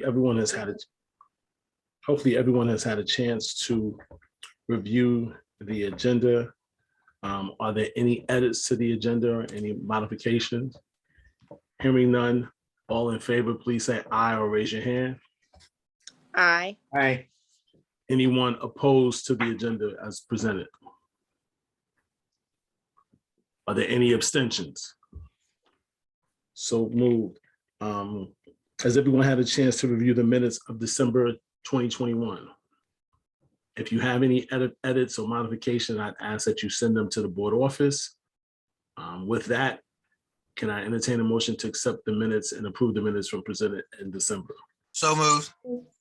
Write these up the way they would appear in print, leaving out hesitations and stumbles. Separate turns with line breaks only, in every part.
everyone has had it. Hopefully everyone has had a chance to review the agenda. Are there any edits to the agenda or any modifications? Hearing none, all in favor, please say aye or raise your hand.
Aye.
Aye.
Anyone opposed to the agenda as presented? Are there any abstentions? So moved. Has everyone had a chance to review the minutes of December 2021? If you have any edits or modifications, I'd ask that you send them to the board office. With that, can I entertain a motion to accept the minutes and approve the minutes from presented in December?
So moved.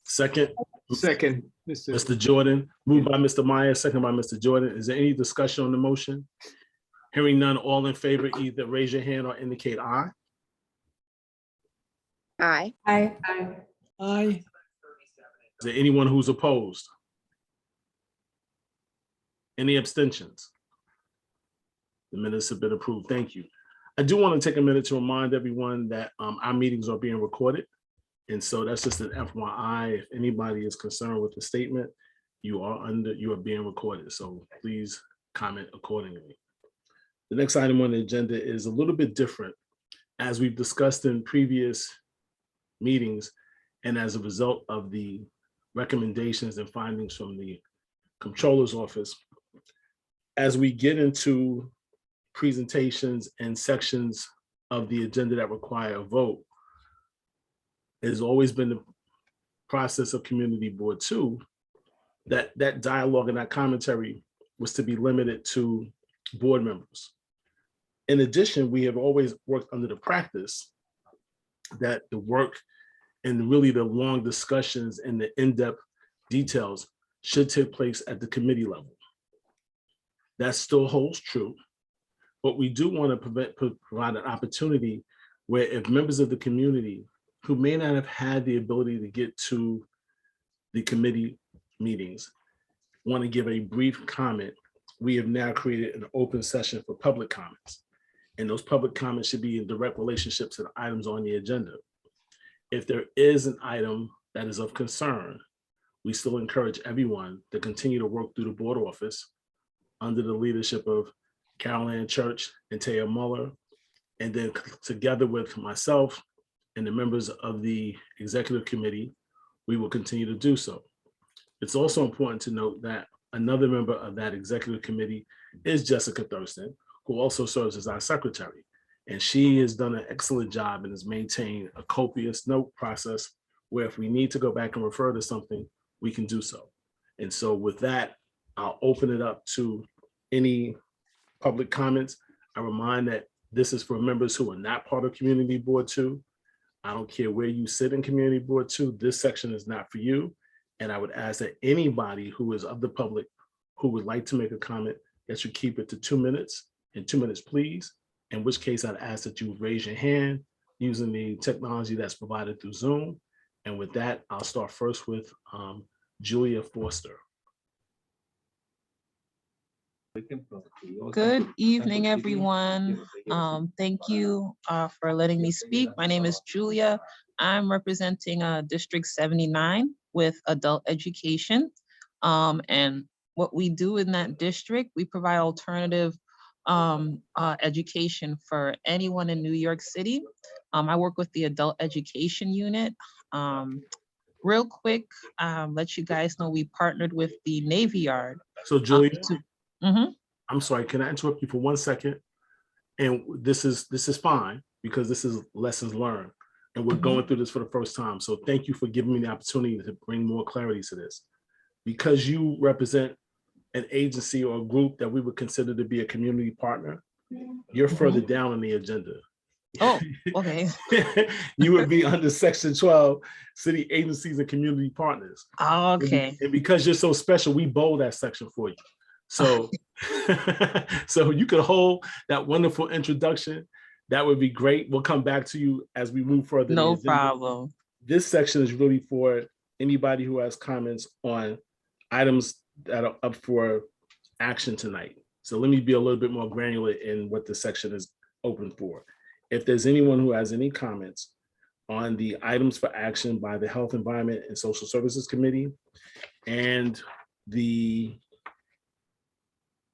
Second,
Second,
Mr. Jordan, moved by Mr. Meyer, second by Mr. Jordan. Is there any discussion on the motion? Hearing none, all in favor, either raise your hand or indicate aye.
Aye.
Aye.
Aye.
Is there anyone who's opposed? Any abstentions? The minutes have been approved. Thank you. I do want to take a minute to remind everyone that our meetings are being recorded. And so that's just an FYI. If anybody is concerned with the statement, you are being recorded. So please comment accordingly. The next item on the agenda is a little bit different. As we've discussed in previous meetings, and as a result of the recommendations and findings from the Comptroller's office, as we get into presentations and sections of the agenda that require a vote, it has always been the process of Community Board 2 that dialogue and that commentary was to be limited to board members. In addition, we have always worked under the practice that the work and really the long discussions and the in-depth details should take place at the committee level. That still holds true, but we do want to provide an opportunity where if members of the community who may not have had the ability to get to the committee meetings want to give a brief comment, we have now created an open session for public comments. And those public comments should be in direct relationship to the items on the agenda. If there is an item that is of concern, we still encourage everyone to continue to work through the board office under the leadership of Carol Ann Church and Taya Muller, and then together with myself and the members of the executive committee, we will continue to do so. It's also important to note that another member of that executive committee is Jessica Thurston, who also serves as our secretary. And she has done an excellent job and has maintained a copious note process where if we need to go back and refer to something, we can do so. And so with that, I'll open it up to any public comments. I remind that this is for members who are not part of Community Board 2. I don't care where you sit in Community Board 2, this section is not for you. And I would ask that anybody who is of the public who would like to make a comment, that you keep it to 2 minutes and 2 minutes, please. In which case I'd ask that you raise your hand using the technology that's provided through Zoom. And with that, I'll start first with Julia Forster.
Good evening, everyone. Thank you for letting me speak. My name is Julia. I'm representing District 79 with adult education. And what we do in that district, we provide alternative education for anyone in New York City. I work with the adult education unit. Real quick, let you guys know we partnered with the Navy Yard.
So Julia, I'm sorry, can I interrupt you for 1 second? And this is fine because this is lessons learned and we're going through this for the first time. So thank you for giving me the opportunity to bring more clarity to this. Because you represent an agency or a group that we would consider to be a community partner, you're further down on the agenda.
Oh, okay.
You would be under Section 12, city agencies and community partners.
Okay.
And because you're so special, we bold that section for you. So, so you could hold that wonderful introduction. That would be great. We'll come back to you as we move further.
No problem.
This section is really for anybody who has comments on items that are up for action tonight. So let me be a little bit more granular in what this section is open for. If there's anyone who has any comments on the items for action by the Health, Environment, and Social Services Committee. And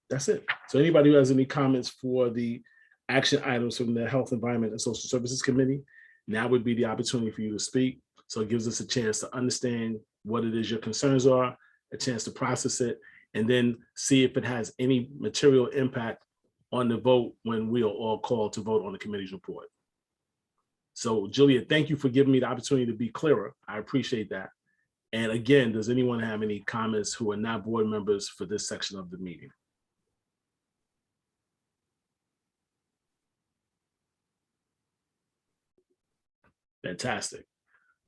that's it. So anybody who has any comments for the action items from the Health, Environment, and Social Services Committee, now would be the opportunity for you to speak. So it gives us a chance to understand what it is your concerns are, a chance to process it, and then see if it has any material impact on the vote when we are all called to vote on the committee's report. So Julia, thank you for giving me the opportunity to be clearer. I appreciate that. And again, does anyone have any comments who are not board members for this section of the meeting? Fantastic.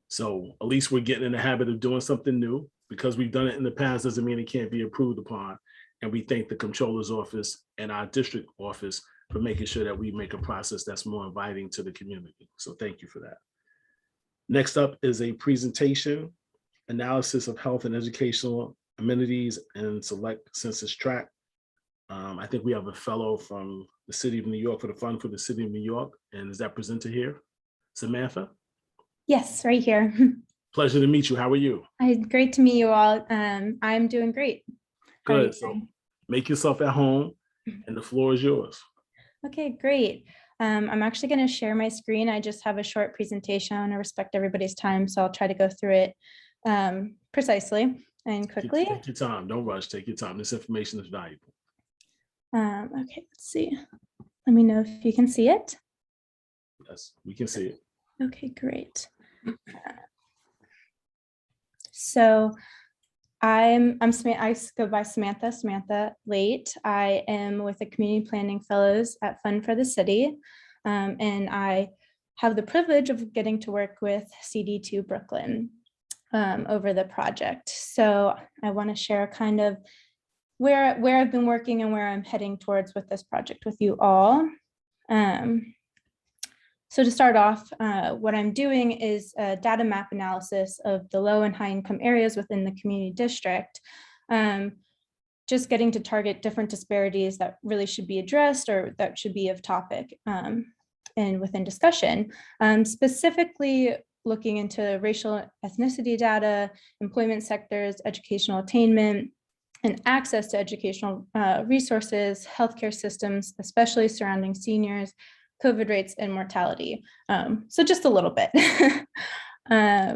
So at least we're getting in the habit of doing something new. Because we've done it in the past doesn't mean it can't be approved upon. And we thank the Comptroller's office and our district office for making sure that we make a process that's more inviting to the community. So thank you for that. Next up is a presentation, analysis of health and educational amenities and select census tract. I think we have a fellow from the city of New York for the Fund for the City of New York. And is that presented here? Samantha?
Yes, right here.
Pleasure to meet you. How are you?
Great to meet you all. I'm doing great. How are you
Good. So
doing?
make yourself at home and the floor is yours.
Okay, great. I'm actually going to share my screen. I just have a short presentation. I want to respect everybody's time, so I'll try to go through it precisely and quickly.
Take your time. Don't rush. Take your time. This information is valuable.
Okay, let's see. Let me know if you can see it.
Yes, we can see it.
Okay, great. So I go by Samantha Late. I am with the Community Planning Fellows at Fund for the City. And I have the privilege of getting to work with CD2 Brooklyn over the project. So I want to share kind of where I've been working and where I'm heading towards with this project with you all. So to start off, what I'm doing is a data map analysis of the low and high income areas within the community district, just getting to target different disparities that really should be addressed or that should be of topic and within discussion, specifically looking into racial ethnicity data, employment sectors, educational attainment, and access to educational resources, healthcare systems, especially surrounding seniors, COVID rates, and mortality. So just a little bit. Right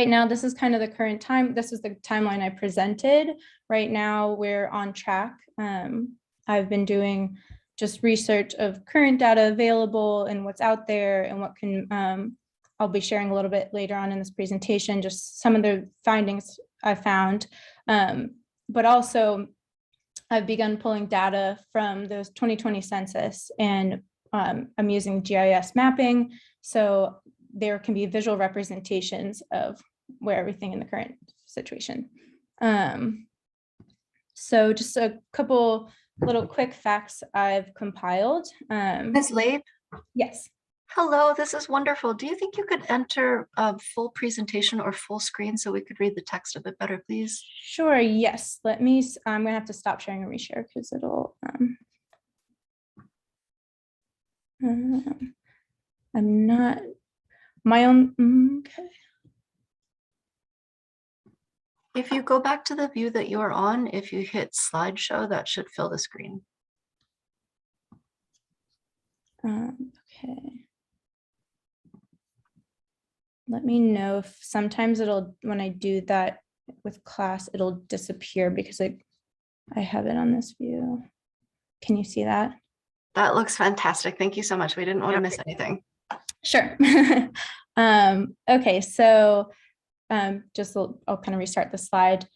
now, this is kind of the current time. This is the timeline I presented. Right now, we're on track. I've been doing just research of current data available and what's out there and what can, I'll be sharing a little bit later on in this presentation, just some of the findings I found, but also I've begun pulling data from those 2020 census, and I'm using GIS mapping, so there can be visual representations of where everything in the current situation. So just a couple little quick facts I've compiled.
Ms. Labe?
Yes.
Hello, this is wonderful. Do you think you could enter a full presentation or full screen so we could read the text a bit better, please?
Sure, yes. I'm gonna have to stop sharing and reshare because it'll, I'm not, my own, okay.
If you go back to the view that you are on, if you hit slideshow, that should fill the screen.
Okay. Let me know if sometimes when I do that with class, it'll disappear because I have it on this view. Can you see that?
That looks fantastic. Thank you so much. We didn't want to miss anything.
Sure. Okay, so I'll kind of restart the slide.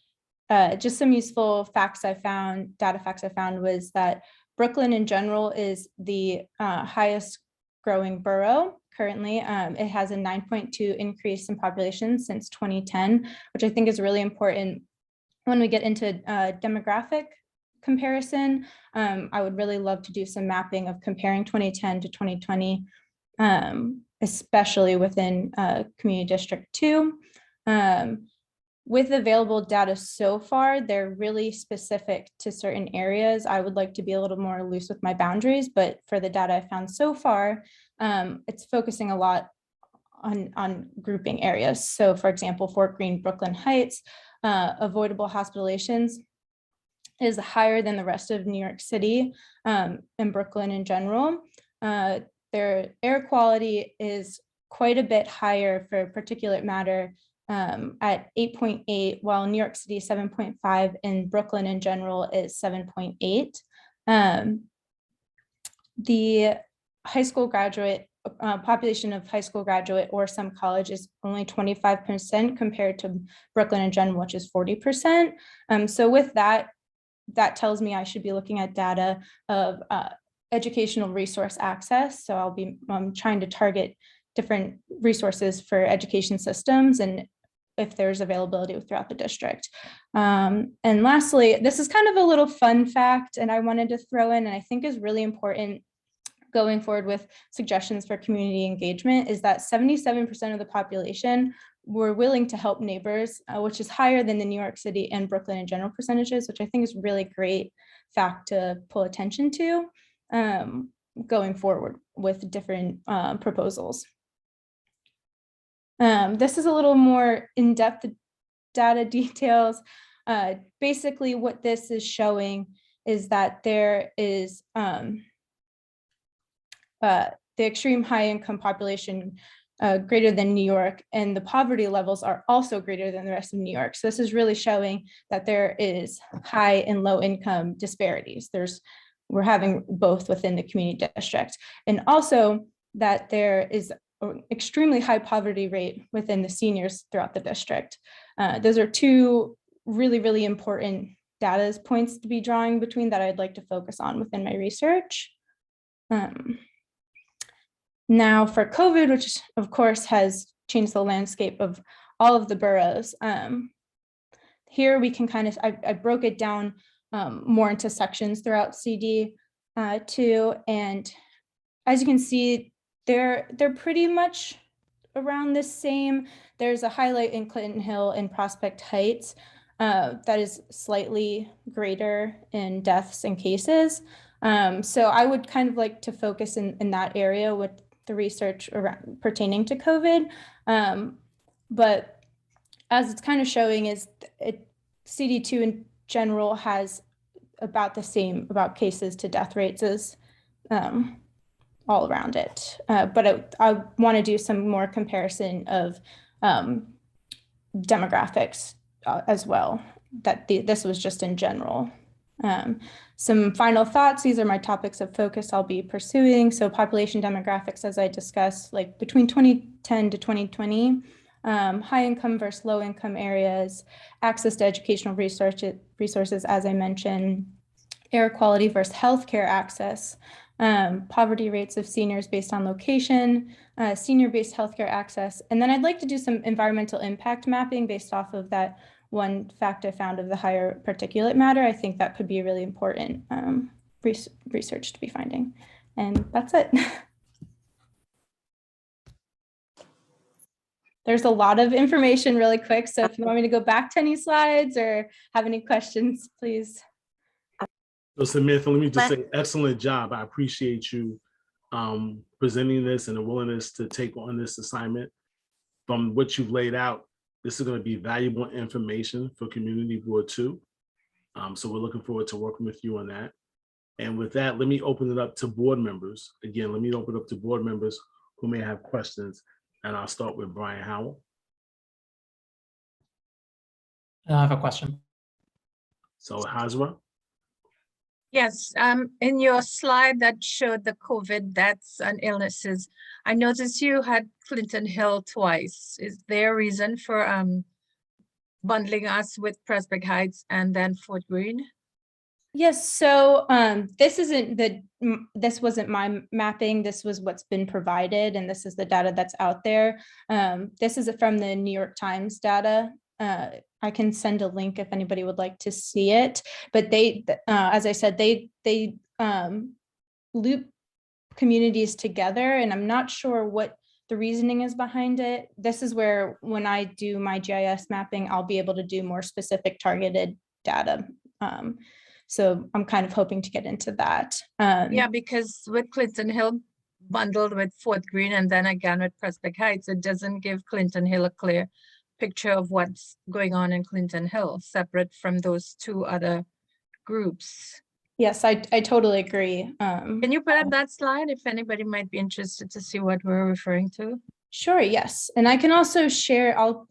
Just some useful facts I found, data facts I found was that Brooklyn in general is the highest growing borough currently. It has a 9.2 increase in population since 2010, which I think is really important when we get into demographic comparison. I would really love to do some mapping of comparing 2010 to 2020, especially within Community District 2. With available data so far, they're really specific to certain areas. I would like to be a little more loose with my boundaries, but for the data I found so far, it's focusing a lot on grouping areas. So for example, Fort Greene, Brooklyn Heights, avoidable hospitalizations is higher than the rest of New York City and Brooklyn in general. Their air quality is quite a bit higher for particulate matter at 8.8, while New York City is 7.5 and Brooklyn in general is 7.8. The high school graduate population of high school graduate or some college is only 25% compared to Brooklyn in general, which is 40%. So with that, that tells me I should be looking at data of educational resource access. So I'll be trying to target different resources for education systems and if there's availability throughout the district. And lastly, this is kind of a little fun fact, and I wanted to throw in, and I think is really important going forward with suggestions for community engagement, is that 77% of the population were willing to help neighbors, which is higher than the New York City and Brooklyn in general percentages, which I think is really great fact to pull attention to going forward with different proposals. This is a little more in-depth data details. Basically, what this is showing is that there is the extreme high income population greater than New York, and the poverty levels are also greater than the rest of New York. So this is really showing that there is high and low income disparities. We're having both within the community district, and also that there is an extremely high poverty rate within the seniors throughout the district. Those are two really, really important data points to be drawing between that I'd like to focus on within my research. Now for COVID, which of course has changed the landscape of all of the boroughs. Here we can kind of, I broke it down more into sections throughout CD2, and as you can see, they're pretty much around the same. There's a highlight in Clinton Hill and Prospect Heights that is slightly greater in deaths and cases. So I would kind of like to focus in that area with the research around pertaining to COVID. But as it's kind of showing is CD2 in general has about the same about cases to death rates as all around it. But I want to do some more comparison of demographics as well, that this was just in general. Some final thoughts. These are my topics of focus I'll be pursuing. So population demographics, as I discussed, like between 2010 to 2020, high income versus low income areas, access to educational resources, as I mentioned, air quality versus healthcare access, poverty rates of seniors based on location, senior-based healthcare access. And then I'd like to do some environmental impact mapping based off of that one fact I found of the higher particulate matter. I think that could be a really important research to be finding. And that's it. There's a lot of information really quick. So if you want me to go back to any slides or have any questions, please.
So Samantha, let me just say, excellent job. I appreciate you presenting this and the willingness to take on this assignment. From what you've laid out, this is going to be valuable information for Community Board 2. So we're looking forward to working with you on that. And with that, let me open it up to board members. Again, let me open it up to board members who may have questions. And I'll start with Brian Howell.
I have a question.
So Hazra.
Yes, in your slide that showed the COVID deaths and illnesses, I noticed you had Clinton Hill twice. Is there a reason for bundling us with Prospect Heights and then Fort Greene?
Yes, so this wasn't my mapping. This was what's been provided, and this is the data that's out there. This is from the New York Times data. I can send a link if anybody would like to see it, but they, as I said, they loop communities together, and I'm not sure what the reasoning is behind it. This is where, when I do my GIS mapping, I'll be able to do more specific targeted data. So I'm kind of hoping to get into that.
Yeah, because with Clinton Hill, bundled with Fort Greene and then again with Prospect Heights, it doesn't give Clinton Hill a clear picture of what's going on in Clinton Hill, separate from those two other groups.
Yes, I totally agree.
Can you put up that slide if anybody might be interested to see what we're referring to?
Sure, yes. And I can also share, I'll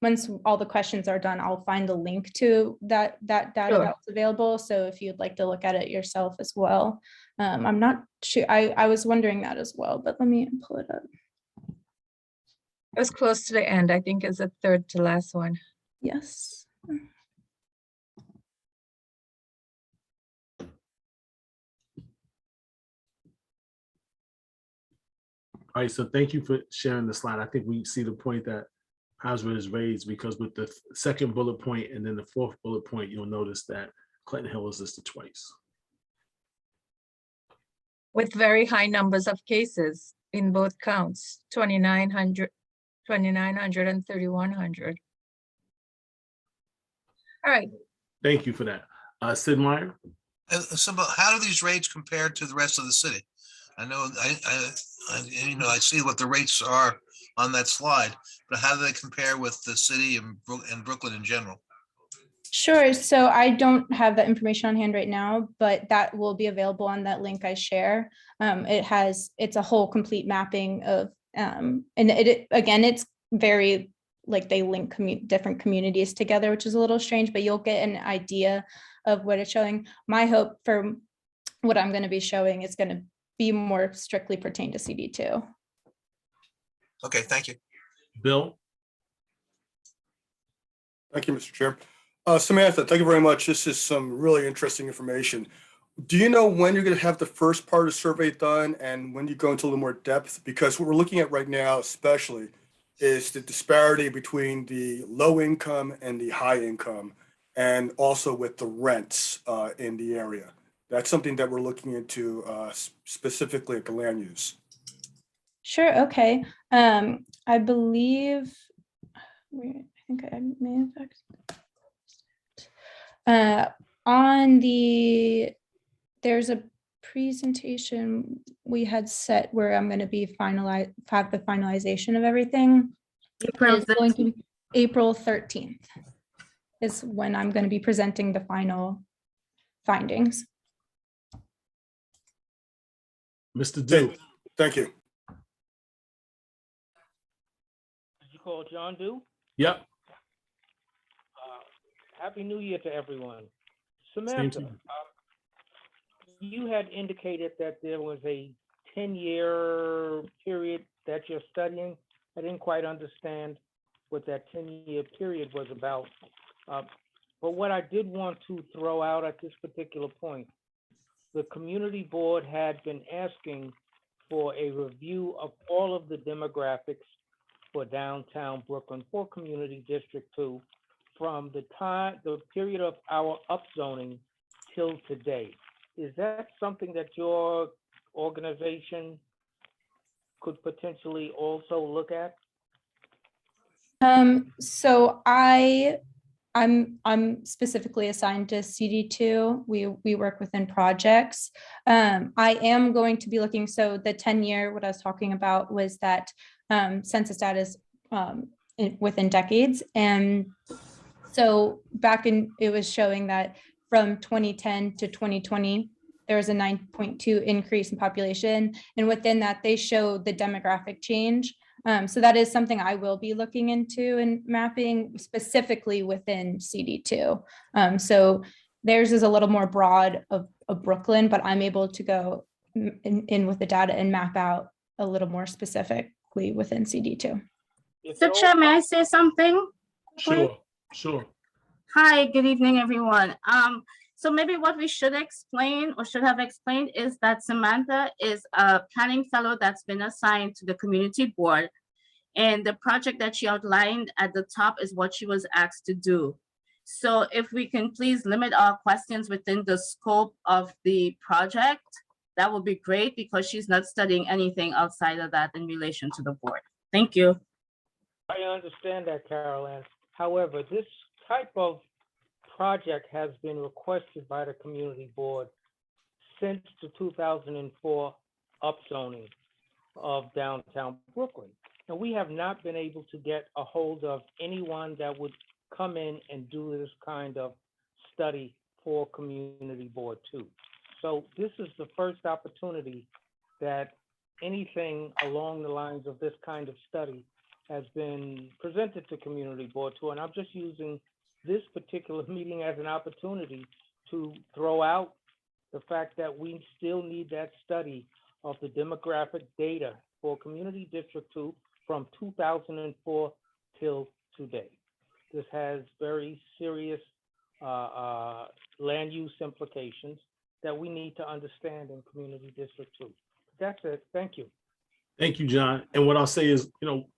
once all the questions are done, I'll find the link to that data
Sure.
that's available. So if you'd like to look at it yourself as well. I'm not sure, I was wondering that as well, but let me pull it up.
It was close to the end. I think it's the third to last one.
Yes.
All right, so thank you for sharing the slide. I think we see the point that Hasra is raised, because with the second bullet point and then the fourth bullet point, you'll notice that Clinton Hill is listed twice.
With very high numbers of cases in both counts, 2,900 and 3,100. All right,
Thank you for that. Sid Meyer?
So, but how do these rates compare to the rest of the city? I know, I see what the rates are on that slide, but how do they compare with the city and Brooklyn in general?
Sure. So I don't have that information on hand right now, but that will be available on that link I share. It's a whole complete mapping of, and again, it's very, like, they link different communities together, which is a little strange, but you'll get an idea of what it's showing. My hope for what I'm going to be showing is going to be more strictly pertained to CD2.
Okay, thank you.
Bill?
Thank you, Mr. Chair. Samantha, thank you very much. This is some really interesting information. Do you know when you're going to have the first part of the survey done and when you go into a little more depth? Because what we're looking at right now, especially, is the disparity between the low income and the high income, and also with the rents in the area. That's something that we're looking into specifically at the land use.
Sure. Okay. I believe, I think I may have there's a presentation we had set where I'm going to be have the finalization of everything. It's going to be April 13th is when I'm going to be presenting the final findings.
Mr. Dew?
Thank you.
Did you call John Dew?
Yep.
Happy New Year to everyone.
Same to
Samantha,
you.
you had indicated that there was a 10-year period that you're studying. I didn't quite understand what that 10-year period was about. But what I did want to throw out at this particular point, the community board had been asking for a review of all of the demographics for downtown Brooklyn for Community District 2 from the period of our upzoning till today. Is that something that your organization could potentially also look at?
So I'm specifically assigned to CD2. We work within projects. I am going to be looking, so the 10-year, what I was talking about was that census data is within decades. And so it was showing that from 2010 to 2020, there was a 9.2 increase in population. And within that, they showed the demographic change. So that is something I will be looking into and mapping specifically within CD2. So theirs is a little more broad of Brooklyn, but I'm able to go in with the data and map out a little more specifically within CD2.
Mr. Chair, may I say something?
Sure.
Hi, good evening, everyone. So maybe what we should explain or should have explained is that Samantha is a planning fellow that's been assigned to the community board. And the project that she outlined at the top is what she was asked to do. So if we can please limit our questions within the scope of the project, that would be great, because she's not studying anything outside of that in relation to the board. Thank you.
I understand that, Carol Ann. However, this type of project has been requested by the community board since the 2004 upzoning of downtown Brooklyn. And we have not been able to get a hold of anyone that would come in and do this kind of study for Community Board 2. So this is the first opportunity that anything along the lines of this kind of study has been presented to Community Board 2. And I'm just using this particular meeting as an opportunity to throw out the fact that we still need that study of the demographic data for Community District 2 from 2004 till today. This has very serious land use implications that we need to understand in Community District 2. That's it. Thank you.
Thank you, John. And what I'll say is,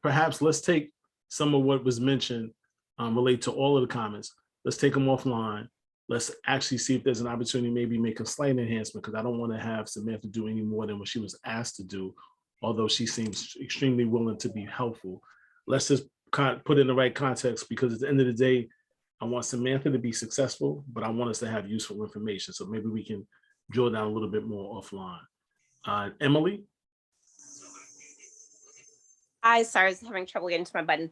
perhaps let's take some of what was mentioned relate to all of the comments. Let's take them offline. Let's actually see if there's an opportunity, maybe make a slight enhancement, because I don't want to have Samantha do any more than what she was asked to do, although she seems extremely willing to be helpful. Let's just put it in the right context, because at the end of the day, I want Samantha to be successful, but I want us to have useful information. So maybe we can drill down a little bit more offline. Emily?
Hi, sorry, I was having trouble getting to my button.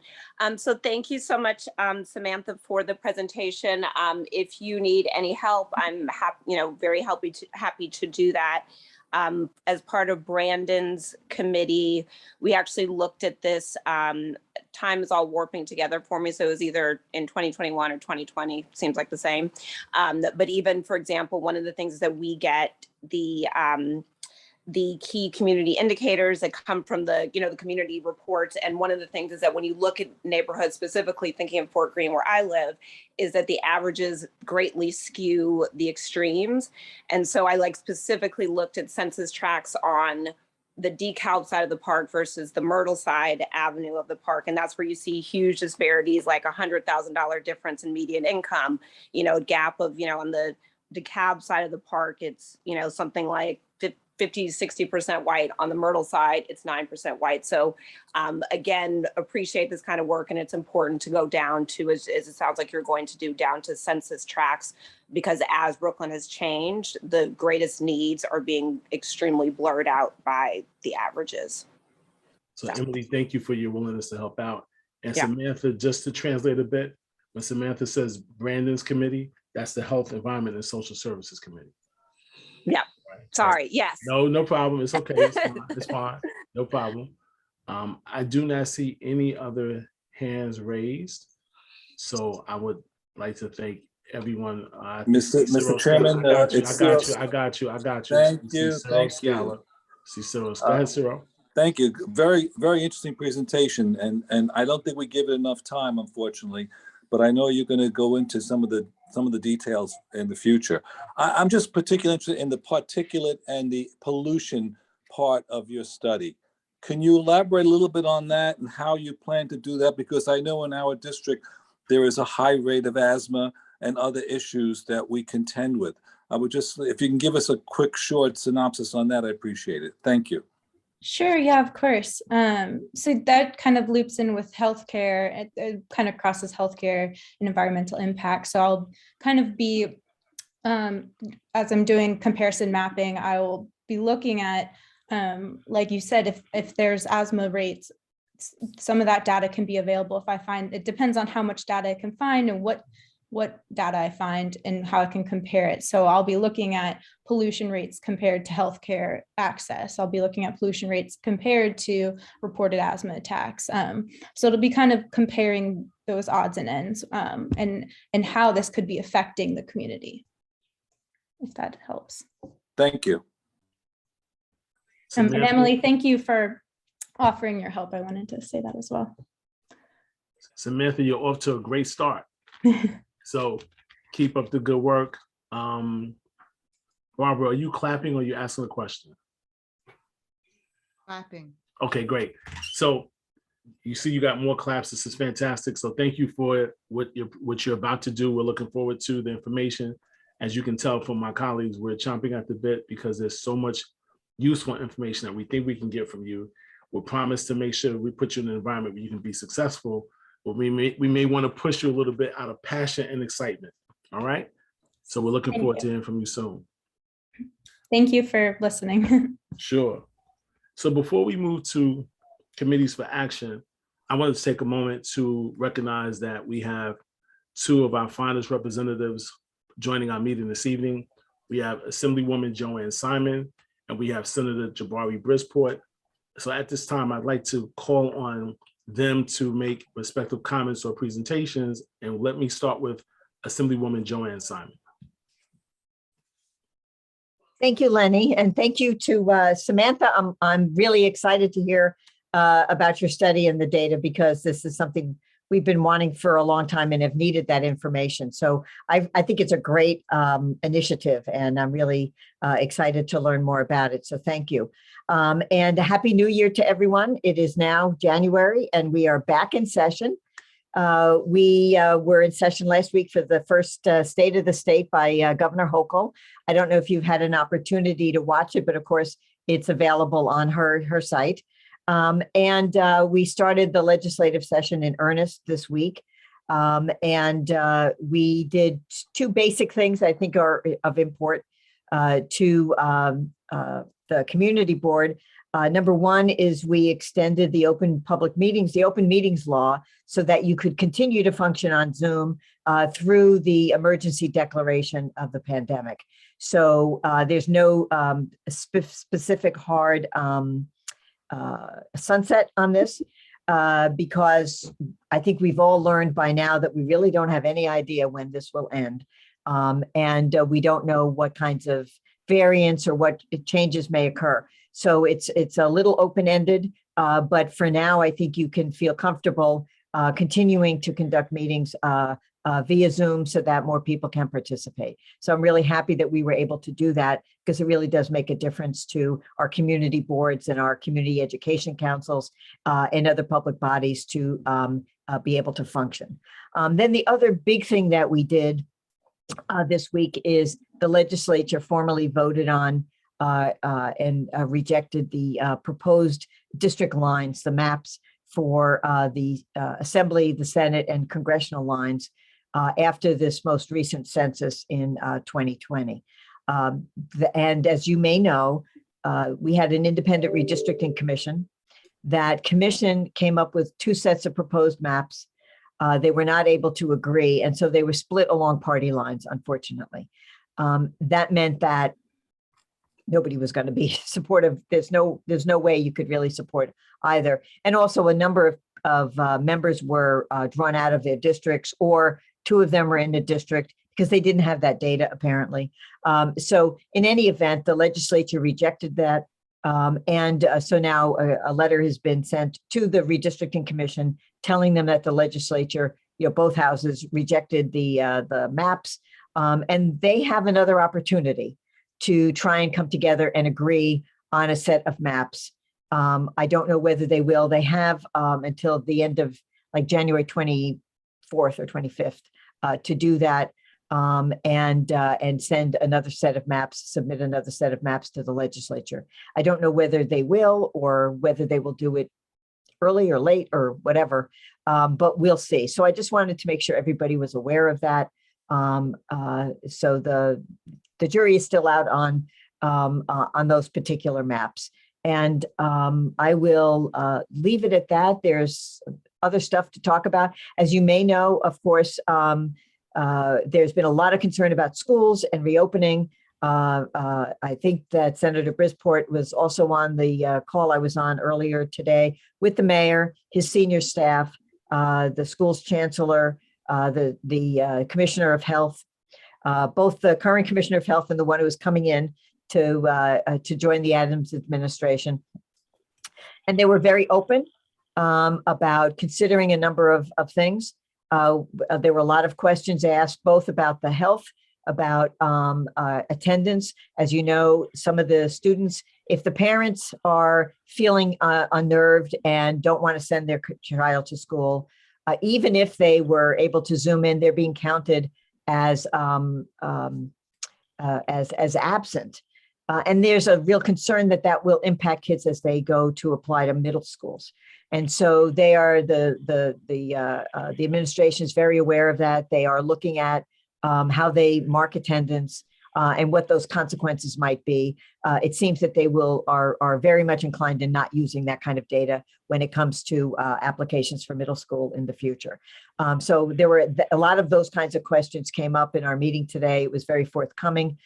So thank you so much, Samantha, for the presentation. If you need any help, I'm very happy to do that. As part of Brandon's committee, we actually looked at this. Time is all warping together for me, so it was either in 2021 or 2020. Seems like the same. But even, for example, one of the things that we get the key community indicators that come from the community reports. And one of the things is that when you look at neighborhoods, specifically thinking of Fort Greene where I live, is that the averages greatly skew the extremes. And so I specifically looked at census tracts on the DeKalb side of the park versus the Myrtle side avenue of the park. And that's where you see huge disparities, like $100,000 difference in median income, a gap of, on the DeKalb side of the park, it's, something like 50-60% white. On the Myrtle side, it's 9% white. So again, appreciate this kind of work, and it's important to go down to, as it sounds like you're going to do, down to census tracts, because as Brooklyn has changed, the greatest needs are being extremely blurred out by the averages.
So Emily, thank you for your willingness to help out. And
Yeah.
Samantha, just to translate a bit, when Samantha says Brandon's committee, that's the Health, Environment, and Social Services Committee.
Yeah.
Right.
Sorry. Yes.
No problem. It's okay. It's fine. It's fine. No problem. I do not see any other hands raised. So I would like to thank everyone.
Mr. Chairman,
I got you.
Thank you.
See Cyril. Go ahead, Cyril.
Thank you. Very, very interesting presentation. And I don't think we give it enough time, unfortunately, but I know you're going to go into some of the details in the future. I'm just particularly interested in the particulate and the pollution part of your study. Can you elaborate a little bit on that and how you plan to do that? Because I know in our district, there is a high rate of asthma and other issues that we contend with. I would just, if you can give us a quick, short synopsis on that, I appreciate it. Thank you.
Sure, yeah, of course. So that kind of loops in with healthcare. It kind of crosses healthcare and environmental impact. So I'll kind of be, as I'm doing comparison mapping, I will be looking at, like you said, if there's asthma rates, some of that data can be available if I find, it depends on how much data I can find and what data I find and how I can compare it. So I'll be looking at pollution rates compared to healthcare access. I'll be looking at pollution rates compared to reported asthma attacks. So it'll be kind of comparing those odds and ends and how this could be affecting the community, if that helps.
Thank you.
And Emily, thank you for offering your help. I wanted to say that as well.
Samantha, you're off to a great start. So keep up the good work. Barbara, are you clapping or are you asking a question?
Clapping.
Okay, great. So you see you got more claps. This is fantastic. So thank you for what you're about to do. We're looking forward to the information. As you can tell from my colleagues, we're chomping at the bit because there's so much useful information that we think we can get from you. We'll promise to make sure we put you in an environment where you can be successful. But we may want to push you a little bit out of passion and excitement. All right. So we're looking forward to hearing from you soon.
Thank you for listening.
Sure. So before we move to committees for action, I wanted to take a moment to recognize that we have two of our finest representatives joining our meeting this evening. We have Assemblywoman Joanne Simon, and we have Senator Jabari Brisport. So at this time, I'd like to call on them to make respective comments or presentations. And let me start with Assemblywoman Joanne Simon.
Thank you, Lenny, and thank you to Samantha. I'm really excited to hear about your study and the data, because this is something we've been wanting for a long time and have needed that information. So I think it's a great initiative, and I'm really excited to learn more about it. So thank you. And a happy new year to everyone. It is now January and we are back in session. We were in session last week for the first State of the State by Governor Hochul. I don't know if you've had an opportunity to watch it, but of course it's available on her site. And we started the legislative session in earnest this week. And we did two basic things I think are of import to the community board. Number one is we extended the open meetings law, so that you could continue to function on Zoom through the emergency declaration of the pandemic. So there's no specific hard sunset on this, because I think we've all learned by now that we really don't have any idea when this will end. And we don't know what kinds of variants or what changes may occur. So it's a little open-ended, but for now, I think you can feel comfortable continuing to conduct meetings via Zoom so that more people can participate. So I'm really happy that we were able to do that, because it really does make a difference to our community boards and our community education councils and other public bodies to be able to function. Then the other big thing that we did this week is the legislature formally voted on and rejected the proposed district lines, the maps for the Assembly, the Senate, and congressional lines after this most recent census in 2020. And as you may know, we had an independent redistricting commission. That commission came up with two sets of proposed maps. They were not able to agree, and so they were split along party lines, unfortunately. That meant that nobody was going to be supportive. There's no way you could really support either. And also a number of members were drawn out of their districts, or two of them were in the district because they didn't have that data, apparently. So in any event, the legislature rejected that. So now a letter has been sent to the redistricting commission telling them that the legislature, both houses rejected the maps, and they have another opportunity to try and come together and agree on a set of maps. I don't know whether they will. They have until the end of January 24th or 25th to do that, and send another set of maps, submit another set of maps to the legislature. I don't know whether they will, or whether they will do it early or late or whatever, but we'll see. So I just wanted to make sure everybody was aware of that. So the jury is still out on those particular maps. And I will leave it at that. There's other stuff to talk about. As you may know, of course, there's been a lot of concern about schools and reopening. I think that Senator Brisport was also on the call I was on earlier today with the mayor, his senior staff, the school's chancellor, the commissioner of health, both the current commissioner of health and the one who is coming in to join the Adams administration. And they were very open about considering a number of things. There were a lot of questions asked, both about the health, about attendance. As you know, some of the students, if the parents are feeling unnerved and don't want to send their child to school, even if they were able to Zoom in, they're being counted as absent. And there's a real concern that that will impact kids as they go to apply to middle schools. And so they are the administration is very aware of that. They are looking at how they mark attendance. and what those consequences might be. It seems that they are very much inclined in not using that kind of data when it comes to applications for middle school in the future. So there were a lot of those kinds of questions came up in our meeting today. It was very forthcoming.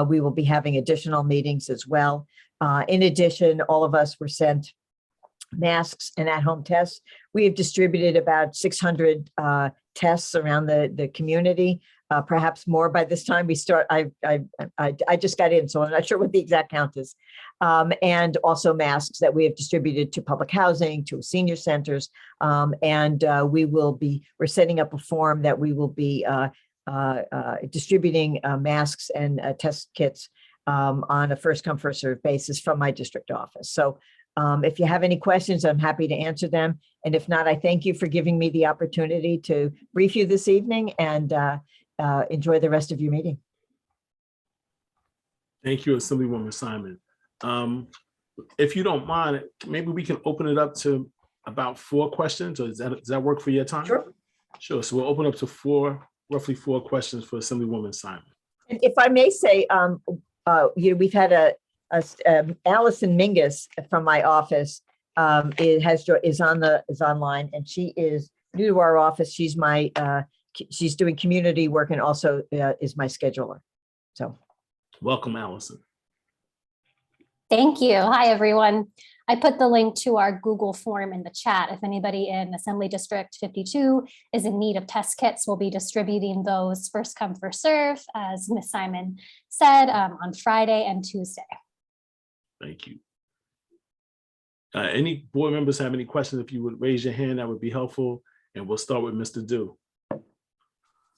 We will be having additional meetings as well. In addition, all of us were sent masks and at-home tests. We have distributed about 600 tests around the community, perhaps more by this time we start. I just got in, so I'm not sure what the exact count is. And also masks that we have distributed to public housing, to senior centers. And we're setting up a form that we will be distributing masks and test kits on a first come, first served basis from my district office. So if you have any questions, I'm happy to answer them. And if not, I thank you for giving me the opportunity to brief you this evening, and enjoy the rest of your meeting.
Thank you, Assemblywoman Simon. If you don't mind, maybe we can open it up to about 4 questions, or does that work for your time?
Sure.
Sure, so we'll open up to roughly 4 questions for Assemblywoman Simon.
And if I may say, we've had Allison Mingus from my office is online, and she is new to our office. She's doing community work and also is my scheduler. So
welcome, Allison.
Thank you. Hi, everyone. I put the link to our Google form in the chat. If anybody in Assembly District 52 is in need of test kits, we'll be distributing those first come, first serve, as Ms. Simon said, on Friday and Tuesday.
Thank you. Any board members have any questions? If you would raise your hand, that would be helpful. And we'll start with Mr. Dew.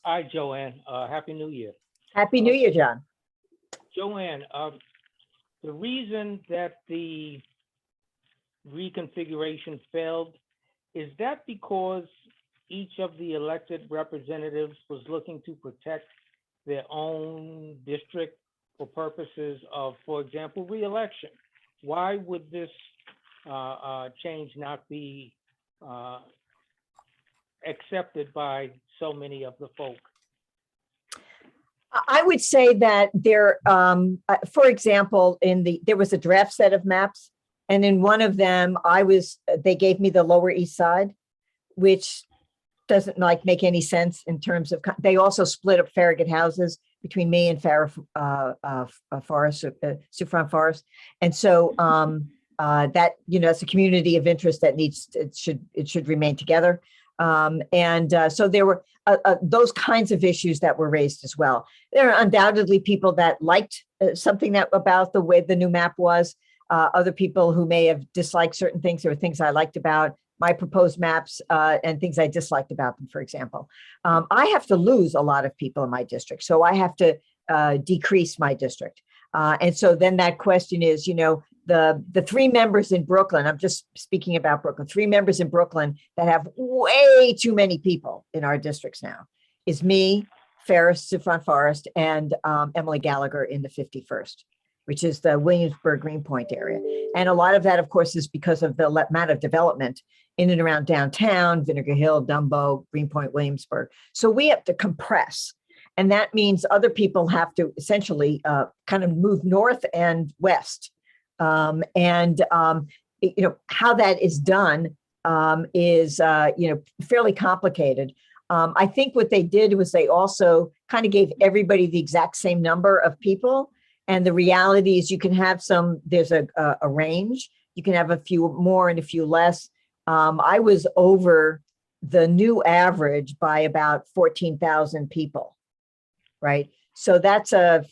Hi, Joanne. Happy New Year.
Happy New Year, John.
Joanne, the reason that the reconfiguration failed, is that because each of the elected representatives was looking to protect their own district for purposes of, for example, re-election? Why would this change not be accepted by so many of the folk?
I would say that there, for example, there was a draft set of maps, and in one of them, they gave me the Lower East Side, which doesn't make any sense in terms of, they also split up Farragut houses between me and Forest, Suffren Forest. And so that, it's a community of interest that it should remain together. So there were those kinds of issues that were raised as well. There are undoubtedly people that liked something about the way the new map was. Other people who may have disliked certain things. There were things I liked about my proposed maps and things I disliked about them, for example. I have to lose a lot of people in my district, so I have to decrease my district. And so then that question is, the 3 members in Brooklyn, I'm just speaking about Brooklyn, 3 members in Brooklyn that have way too many people in our districts now is me, Ferris, Suffren Forest, and Emily Gallagher in the 51st, which is the Williamsburg Greenpoint area. And a lot of that, of course, is because of the amount of development in and around downtown, Vinegar Hill, Dumbo, Greenpoint, Williamsburg. So we have to compress. And that means other people have to essentially kind of move north and west. How that is done is, fairly complicated. I think what they did was they also kind of gave everybody the exact same number of people. And the reality is you can have there's a range. You can have a few more and a few less. I was over the new average by about 14,000 people, right? So that's a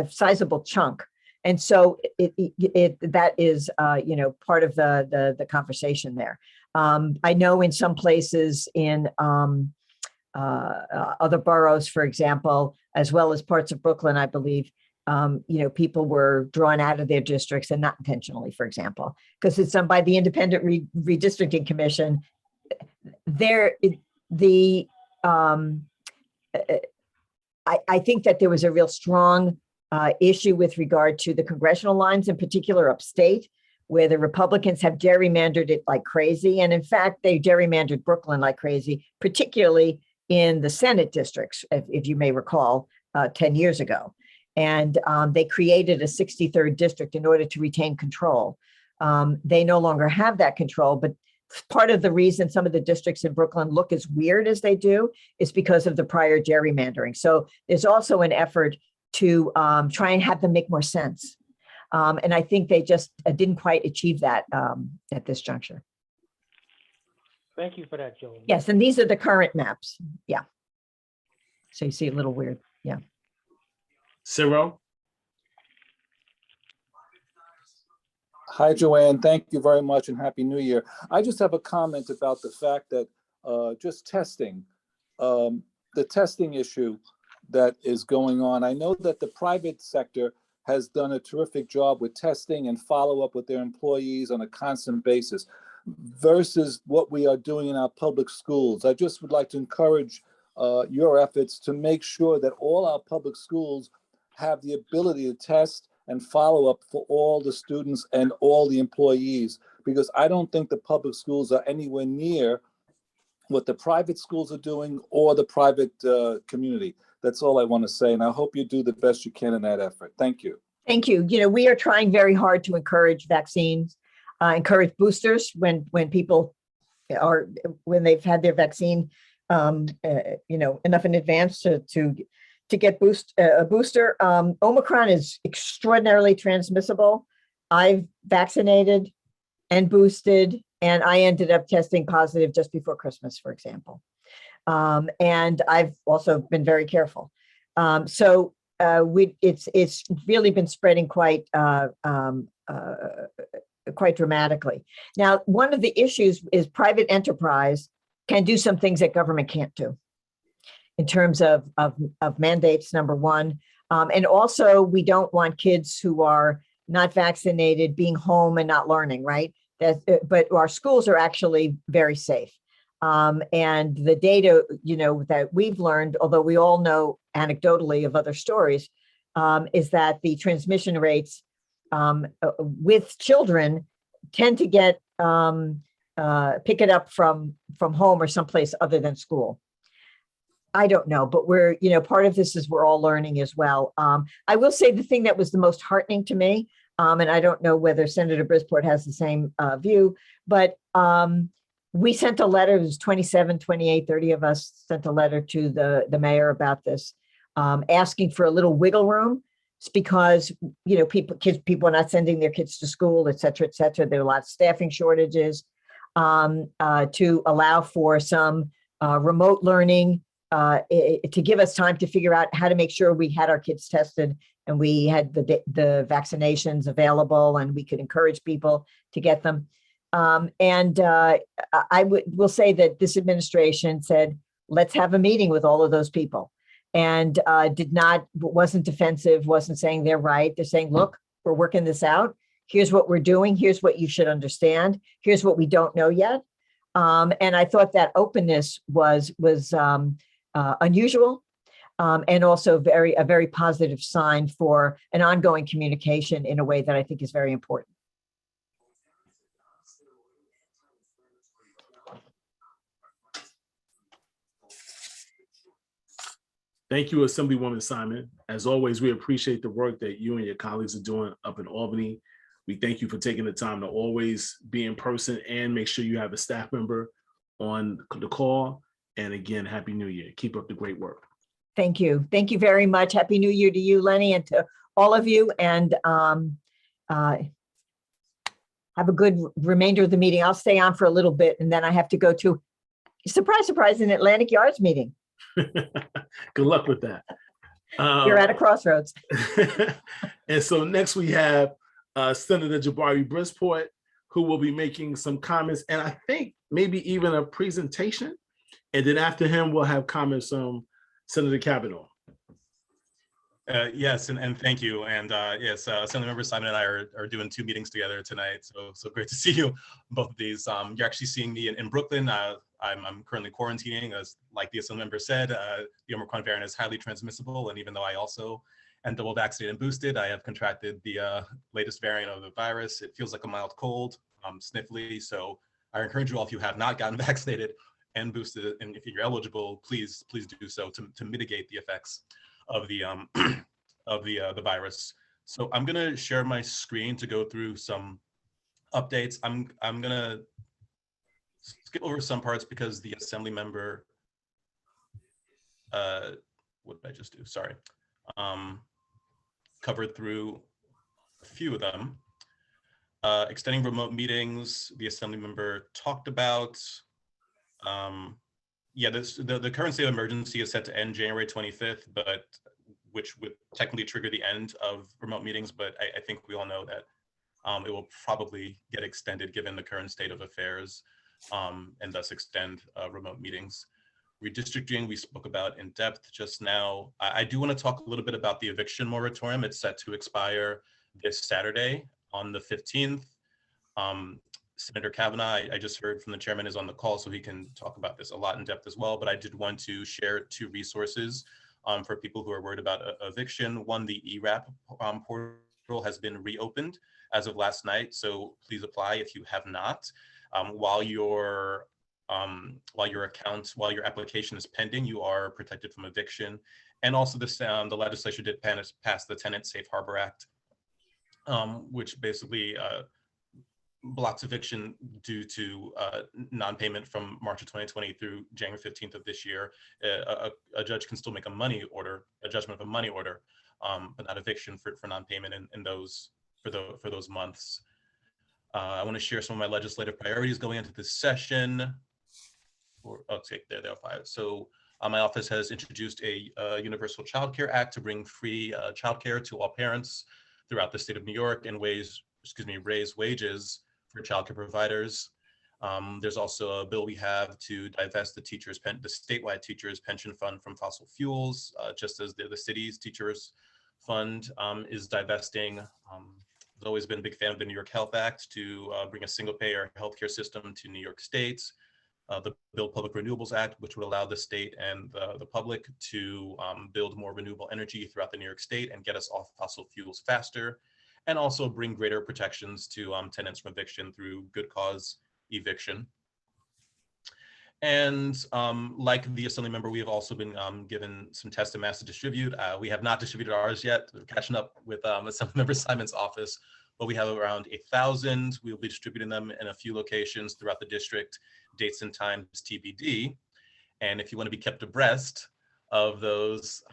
sizable chunk. And so that is, part of the conversation there. I know in some places in other boroughs, for example, as well as parts of Brooklyn, I believe, people were drawn out of their districts, and not intentionally, for example, because it's done by the Independent Redistricting Commission. I think that there was a real strong issue with regard to the congressional lines, in particular upstate, where the Republicans have gerrymandered it like crazy. And in fact, they gerrymandered Brooklyn like crazy, particularly in the Senate districts, if you may recall, 10 years ago. And they created a 63rd district in order to retain control. They no longer have that control, but part of the reason some of the districts in Brooklyn look as weird as they do is because of the prior gerrymandering. So there's also an effort to try and have them make more sense. And I think they just didn't quite achieve that at this juncture.
Thank you for that, Joel.
Yes, and these are the current maps. Yeah. So you see a little weird. Yeah.
Cyril?
Hi, Joanne. Thank you very much and Happy New Year. I just have a comment about the fact that just testing, the testing issue that is going on. I know that the private sector has done a terrific job with testing and follow up with their employees on a constant basis versus what we are doing in our public schools. I just would like to encourage your efforts to make sure that all our public schools have the ability to test and follow up for all the students and all the employees, because I don't think the public schools are anywhere near what the private schools are doing or the private community. That's all I want to say. And I hope you do the best you can in that effort. Thank you.
Thank you. You know, we are trying very hard to encourage vaccines, encourage boosters when people are, when they've had their vaccine, you know, enough in advance to get a booster. Omicron is extraordinarily transmissible. I've vaccinated and boosted, and I ended up testing positive just before Christmas, for example. And I've also been very careful. So it's really been spreading quite dramatically. Now, one of the issues is private enterprise can do some things that government can't do in terms of mandates, number one. And also, we don't want kids who are not vaccinated being home and not learning, right? But our schools are actually very safe. And the data, you know, that we've learned, although we all know anecdotally of other stories, is that the transmission rates with children tend to get pick it up from home or someplace other than school. I don't know, but we're, you know, part of this is we're all learning as well. I will say the thing that was the most heartening to me, and I don't know whether Senator Brisport has the same view, but we sent a letter, it was 27, 28, 30 of us sent a letter to the mayor about this, asking for a little wiggle room. It's because, you know, people are not sending their kids to school, et cetera, et cetera. There are a lot of staffing shortages, to allow for some remote learning, to give us time to figure out how to make sure we had our kids tested and we had the vaccinations available and we could encourage people to get them. And I will say that this administration said, let's have a meeting with all of those people, and wasn't defensive, wasn't saying they're right. They're saying, look, we're working this out. Here's what we're doing. Here's what you should understand. Here's what we don't know yet. And I thought that openness was unusual, and also a very positive sign for an ongoing communication in a way that I think is very important.
Thank you, Assemblywoman Simon. As always, we appreciate the work that you and your colleagues are doing up in Albany. We thank you for taking the time to always be in person and make sure you have a staff member on the call. And again, Happy New Year. Keep up the great work.
Thank you. Thank you very much. Happy New Year to you, Lenny, and to all of you. And have a good remainder of the meeting. I'll stay on for a little bit, and then I have to go to, surprise, surprise, an Atlantic Yards meeting.
Good luck with that.
You're at a crossroads.
And so next we have Senator Jabari Brisport, who will be making some comments and I think maybe even a presentation. And then after him, we'll have comments from Senator Kavanagh.
Yes, and thank you. And yes, Assemblymember Simon and I are doing 2 meetings together tonight. So great to see you both of these. You're actually seeing me in Brooklyn. I'm currently quarantining, as like the Assemblymember said. The Omicron variant is highly transmissible, and even though I also am double vaccinated and boosted, I have contracted the latest variant of the virus. It feels like a mild cold, sniffly. So I encourage you all, if you have not gotten vaccinated and boosted, and if you're eligible, please do so to mitigate the effects of the the virus. So I'm gonna share my screen to go through some updates. I'm gonna skip over some parts because the assembly member, what did I just do? Sorry. Covered through a few of them. Extending remote meetings, the assembly member talked about. Yeah, the current state of emergency is set to end January 25th, but which would technically trigger the end of remote meetings. But I think we all know that it will probably get extended given the current state of affairs, and thus extend remote meetings. Redistricting, we spoke about in depth just now. I do want to talk a little bit about the eviction moratorium. It's set to expire this Saturday on the 15th. Senator Kavanagh, I just heard from the chairman, is on the call, so he can talk about this a lot in depth as well. But I did want to share 2 resources for people who are worried about eviction. One, the ERAP portal has been reopened as of last night, so please apply if you have not. While your application is pending, you are protected from eviction. And also the legislature did pass the Tenant Safe Harbor Act, which basically blocks eviction due to non-payment from March of 2020 through January 15th of this year. A judge can still make a judgment of a money order, but not eviction for non-payment for those months. I want to share some of my legislative priorities going into this session. There they are. So my office has introduced a Universal Child Care Act to bring free childcare to all parents throughout the state of New York and raise wages for childcare providers. There's also a bill we have to divest the statewide teachers pension fund from fossil fuels, just as the city's teachers fund is divesting. I've always been a big fan of the New York Health Act to bring a single payer healthcare system to New York State. The Build Public Renewables Act, which would allow the state and the public to build more renewable energy throughout the New York State and get us off fossil fuels faster, and also bring greater protections to tenants from eviction through good cause eviction. And like the assembly member, we have also been given some tests and masks to distribute. We have not distributed ours yet. We're catching up with Assembly Member Simon's office, but we have around 1,000. We'll be distributing them in a few locations throughout the district, dates and times TBD. And if you want to be kept abreast of those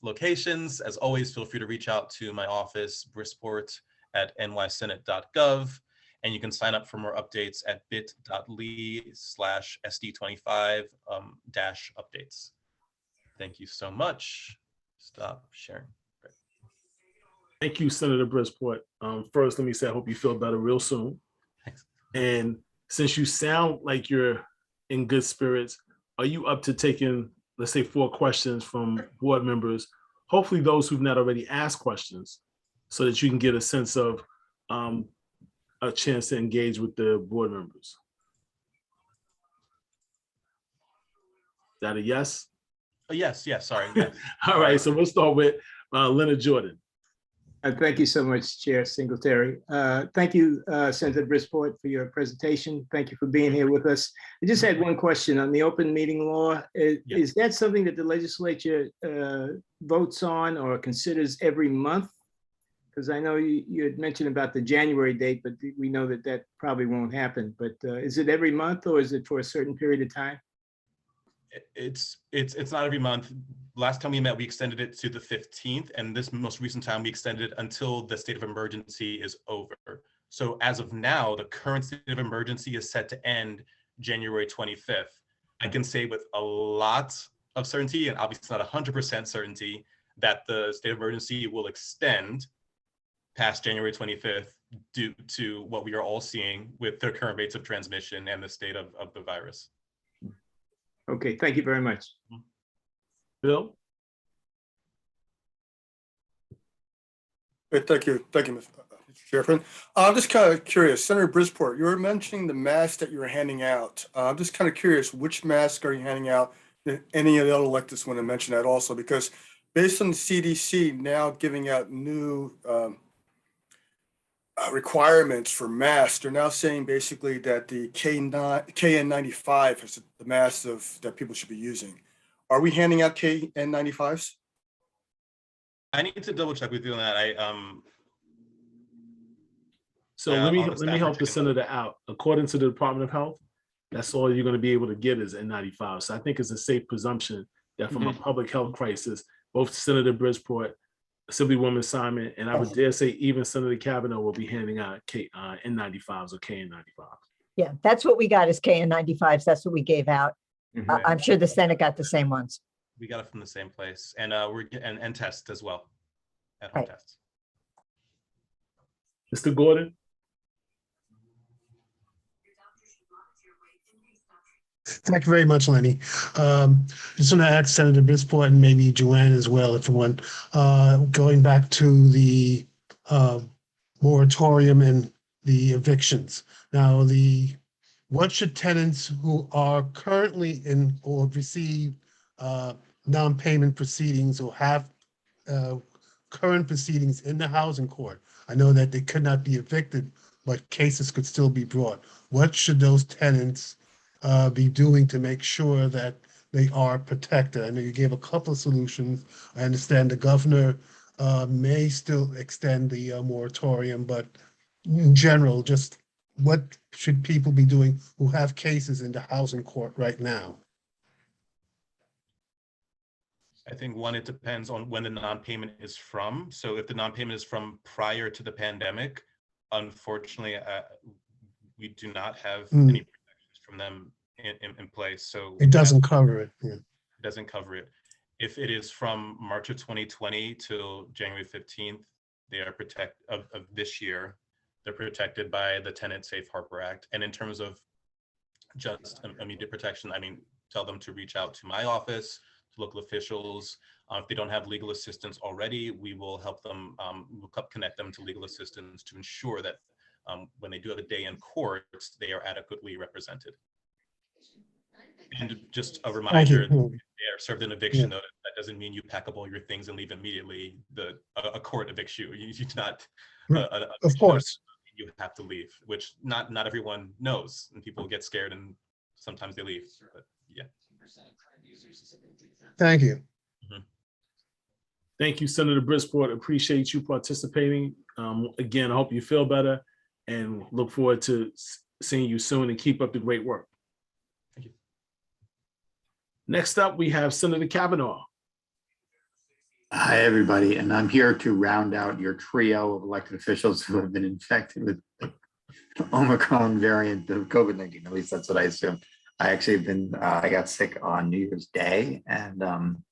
locations, as always, feel free to reach out to my office, Brisport at nysenate.gov. And you can sign up for more updates at bit.ly/SD25-updates. Thank you so much. Stop sharing. Great.
Thank you, Senator Brisport. First, let me say, I hope you feel better real soon.
Thanks.
And since you sound like you're in good spirits, are you up to taking, let's say, 4 questions from board members, hopefully those who've not already asked questions, so that you can get a sense of a chance to engage with the board members? Is that a yes?
Yes, sorry. Yes.
All right, so we'll start with Leonard Jordan.
Thank you so much, Chair Singletary. Thank you, Senator Brisport, for your presentation. Thank you for being here with us. I just had one question on the open meeting law. Is that something that the legislature votes on or considers every month? Because I know you had mentioned about the January date, but we know that that probably won't happen. But is it every month, or is it for a certain period of time?
It's not every month. Last time we met, we extended it to the 15th, and this most recent time we extended it until the state of emergency is over. So as of now, the current state of emergency is set to end January 25th. I can say with a lot of certainty, and obviously not 100% certainty, that the state of emergency will extend past January 25th due to what we are all seeing with the current rates of transmission and the state of the virus.
Okay, thank you very much.
Bill?
Thank you, Mr. Chairman. I'm just kind of curious, Senator Brisport, you were mentioning the masks that you were handing out. I'm just kind of curious, which mask are you handing out? Did any of the other electeds want to mention that also? Because based on the CDC now giving out new requirements for masks, they're now saying basically that the KN95 is the mask that people should be using. Are we handing out KN95s?
I need to double check with you on that.
So let me
on the
let me
staff
help the
checking.
senator out. According to the Department of Health, that's all you're going to be able to get is N95. So I think it's a safe presumption that from a public health crisis, both Senator Brisport, Assemblywoman Simon, and I would dare say even Senator Kavanagh will be handing out N95s or KN95s.
Yeah, that's what we got is KN95s. That's what we gave out. I'm sure the Senate got the same ones.
We got it from the same place, and we're and tests as well, at home
Right.
tests.
Mr. Gordon?
Thank you very much, Lenny. Just want to ask Senator Brisport and maybe Joanne as well, if you want, going back to the moratorium and the evictions. Now, what should tenants who are currently in or receive non-payment proceedings or have current proceedings in the housing court? I know that they could not be evicted, but cases could still be brought. What should those tenants be doing to make sure that they are protected? I know you gave a couple of solutions. I understand the governor may still extend the moratorium, but in general, just what should people be doing who have cases in the housing court right now?
I think one, it depends on when the non-payment is from. So if the non-payment is from prior to the pandemic, unfortunately, we do not have any protections from them in place. So
It doesn't cover it. Yeah.
It doesn't cover it. If it is from March of 2020 till January 15th, they are of this year, they're protected by the Tenant Safe Harbor Act. And in terms of just immediate protection, I mean, tell them to reach out to my office, to local officials. If they don't have legal assistance already, we will help them, we'll connect them to legal assistance to ensure that when they do have a day in court, they are adequately represented. And just a reminder, if they are served an eviction notice, that doesn't mean you pack up all your things and leave immediately. A court evicts you. You do not,
of course,
you have to leave, which not everyone knows, and people get scared and sometimes they leave. But yeah.
Thank you.
Thank you, Senator Brisport. Appreciate you participating. Again, I hope you feel better and look forward to seeing you soon, and keep up the great work.
Thank you.
Next up, we have Senator Kavanagh.
Hi, everybody, and I'm here to round out your trio of elected officials who have been infected with the Omicron variant of COVID-19. At least that's what I assume. I actually have been, I got sick on New Year's Day, and I'm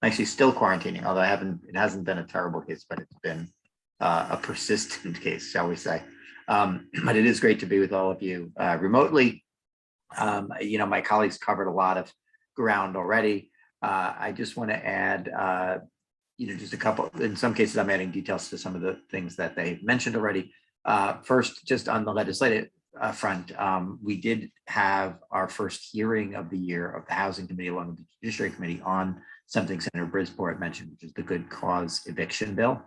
actually still quarantining, although it hasn't been a terrible case, but it's been a persistent case, shall we say. But it is great to be with all of you remotely. You know, my colleagues covered a lot of ground already. I just want to add, you know, just a couple, in some cases, I'm adding details to some of the things that they've mentioned already. First, just on the legislative front, we did have our first hearing of the year of the Housing Committee along with the Judiciary Committee on something Senator Brisport mentioned, which is the good cause eviction bill.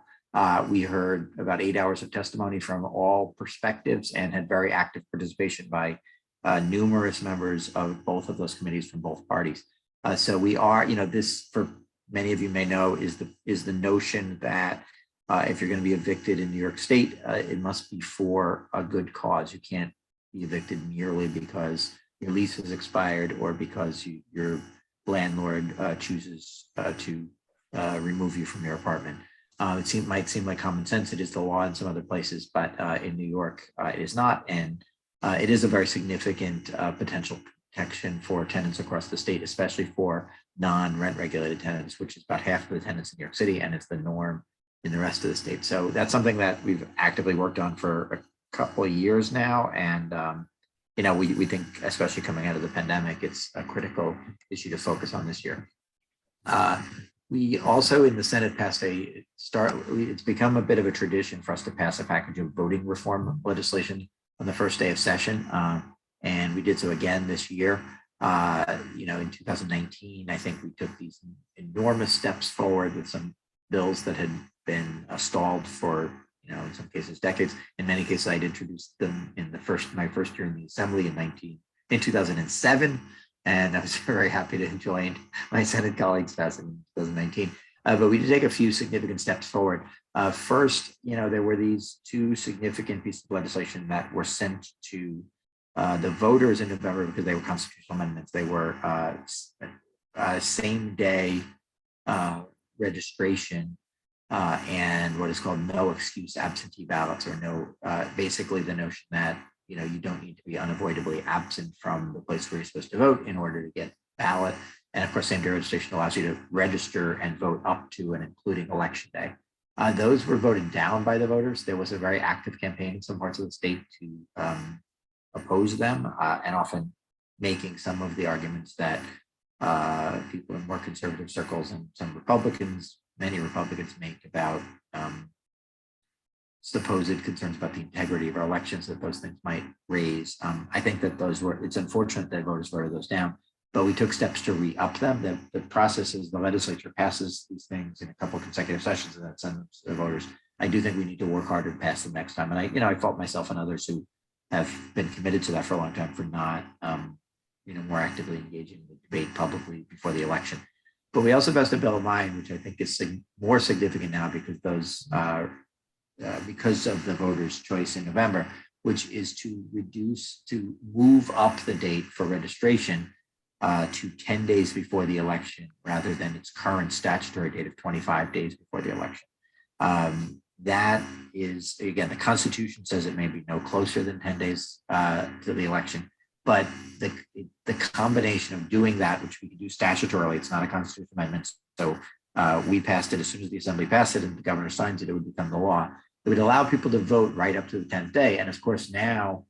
We heard about 8 hours of testimony from all perspectives and had very active participation by numerous members of both of those committees from both parties. So we are, you know, this, for many of you may know, is the notion that if you're going to be evicted in New York State, it must be for a good cause. You can't be evicted merely because your lease has expired or because your landlord chooses to remove you from your apartment. It might seem like common sense. It is the law in some other places, but in New York, it is not. And it is a very significant potential protection for tenants across the state, especially for non-rent regulated tenants, which is about half of the tenants in New York City, and it's the norm in the rest of the state. So that's something that we've actively worked on for a couple of years now. And, you know, we think, especially coming out of the pandemic, it's a critical issue to focus on this year. We also in the Senate passed it's become a bit of a tradition for us to pass a package of voting reform legislation on the first day of session. And we did so again this year. You know, in 2019, I think we took these enormous steps forward with some bills that had been stalled for, you know, in some cases decades. In many cases, I'd introduced them in my first year in the Assembly in 2007, and I was very happy to join my Senate colleagues passing in 2019. But we did take a few significant steps forward. First, there were these two significant pieces of legislation that were sent to the voters in November because they were constitutional amendments. They were same day registration and what is called no excuse absentee ballots, or basically the notion that you don't need to be unavoidably absent from the place where you're supposed to vote in order to get ballot. And of course, same day registration allows you to register and vote up to and including election day. Those were voted down by the voters. There was a very active campaign in some parts of the state to oppose them, and often making some of the arguments that people in more conservative circles and many Republicans make about supposed concerns about the integrity of our elections that those things might raise. I think that it's unfortunate that voters voted those down, but we took steps to re-up them. The process is the legislature passes these things in a couple of consecutive sessions and then sends them to the voters. I do think we need to work harder to pass them next time. And I fault myself and others who have been committed to that for a long time for not, more actively engaging in the debate publicly before the election. But we also passed a bill of mine, which I think is more significant now because of the voters' choice in November, which is to move up the date for registration to 10 days before the election, rather than its current statutory date of 25 days before the election. That is, again, the Constitution says it may be no closer than 10 days to the election, but the combination of doing that, which we can do statutorily, it's not a constitutional amendment, so we passed it as soon as the Assembly passed it and the governor signs it, it would become the law. It would allow people to vote right up to the 10th day. And of course, now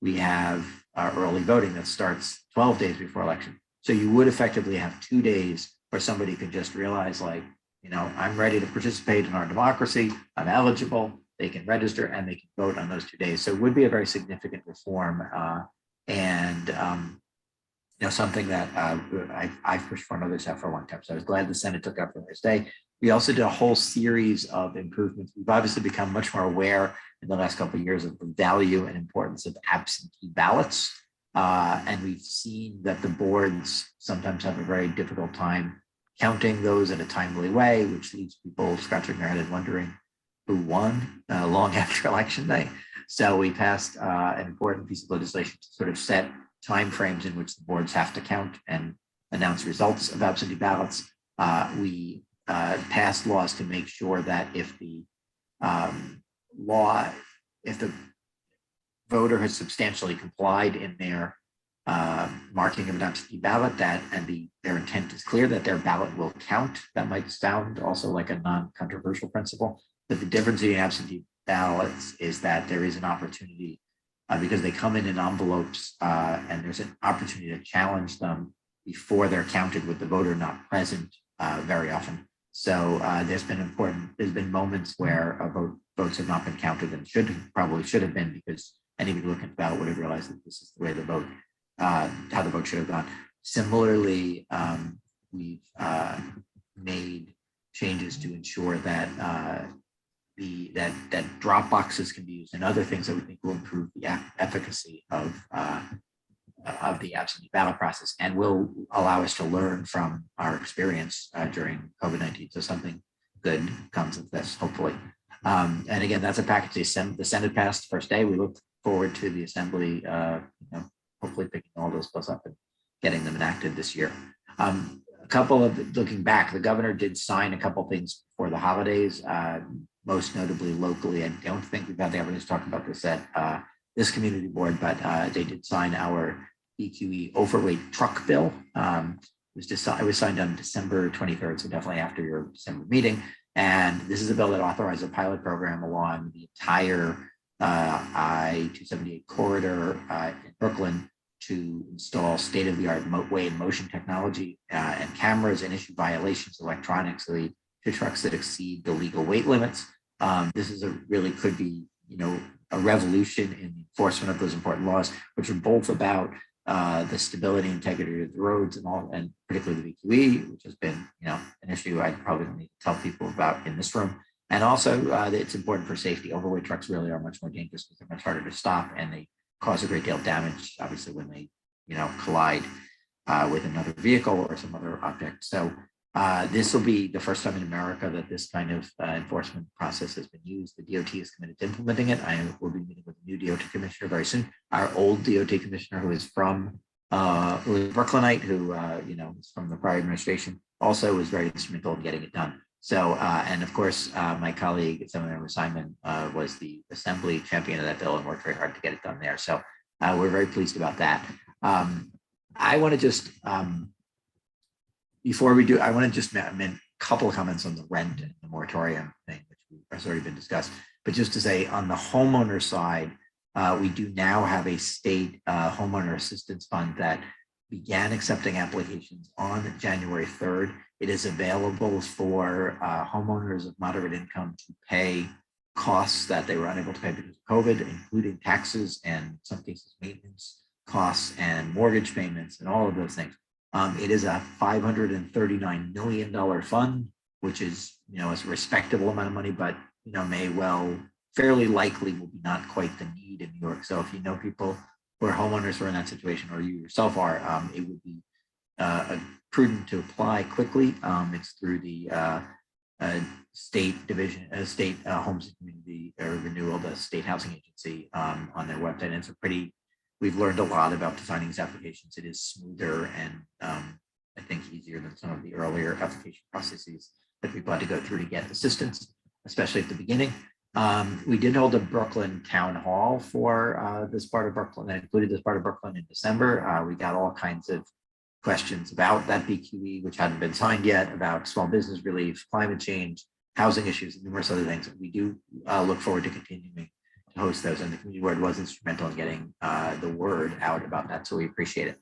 we have early voting that starts 12 days before election. So you would effectively have 2 days where somebody could just realize, like, I'm ready to participate in our democracy. I'm eligible. They can register and they can vote on those 2 days. So it would be a very significant reform and something that I've pushed for and others have for a long time. So I was glad the Senate took up for this day. We also did a whole series of improvements. We've obviously become much more aware in the last couple of years of the value and importance of absentee ballots. And we've seen that the boards sometimes have a very difficult time counting those in a timely way, which leaves people scratching their head and wondering who won long after election day. So we passed an important piece of legislation to sort of set timeframes in which the boards have to count and announce results of absentee ballots. We passed laws to make sure that if the voter has substantially complied in their marking of an absentee ballot, their intent is clear that their ballot will count. That might sound also like a non-controversial principle, but the difference between absentee ballots is that there is an opportunity because they come in envelopes and there's an opportunity to challenge them before they're counted with the voter not present very often. So there's been moments where votes have not been counted and probably should have been, because anybody looking at the ballot would have realized that this is the way how the vote should have gone. Similarly, we've made changes to ensure that that drop boxes can be used and other things that we think will improve the efficacy of the absentee ballot process and will allow us to learn from our experience during COVID-19. So something good comes of this, hopefully. And again, that's a package the Senate passed first day. We look forward to the Assembly, hopefully picking all those bills up and getting them enacted this year. Looking back, the governor did sign a couple things for the holidays, most notably locally. I don't think we've had the opportunity to talk about this at this community board, but they did sign our BQE overweight truck bill. It was signed on December 23rd, so definitely after your December meeting. And this is a bill that authorized a pilot program along the entire I-278 corridor in Brooklyn to install state-of-the-art weigh and motion technology and cameras and issue violations electronically to trucks that exceed the legal weight limits. This is could be a revolution in the enforcement of those important laws, which are both about the stability and integrity of the roads and particularly the BQE, which has been an issue I probably don't need to tell people about in this room. And also it's important for safety. Overweight trucks really are much more dangerous because they're much harder to stop and they cause a great deal of damage, obviously, when they collide with another vehicle or some other object. So This will be the first time in America that this kind of enforcement process has been used. The DOT is committed to implementing it. I will be meeting with a new DOT commissioner very soon. Our old DOT commissioner, who is from Brooklynite, who is from the prior administration, also was very instrumental in getting it done. So, and of course, my colleague, Senator Simon, was the assembly champion of that bill and worked very hard to get it done there. So we're very pleased about that. I want to just, before we do, I want to just make a couple of comments on the rent and the moratorium thing, which has already been discussed. But just to say, on the homeowner side, we do now have a state homeowner assistance fund that began accepting applications on January 3rd. It is available for homeowners of moderate income to pay costs that they were unable to pay because of COVID, including taxes and in some cases maintenance costs and mortgage payments and all of those things. It is a $539 million fund, which is, a respectable amount of money, but, fairly likely will be not quite the need in New York. So if you know people who are homeowners who are in that situation, or you yourself are, it would be prudent to apply quickly. It's through the state division, state homes and community renewal, the state housing agency on their website. And it's we've learned a lot about designing these applications. It is smoother and I think easier than some of the earlier application processes that we've had to go through to get assistance, especially at the beginning. We did hold a Brooklyn town hall for this part of Brooklyn, that included this part of Brooklyn in December. We got all kinds of questions about that BQE, which hadn't been signed yet, about small business relief, climate change, housing issues, and numerous other things. We do look forward to continuing to host those, and the community board was instrumental in getting the word out about that, so we appreciate it.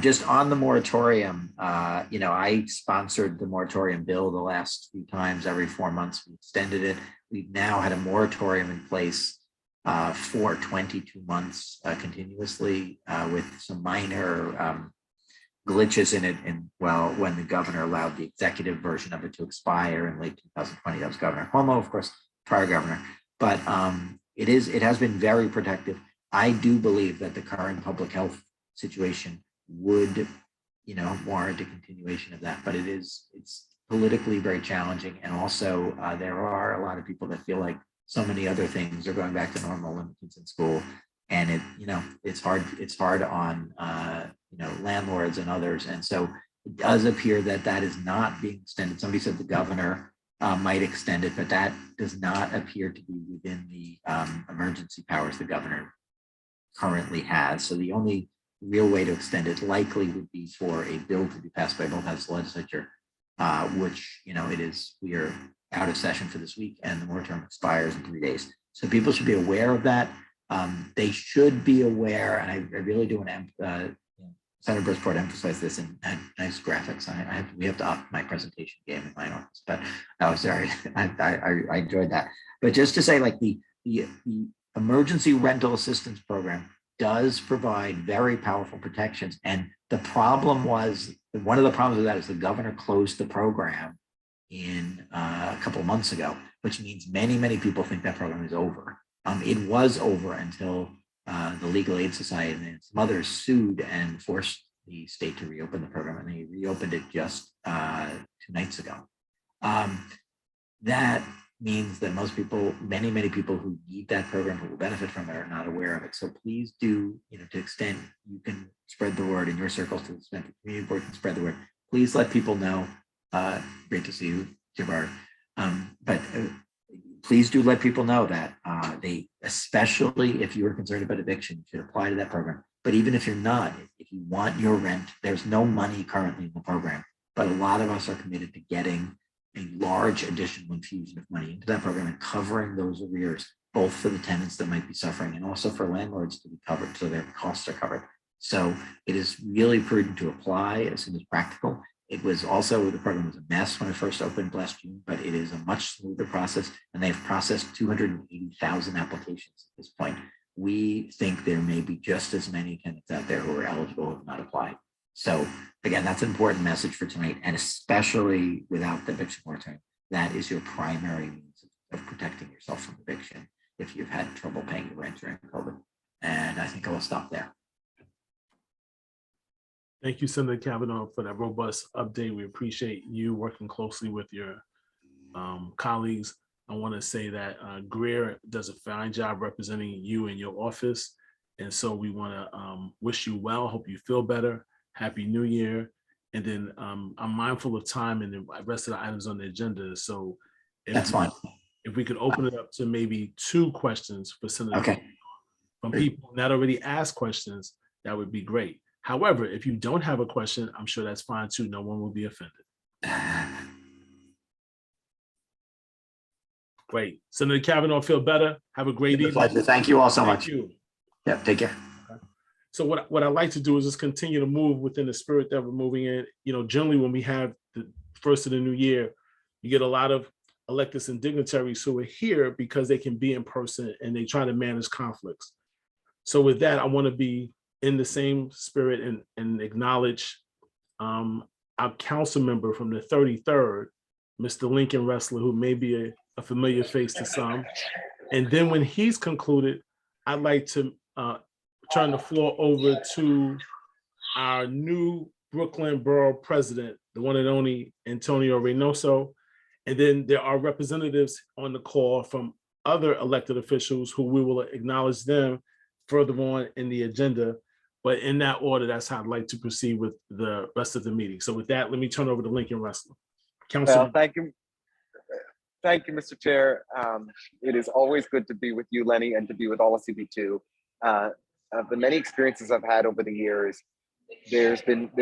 Just on the moratorium, I sponsored the moratorium bill the last few times. Every 4 months we extended it. We've now had a moratorium in place for 22 months continuously with some minor glitches in it. And when the governor allowed the executive version of it to expire in late 2020, that was Governor Cuomo, of course, prior governor. But it has been very protective. I do believe that the current public health situation would, warrant a continuation of that. But it's politically very challenging, and also there are a lot of people that feel like so many other things are going back to normal when the kids in school, and it's hard on landlords and others. And so it does appear that is not being extended. Somebody said the governor might extend it, but that does not appear to be within the emergency powers the governor currently has. So the only real way to extend it likely would be for a bill to be passed by both houses of the legislature, which we are out of session for this week, and the moratorium expires in 3 days. So people should be aware of that. They should be aware, and I really do want to Senator Brisport emphasized this in nice graphics. We have to up my presentation game in my office, but sorry, I enjoyed that. But just to say, like the emergency rental assistance program does provide very powerful protections. And the problem was, one of the problems with that is the governor closed the program in a couple of months ago, which means many people think that program is over. It was over until the Legal Aid Society and some others sued and forced the state to reopen the program, and they reopened it just 2 nights ago. That means that most people, many people who need that program, who will benefit from it, are not aware of it. So please do, to the extent you can spread the word in your circles, to the extent the community board can spread the word, please let people know. Great to see you, Jabari. But please do let people know that they, especially if you are concerned about eviction, should apply to that program. But even if you're not, if you want your rent, there's no money currently in the program, but a lot of us are committed to getting a large additional infusion of money into that program and covering those arrears, both for the tenants that might be suffering and also for landlords to be covered, so their costs are covered. So it is really prudent to apply as soon as practical. It was also, the program was a mess when it first opened last June, but it is a much smoother process, and they've processed 280,000 applications at this point. We think there may be just as many tenants out there who are eligible who have not applied. So again, that's an important message for tonight, and especially without the eviction moratorium, that is your primary means of protecting yourself from eviction if you've had trouble paying your rent during COVID. And I think I will stop there.
Thank you, Senator Kavanaugh, for that robust update. We appreciate you working closely with your colleagues. I want to say that Greer does a fine job representing you in your office. And so we want to wish you well, hope you feel better. Happy New Year. And then I'm mindful of time and the rest of the items on the agenda. So
That's fine.
If we could open it up to maybe 2 questions for Senator
Okay.
from people that already asked questions, that would be great. However, if you don't have a question, I'm sure that's fine too. No one will be offended. Great. Senator Kavanaugh, feel better. Have a great evening.
Pleasure. Thank you all so much.
Thank you.
Yeah, take care.
So what I like to do is just continue to move within the spirit that we're moving in. You know, generally when we have the first of the new year, you get a lot of electeds and dignitaries who are here because they can be in person and they try to manage conflicts. So with that, I want to be in the same spirit and acknowledge our council member from the 33rd, Mr. Lincoln Restler, who may be a familiar face to some. And then when he's concluded, I'd like to turn the floor over to our new Brooklyn Borough President, the one and only Antonio Reynoso. And then there are representatives on the call from other elected officials who we will acknowledge them further on in the agenda. But in that order, that's how I'd like to proceed with the rest of the meeting. So with that, let me turn over to Lincoln Restler. Councilman.
Well, thank you. Thank you, Mr. Chair. It is always good to be with you, Lenny, and to be with all of CB2. Of the many experiences I've had over the years, there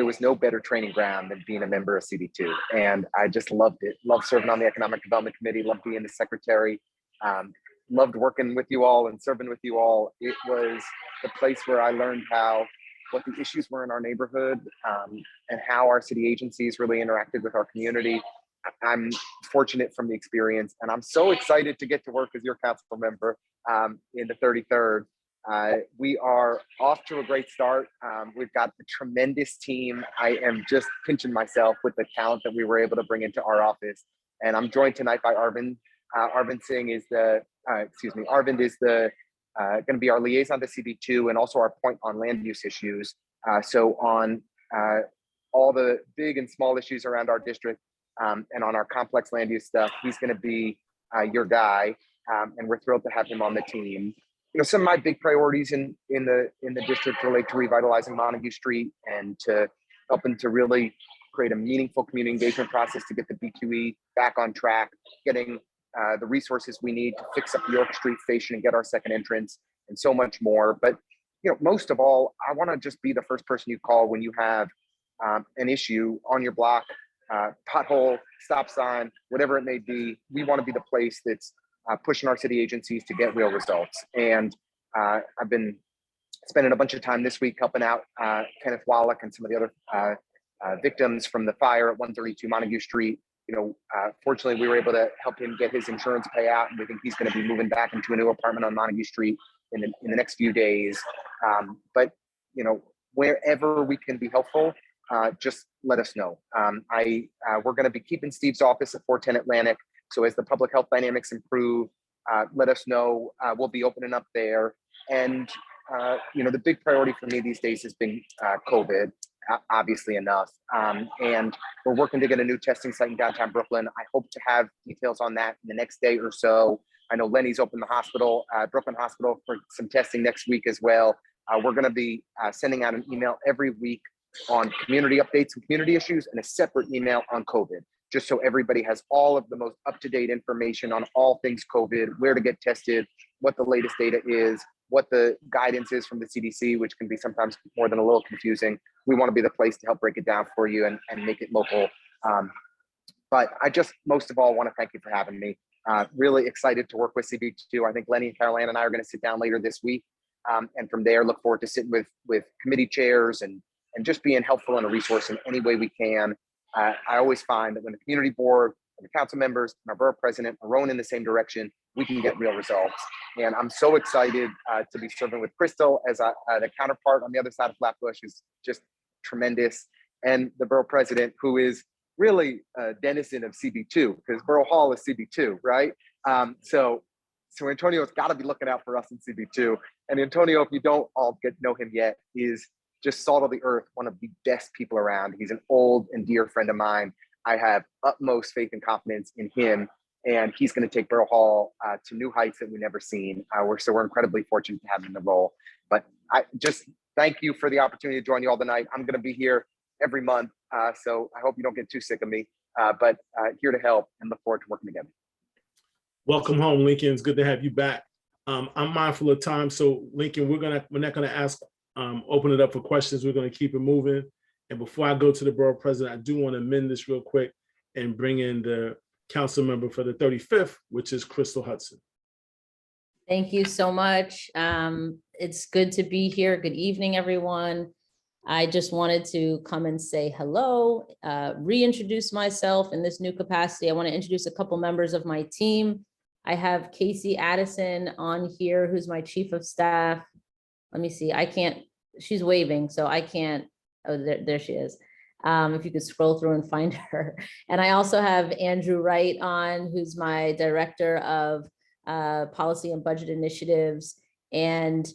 was no better training ground than being a member of CB2. And I just loved it. Loved serving on the Economic Development Committee, loved being the secretary, loved working with you all and serving with you all. It was the place where I learned what the issues were in our neighborhood and how our city agencies really interacted with our community. I'm fortunate from the experience, and I'm so excited to get to work as your council member in the 33rd. We are off to a great start. We've got a tremendous team. I am just pinching myself with the talent that we were able to bring into our office. And I'm joined tonight by Arvind. Arvind is going to be our liaison to CB2 and also our point on land use issues. So on all the big and small issues around our district and on our complex land use stuff, he's going to be your guy. And we're thrilled to have him on the team. You know, some of my big priorities in the district relate to revitalizing Montague Street and to helping to really create a meaningful community engagement process to get the B2E back on track, getting the resources we need to fix up York Street Station and get our second entrance, and so much more. But you know, most of all, I want to just be the first person you call when you have an issue on your block, pothole, stop sign, whatever it may be. We want to be the place that's pushing our city agencies to get real results. And I've been spending a bunch of time this week helping out Kenneth Wallach and some of the other victims from the fire at 132 Montague Street. You know, fortunately, we were able to help him get his insurance payout, and we think he's going to be moving back into a new apartment on Montague Street in the next few days. But you know, wherever we can be helpful, just let us know. We're going to be keeping Steve's office at 410 Atlantic. So as the public health dynamics improve, let us know. We'll be opening up there. And you know, the big priority for me these days has been COVID. Obviously enough. And we're working to get a new testing site in downtown Brooklyn. I hope to have details on that in the next day or so. I know Lenny's opened the hospital, Brooklyn Hospital, for some testing next week as well. We're going to be sending out an email every week on community updates and community issues, and a separate email on COVID, just so everybody has all of the most up-to-date information on all things COVID, where to get tested, what the latest data is, what the guidance is from the CDC, which can be sometimes more than a little confusing. We want to be the place to help break it down for you and make it local. But I just, most of all, want to thank you for having me. Really excited to work with CB2. I think Lenny and Caroline and I are going to sit down later this week. And from there, look forward to sitting with committee chairs and just being helpful and a resource in any way we can. I always find that when the community board, and the council members, and our borough president are rowing in the same direction, we can get real results. And I'm so excited to be serving with Crystal as the counterpart on the other side of Flatbush, is just tremendous. And the borough president, who is really a denizen of CB2, because Borough Hall is CB2, right? So Antonio's got to be looking out for us in CB2. And Antonio, if you don't all know him yet, is just salt of the earth, one of the best people around. He's an old and dear friend of mine. I have utmost faith and confidence in him, and he's going to take Borough Hall to new heights that we've never seen. We're incredibly fortunate to have him in the role. But I just thank you for the opportunity to join you all tonight. I'm going to be here every month, so I hope you don't get too sick of me, but here to help and look forward to working together.
Welcome home, Lincoln. It's good to have you back. I'm mindful of time, so Lincoln, we're not gonna ask, open it up for questions. We're gonna keep it moving. And before I go to the borough president, I do want to amend this real quick and bring in the council member for the 35th, which is Crystal Hudson.
Thank you so much. It's good to be here. Good evening, everyone. I just wanted to come and say hello, reintroduce myself in this new capacity. I want to introduce a couple members of my team. I have Casey Addison on here, who's my chief of staff. Let me see, I can't, she's waving, so I can't, oh, there she is. If you could scroll through and find her. And I also have Andrew Wright on, who's my director of policy and budget initiatives. And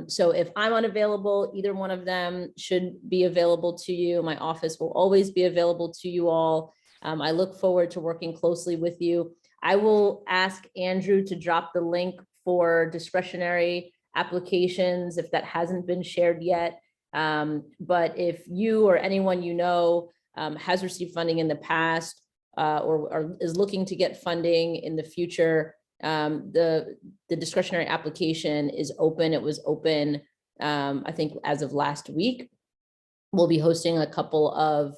so if I'm unavailable, either one of them should be available to you. My office will always be available to you all. I look forward to working closely with you. I will ask Andrew to drop the link for discretionary applications if that hasn't been shared yet. But if you or anyone you know has received funding in the past or is looking to get funding in the future, the discretionary application is open. It was open, I think, as of last week. We'll be hosting a couple of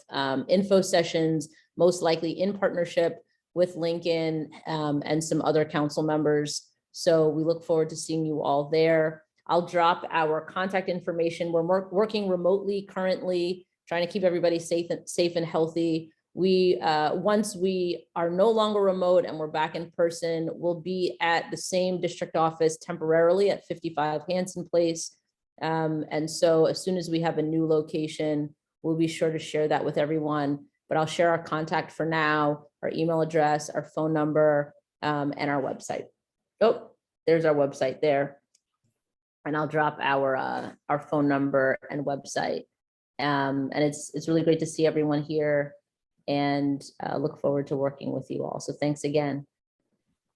info sessions, most likely in partnership with Lincoln and some other council members. So we look forward to seeing you all there. I'll drop our contact information. We're working remotely currently, trying to keep everybody safe and healthy. We, once we are no longer remote and we're back in person, we'll be at the same district office temporarily at 55 Hanson Place. And so as soon as we have a new location, we'll be sure to share that with everyone. But I'll share our contact for now, our email address, our phone number, and our website. Oh, there's our website there. And I'll drop our phone number and website. And it's really great to see everyone here, and look forward to working with you all. So thanks again.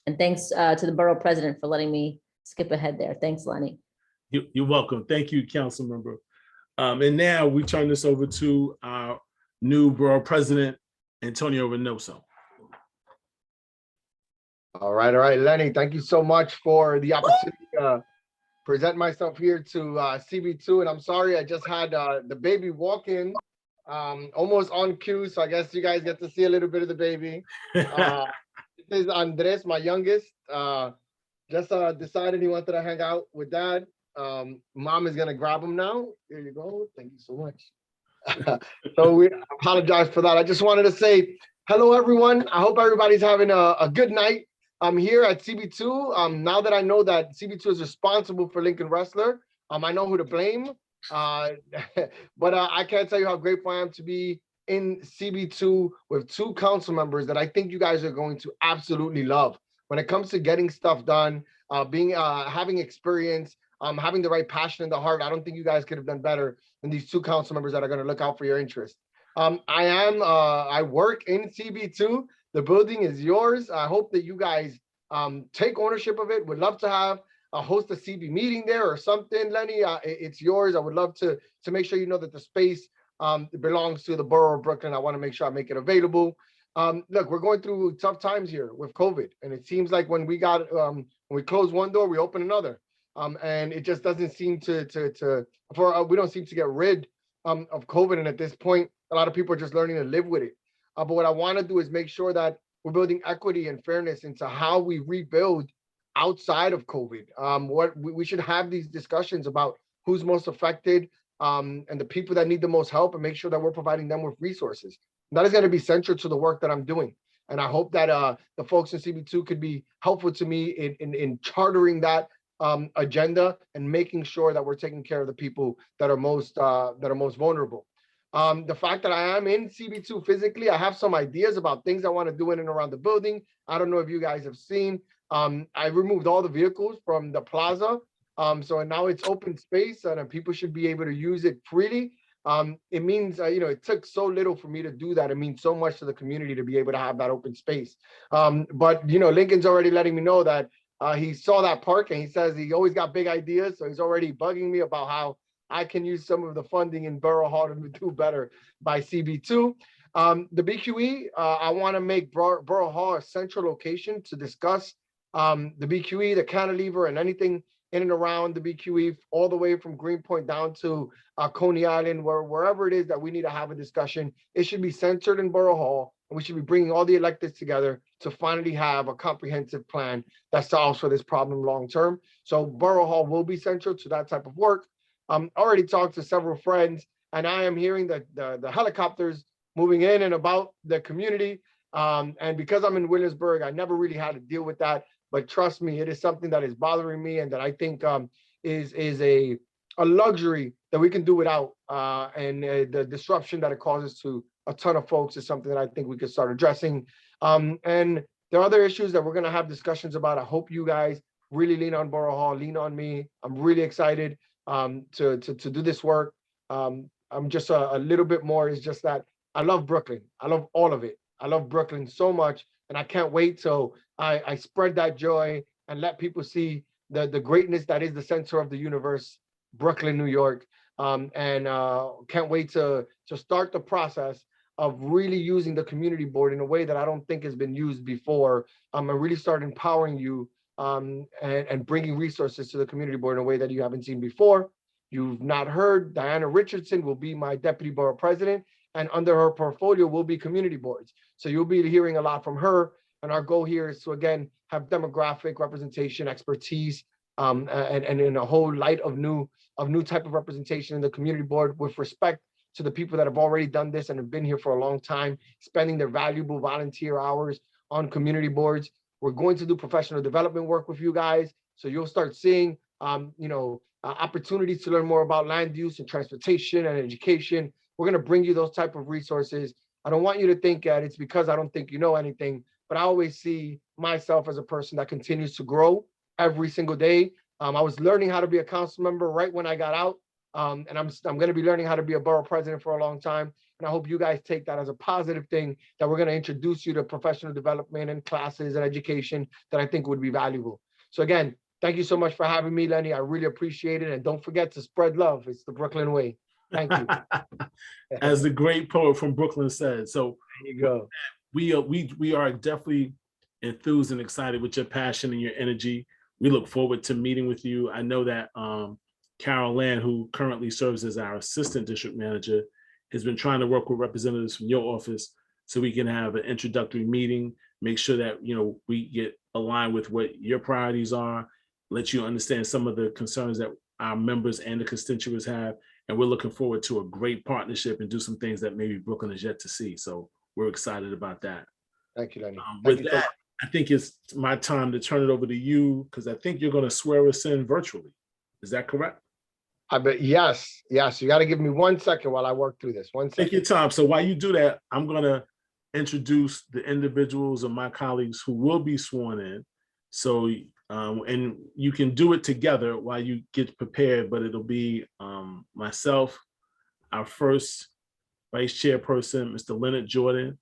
And thanks to the borough president for letting me skip ahead there. Thanks, Lenny.
You're welcome. Thank you, council member. And now we turn this over to our new borough president, Antonio Reynoso.
All right, Lenny, thank you so much for the opportunity to present myself here to CB2. And I'm sorry, I just had the baby walk in almost on cue. So I guess you guys get to see a little bit of the baby. This is Andres, my youngest. Just decided he wanted to hang out with dad. Mom is gonna grab him now. Here you go. Thank you so much. So we apologize for that. I just wanted to say hello, everyone. I hope everybody's having a good night. I'm here at CB2. Now that I know that CB2 is responsible for Lincoln Restler, I know who to blame. But I can't tell you how grateful I am to be in CB2 with two council members that I think you guys are going to absolutely love. When it comes to getting stuff done, having experience, having the right passion in the heart, I don't think you guys could have done better than these two council members that are going to look out for your interest. I work in CB2. The building is yours. I hope that you guys take ownership of it. Would love to host a CB meeting there or something. Lenny, it's yours. I would love to make sure you know that the space belongs to the borough of Brooklyn. I want to make sure I make it available. Look, we're going through tough times here with COVID, and it seems like when we close one door, we open another. And it just doesn't seem we don't seem to get rid of COVID. And at this point, a lot of people are just learning to live with it. But what I want to do is make sure that we're building equity and fairness into how we rebuild outside of COVID. We should have these discussions about who's most affected and the people that need the most help, and make sure that we're providing them with resources. And that is going to be central to the work that I'm doing. And I hope that the folks in CB2 could be helpful to me in chartering that agenda and making sure that we're taking care of the people that are most vulnerable. The fact that I am in CB2 physically, I have some ideas about things I want to do in and around the building. I don't know if you guys have seen. I removed all the vehicles from the plaza. So now it's open space and people should be able to use it freely. It means, it took so little for me to do that. It means so much to the community to be able to have that open space. But Lincoln's already letting me know that he saw that park and he says he always got big ideas. So he's already bugging me about how I can use some of the funding in Borough Hall to do better by CB2. The BQE, I want to make Borough Hall a central location to discuss the BQE, the cantilever, and anything in and around the BQE, all the way from Greenpoint down to Coney Island, wherever it is that we need to have a discussion. It should be centered in Borough Hall, and we should be bringing all the electeds together to finally have a comprehensive plan that solves for this problem long term. So Borough Hall will be central to that type of work. I already talked to several friends, and I am hearing that the helicopters moving in and about the community. And because I'm in Williamsburg, I never really had to deal with that. But trust me, it is something that is bothering me and that I think is a luxury that we can do without. And the disruption that it causes to a ton of folks is something that I think we could start addressing. And there are other issues that we're going to have discussions about. I hope you guys really lean on Borough Hall, lean on me. I'm really excited to do this work. I'm just a little bit more. It's just that I love Brooklyn. I love all of it. I love Brooklyn so much. And I can't wait till I spread that joy and let people see the greatness that is the center of the universe, Brooklyn, New York. And can't wait to start the process of really using the community board in a way that I don't think has been used before. And really start empowering you and bringing resources to the community board in a way that you haven't seen before. You've not heard, Diana Richardson will be my deputy borough president, and under her portfolio will be community boards. So you'll be hearing a lot from her. And our goal here is to, again, have demographic representation, expertise, and in a whole light of new type of representation in the community board with respect to the people that have already done this and have been here for a long time, spending their valuable volunteer hours on community boards. We're going to do professional development work with you guys. So you'll start seeing, opportunities to learn more about land use and transportation and education. We're going to bring you those type of resources. I don't want you to think that it's because I don't think you know anything, but I always see myself as a person that continues to grow every single day. I was learning how to be a council member right when I got out. And I'm going to be learning how to be a borough president for a long time. And I hope you guys take that as a positive thing, that we're going to introduce you to professional development and classes and education that I think would be valuable. So again, thank you so much for having me, Lenny. I really appreciate it. And don't forget to spread love. It's the Brooklyn way. Thank you.
As the great poet from Brooklyn said. So
there you go.
We are definitely enthused and excited with your passion and your energy. We look forward to meeting with you. I know that Carol Land, who currently serves as our assistant district manager, has been trying to work with representatives from your office so we can have an introductory meeting, make sure that we get aligned with what your priorities are, let you understand some of the concerns that our members and the constituents have. And we're looking forward to a great partnership and do some things that maybe Brooklyn is yet to see. So we're excited about that.
Thank you, Lenny.
With that, I think it's my time to turn it over to you, because I think you're going to swear us in virtually. Is that correct?
I bet. Yes. You got to give me 1 second while I work through this. 1 second.
Take your time. So while you do that, I'm going to introduce the individuals and my colleagues who will be sworn in. So, and you can do it together while you get prepared, but it'll be myself, our first vice chairperson, Mr. Leonard Jordan,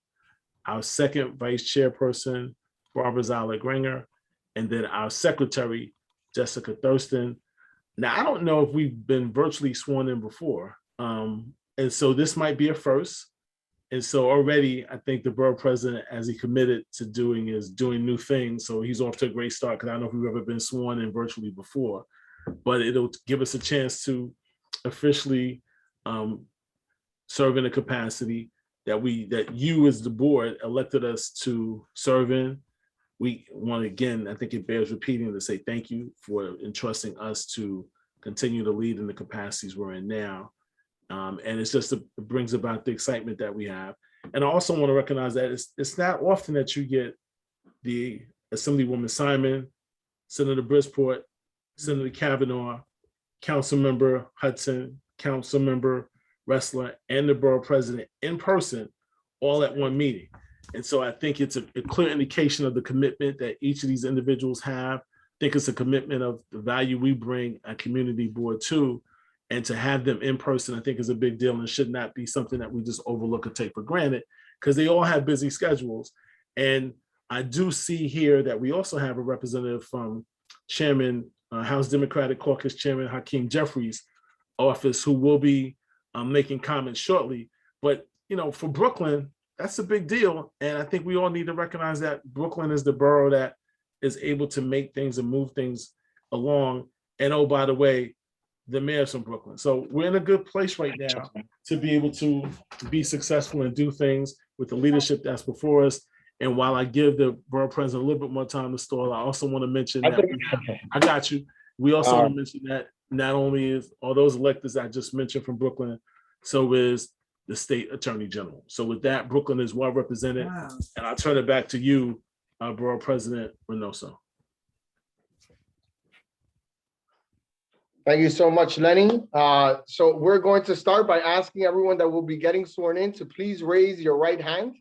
our second vice chairperson, Barbara Zala-Granger, and then our secretary, Jessica Thurston. Now, I don't know if we've been virtually sworn in before. And so this might be a first. And so already, I think the borough president, as he committed to doing, is doing new things. So he's off to a great start, because I don't know if we've ever been sworn in virtually before, but it'll give us a chance to officially serve in a capacity that you as the board elected us to serve in. We want, again, I think it bears repeating, to say thank you for entrusting us to continue to lead in the capacities we're in now. And it's just, it brings about the excitement that we have. And I also want to recognize that it's not often that you get the Assemblywoman Simon, Senator Brisport, Senator Kavanagh, Councilmember Hudson, Councilmember Restler, and the borough president in person, all at one meeting. And so I think it's a clear indication of the commitment that each of these individuals have think it's a commitment of the value we bring a community board to, and to have them in person, I think is a big deal and should not be something that we just overlook or take for granted, because they all have busy schedules. And I do see here that we also have a representative from Chairman, House Democratic Caucus Chairman Hakeem Jeffries' office, who will be making comments shortly. But, you know, for Brooklyn, that's a big deal. And I think we all need to recognize that Brooklyn is the borough that is able to make things and move things along. And oh, by the way, the mayor's from Brooklyn. So we're in a good place right now to be able to be successful and do things with the leadership that's before us. And while I give the borough president a little bit more time to stall, I also want to mention that I got you. We also want to mention that not only is all those electeds I just mentioned from Brooklyn, so is the state attorney general. So with that, Brooklyn is well represented. Wow. And I'll turn it back to you, Borough President Reynoso.
Thank you so much, Lenny. So we're going to start by asking everyone that will be getting sworn in to please raise your right hand.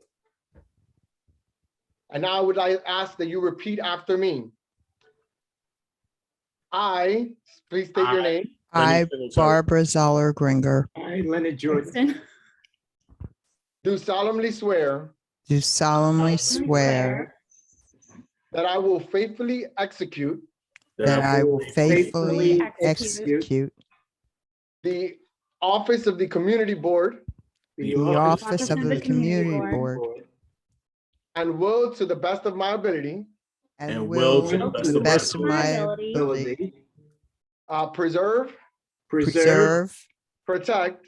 And now I would like to ask that you repeat after me. I, please state your name.
I, Barbara Zoller Gringer,
I, Leonard Jordan,
do solemnly swear
do solemnly swear
that I will faithfully execute
that I will faithfully execute
the office of the community board
the office of the community board
and will, to the best of my ability,
and will, to the best of my ability,
preserve, protect,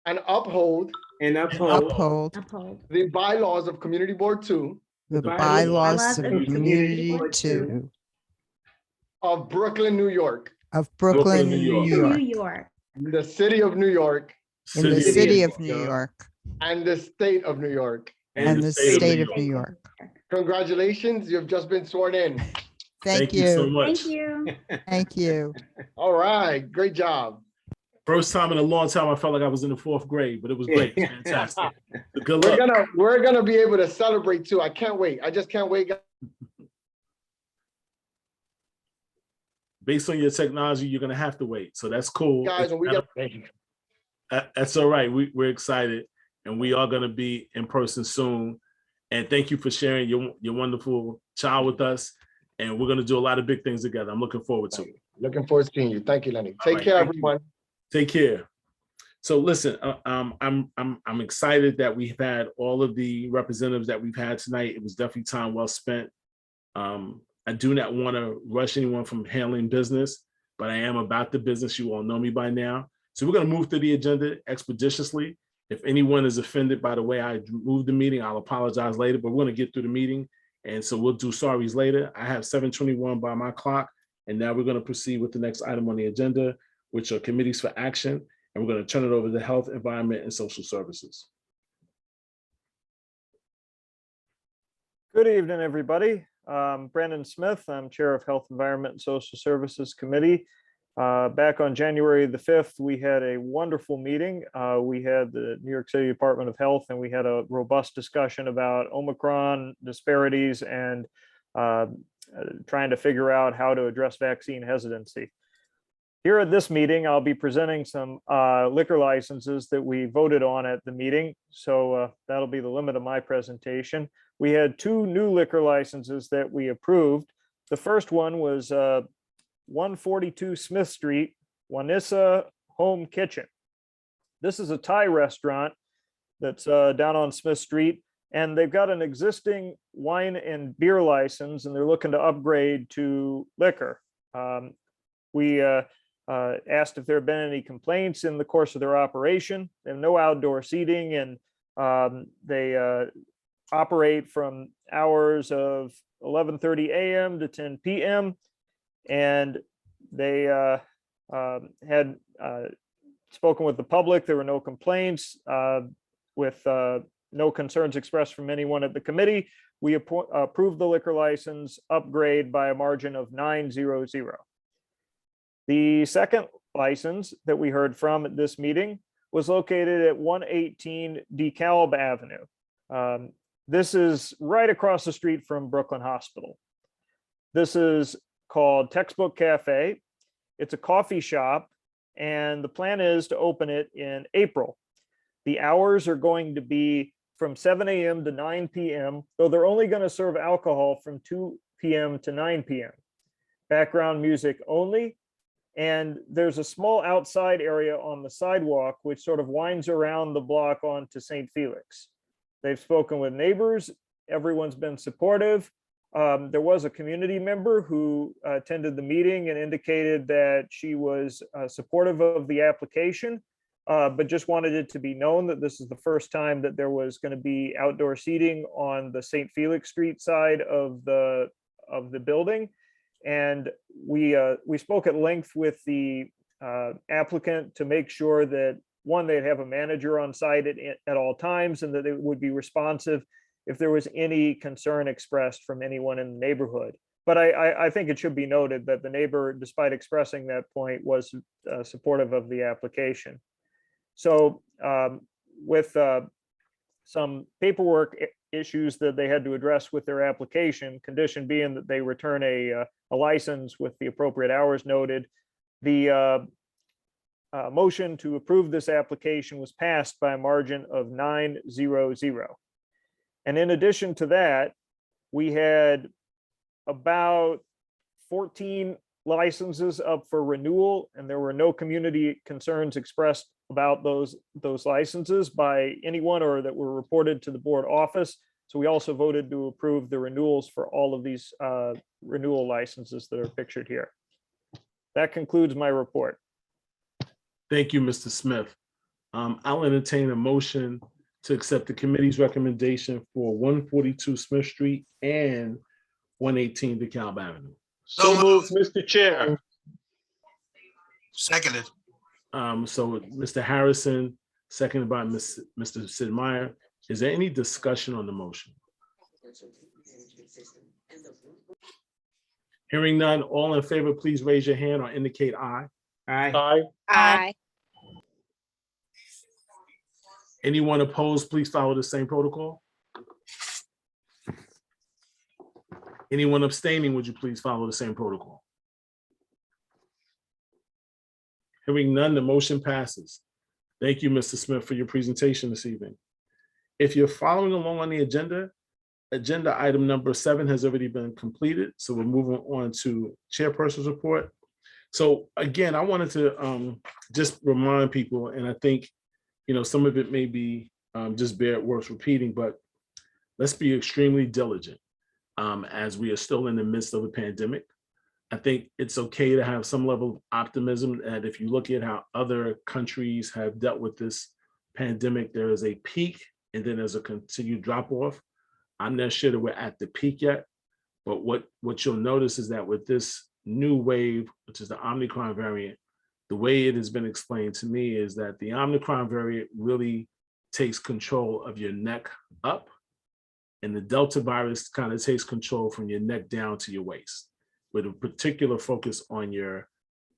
and uphold the bylaws of Community Board 2
the bylaws of Community 2
of Brooklyn, New York.
Of Brooklyn, New York.
In the city of New York.
In the city of New York.
And the state of New York.
And the state of New York.
Congratulations, you've just been sworn in.
Thank you
so much.
Thank you. Thank you.
All right, great job.
First time in a long time I felt like I was in the 4th grade, but it was great. Fantastic. Good luck.
We're gonna be able to celebrate too. I can't wait. I just can't wait.
Based on your technology, you're gonna have to wait. So that's cool.
Guys, when we get
that's all right. We're excited, and we are gonna be in person soon. And thank you for sharing your wonderful child with us. And we're gonna do a lot of big things together. I'm looking forward to it.
Looking forward to seeing you. Thank you, Lenny. Take care, everyone.
Take care. So listen, I'm excited that we've had all of the representatives that we've had tonight. It was definitely time well spent. I do not want to rush anyone from handling business, but I am about the business. You all know me by now. So we're going to move through the agenda expeditiously. If anyone is offended by the way I moved the meeting, I'll apologize later, but we're going to get through the meeting. And so we'll do sorries later. I have 7:21 by my clock. And now we're going to proceed with the next item on the agenda, which are committees for action. And we're going to turn it over to Health, Environment, and Social Services.
Good evening, everybody. Brandon Smith, I'm Chair of Health, Environment, and Social Services Committee. Back on January the 5th, we had a wonderful meeting. We had the New York City Department of Health, and we had a robust discussion about Omicron disparities and trying to figure out how to address vaccine hesitancy. Here at this meeting, I'll be presenting some liquor licenses that we voted on at the meeting. So that'll be the limit of my presentation. We had 2 new liquor licenses that we approved. The first one was 142 Smith Street, Wanissa Home Kitchen. This is a Thai restaurant that's down on Smith Street, and they've got an existing wine and beer license, and they're looking to upgrade to liquor. We asked if there have been any complaints in the course of their operation. They have no outdoor seating, and they operate from hours of 11:30 a.m. to 10 p.m. And they had spoken with the public. There were no complaints, with no concerns expressed from anyone at the committee. We approved the liquor license upgrade by a margin of 900. The second license that we heard from at this meeting was located at 118 DeKalb Avenue. This is right across the street from Brooklyn Hospital. This is called Textbook Cafe. It's a coffee shop, and the plan is to open it in April. The hours are going to be from 7 a.m. to 9 p.m., though they're only going to serve alcohol from 2 p.m. to 9 p.m. Background music only. And there's a small outside area on the sidewalk, which sort of winds around the block onto St. Felix. They've spoken with neighbors. Everyone's been supportive. There was a community member who attended the meeting and indicated that she was supportive of the application, but just wanted it to be known that this is the first time that there was going to be outdoor seating on the St. Felix Street side of the building. And we spoke at length with the applicant to make sure that, one, they'd have a manager on site at all times, and that it would be responsive if there was any concern expressed from anyone in the neighborhood. But I think it should be noted that the neighbor, despite expressing that point, was supportive of the application. So with some paperwork issues that they had to address with their application, condition being that they return a license with the appropriate hours noted, the motion to approve this application was passed by a margin of 9-0-0. And in addition to that, we had about 14 licenses up for renewal, and there were no community concerns expressed about those licenses by anyone or that were reported to the board office. So we also voted to approve the renewals for all of these renewal licenses that are pictured here. That concludes my report.
Thank you, Mr. Smith. I'll entertain a motion to accept the committee's recommendation for 142 Smith Street and 118 DeKalb Avenue.
So moved,
Mr. Chair.
Seconded.
So Mr. Harrison, seconded by Mr. Sid Meier. Is there any discussion on the motion? Hearing none, all in favor, please raise your hand or indicate aye.
Aye.
Aye.
Anyone opposed, please follow the same protocol. Anyone abstaining, would you please follow the same protocol? Hearing none, the motion passes. Thank you, Mr. Smith, for your presentation this evening. If you're following along on the agenda item number 7 has already been completed. So we're moving on to Chairperson's report. So again, I wanted to just remind people, and I think, some of it may be just worth repeating, but let's be extremely diligent as we are still in the midst of a pandemic. I think it's okay to have some level of optimism that if you look at how other countries have dealt with this pandemic, there is a peak and then there's a continued drop off. I'm not sure that we're at the peak yet, but what you'll notice is that with this new wave, which is the Omicron variant, the way it has been explained to me is that the Omicron variant really takes control of your neck up, and the Delta virus kind of takes control from your neck down to your waist, with a particular focus on your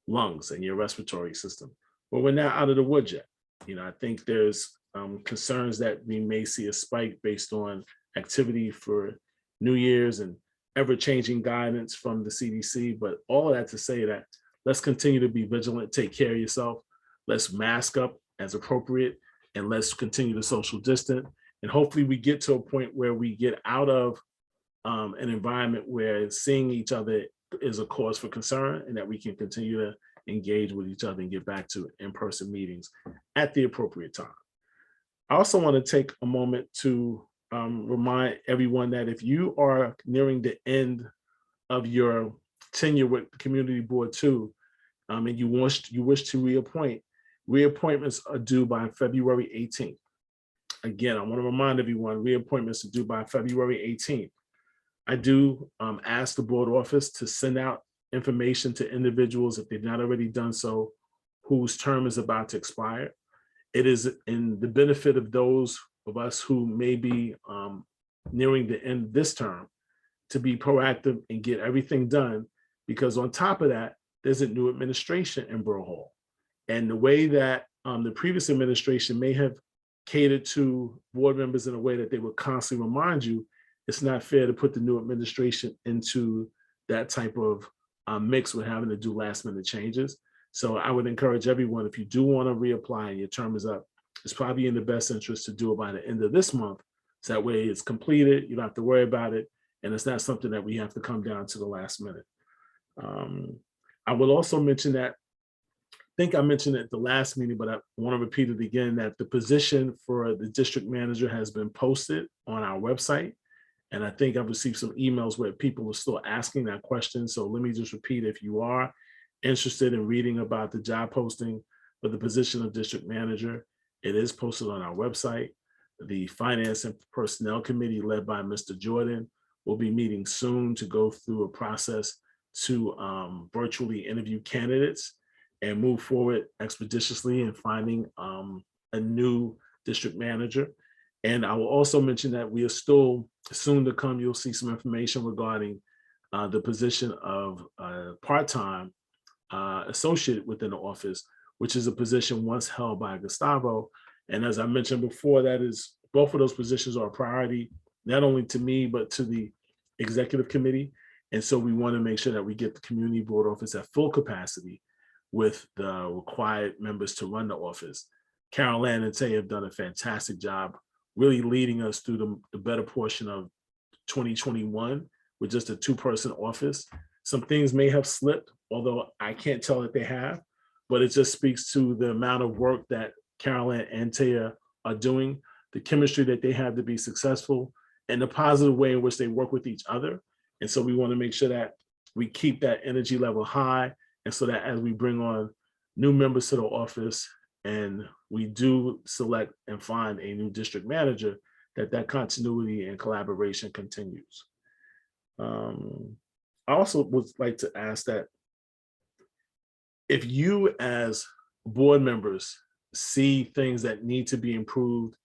lungs and your respiratory system. But we're not out of the woods yet. I think there's concerns that we may see a spike based on activity for New Year's and ever-changing guidance from the CDC. But all of that to say that let's continue to be vigilant, take care of yourself. Let's mask up as appropriate, and let's continue to social distance. And hopefully we get to a point where we get out of an environment where seeing each other is a cause for concern, and that we can continue to engage with each other and get back to in-person meetings at the appropriate time. I also want to take a moment to remind everyone that if you are nearing the end of your tenure with the Community Board 2, and you wish to reappoint, reappointments are due by February 18th. Again, I want to remind everyone, reappointments are due by February 18th. I do ask the board office to send out information to individuals, if they've not already done so, whose term is about to expire. It is in the benefit of those of us who may be nearing the end of this term to be proactive and get everything done, because on top of that, there's a new administration in Borough Hall. And the way that the previous administration may have catered to board members in a way that they would constantly remind you, it's not fair to put the new administration into that type of mix with having to do last minute changes. So I would encourage everyone, if you do want to reapply and your term is up, it's probably in the best interest to do it by the end of this month. So that way it's completed, you don't have to worry about it, and it's not something that we have to come down to the last minute. I will also mention that, I think I mentioned it at the last meeting, but I want to repeat it again, that the position for the district manager has been posted on our website. And I think I've received some emails where people are still asking that question. So let me just repeat, if you are interested in reading about the job posting for the position of district manager, it is posted on our website. The Finance and Personnel Committee, led by Mr. Jordan, will be meeting soon to go through a process to virtually interview candidates and move forward expeditiously in finding a new district manager. And I will also mention that we are still soon to come, you'll see some information regarding the position of part-time associate within the office, which is a position once held by Gustavo. And as I mentioned before, that is, both of those positions are a priority, not only to me, but to the executive committee. And so we want to make sure that we get the community board office at full capacity with the required members to run the office. Carol Ann and Tay have done a fantastic job, really leading us through the better portion of 2021 with just a two-person office. Some things may have slipped, although I can't tell that they have, but it just speaks to the amount of work that Carol Ann and Taya are doing, the chemistry that they have to be successful, and the positive way in which they work with each other. And so we want to make sure that we keep that energy level high, and so that as we bring on new members to the office and we do select and find a new district manager, that continuity and collaboration continues. I also would like to ask that if you as board members see things that need to be improved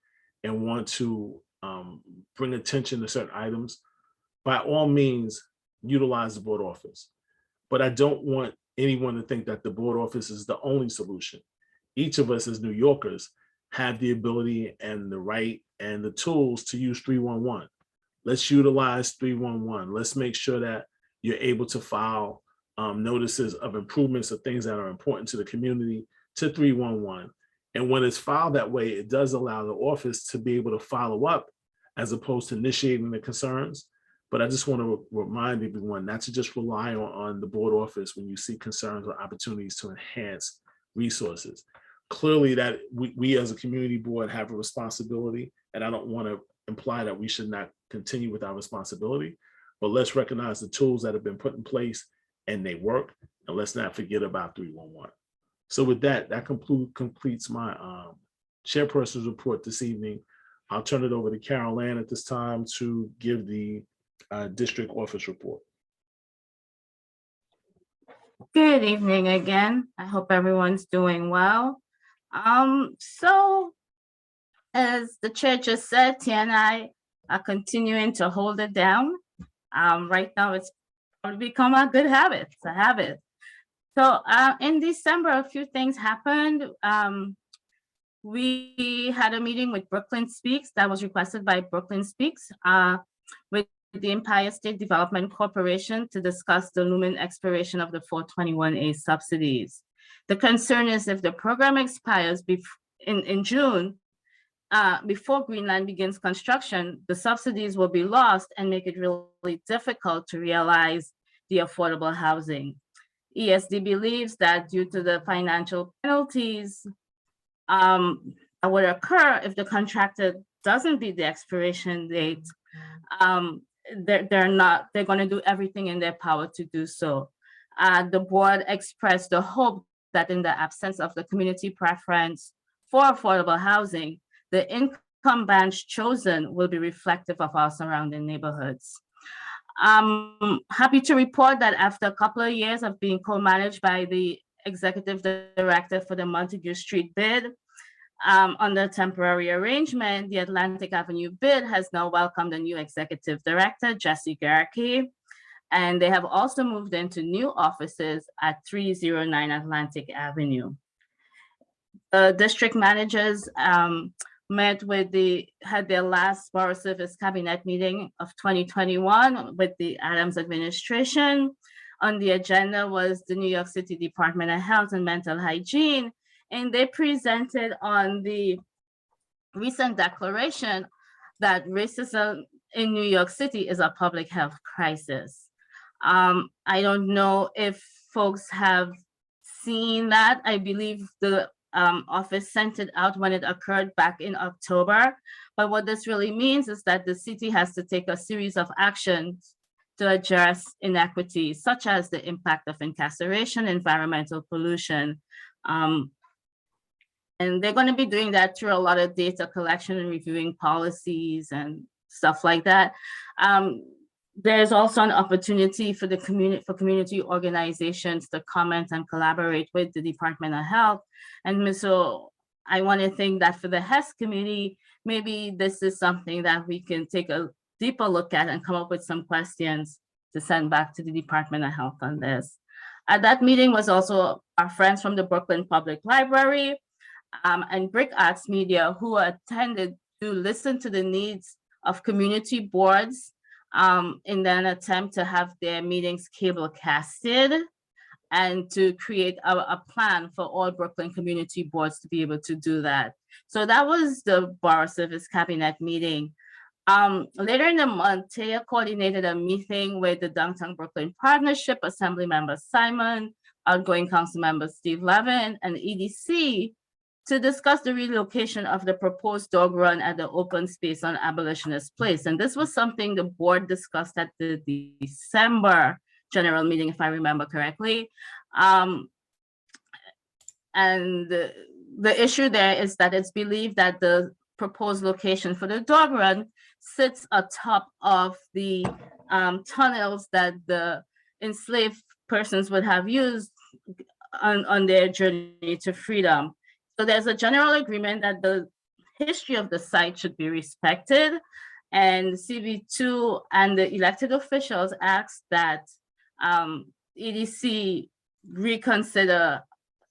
and want to bring attention to certain items, by all means, utilize the board office. But I don't want anyone to think that the board office is the only solution. Each of us as New Yorkers have the ability and the right and the tools to use 311. Let's utilize 311. Let's make sure that you're able to file notices of improvements of things that are important to the community to 311. And when it's filed that way, it does allow the office to be able to follow up as opposed to initiating the concerns. But I just want to remind everyone not to just rely on the board office when you see concerns or opportunities to enhance resources. Clearly that we as a community board have a responsibility, and I don't want to imply that we should not continue with our responsibility, but let's recognize the tools that have been put in place and they work, and let's not forget about 311. So with that, that completes my chairperson's report this evening. I'll turn it over to Carol Ann at this time to give the district office report.
Good evening again. I hope everyone's doing well. So as the chair just said, Tia and I are continuing to hold it down. Right now it's become a good habit, it's a habit. So in December, a few things happened. We had a meeting with Brooklyn Speaks that was requested by Brooklyn Speaks with the Empire State Development Corporation to discuss the looming expiration of the 421A subsidies. The concern is if the program expires in June, before Greenland begins construction, the subsidies will be lost and make it really difficult to realize the affordable housing. ESD believes that due to the financial penalties that would occur if the contractor doesn't beat the expiration date, they're going to do everything in their power to do so. The board expressed the hope that in the absence of the community preference for affordable housing, the income bands chosen will be reflective of our surrounding neighborhoods. I'm happy to report that after a couple of years of being co-managed by the executive director for the Montague Street bid, under temporary arrangement, the Atlantic Avenue bid has now welcomed a new executive director, Jesse Garkey, and they have also moved into new offices at 309 Atlantic Avenue. The district managers had their last Borough Service Cabinet meeting of 2021 with the Adams administration. On the agenda was the New York City Department of Health and Mental Hygiene, and they presented on the recent declaration that racism in New York City is a public health crisis. I don't know if folks have seen that. I believe the office sent it out when it occurred back in October. But what this really means is that the city has to take a series of actions to address inequities, such as the impact of incarceration, environmental pollution. And they're going to be doing that through a lot of data collection and reviewing policies and stuff like that. There's also an opportunity for the community organizations to comment and collaborate with the Department of Health. And so I want to think that for the HES committee, maybe this is something that we can take a deeper look at and come up with some questions to send back to the Department of Health on this. At that meeting was also our friends from the Brooklyn Public Library and Brick Arts Media, who attended to listen to the needs of community boards in an attempt to have their meetings cable casted and to create a plan for all Brooklyn community boards to be able to do that. So that was the Borough Service Cabinet meeting. Later in the month, Taya coordinated a meeting with the Downtown Brooklyn Partnership, Assembly Member Simon, outgoing Council Member Steve Levin, and EDC to discuss the relocation of the proposed dog run at the open space on Abolitionist Place. And this was something the board discussed at the December general meeting, if I remember correctly. And the issue there is that it's believed that the proposed location for the dog run sits atop of the tunnels that the enslaved persons would have used on their journey to freedom. So there's a general agreement that the history of the site should be respected, and CB2 and the elected officials asked that EDC reconsider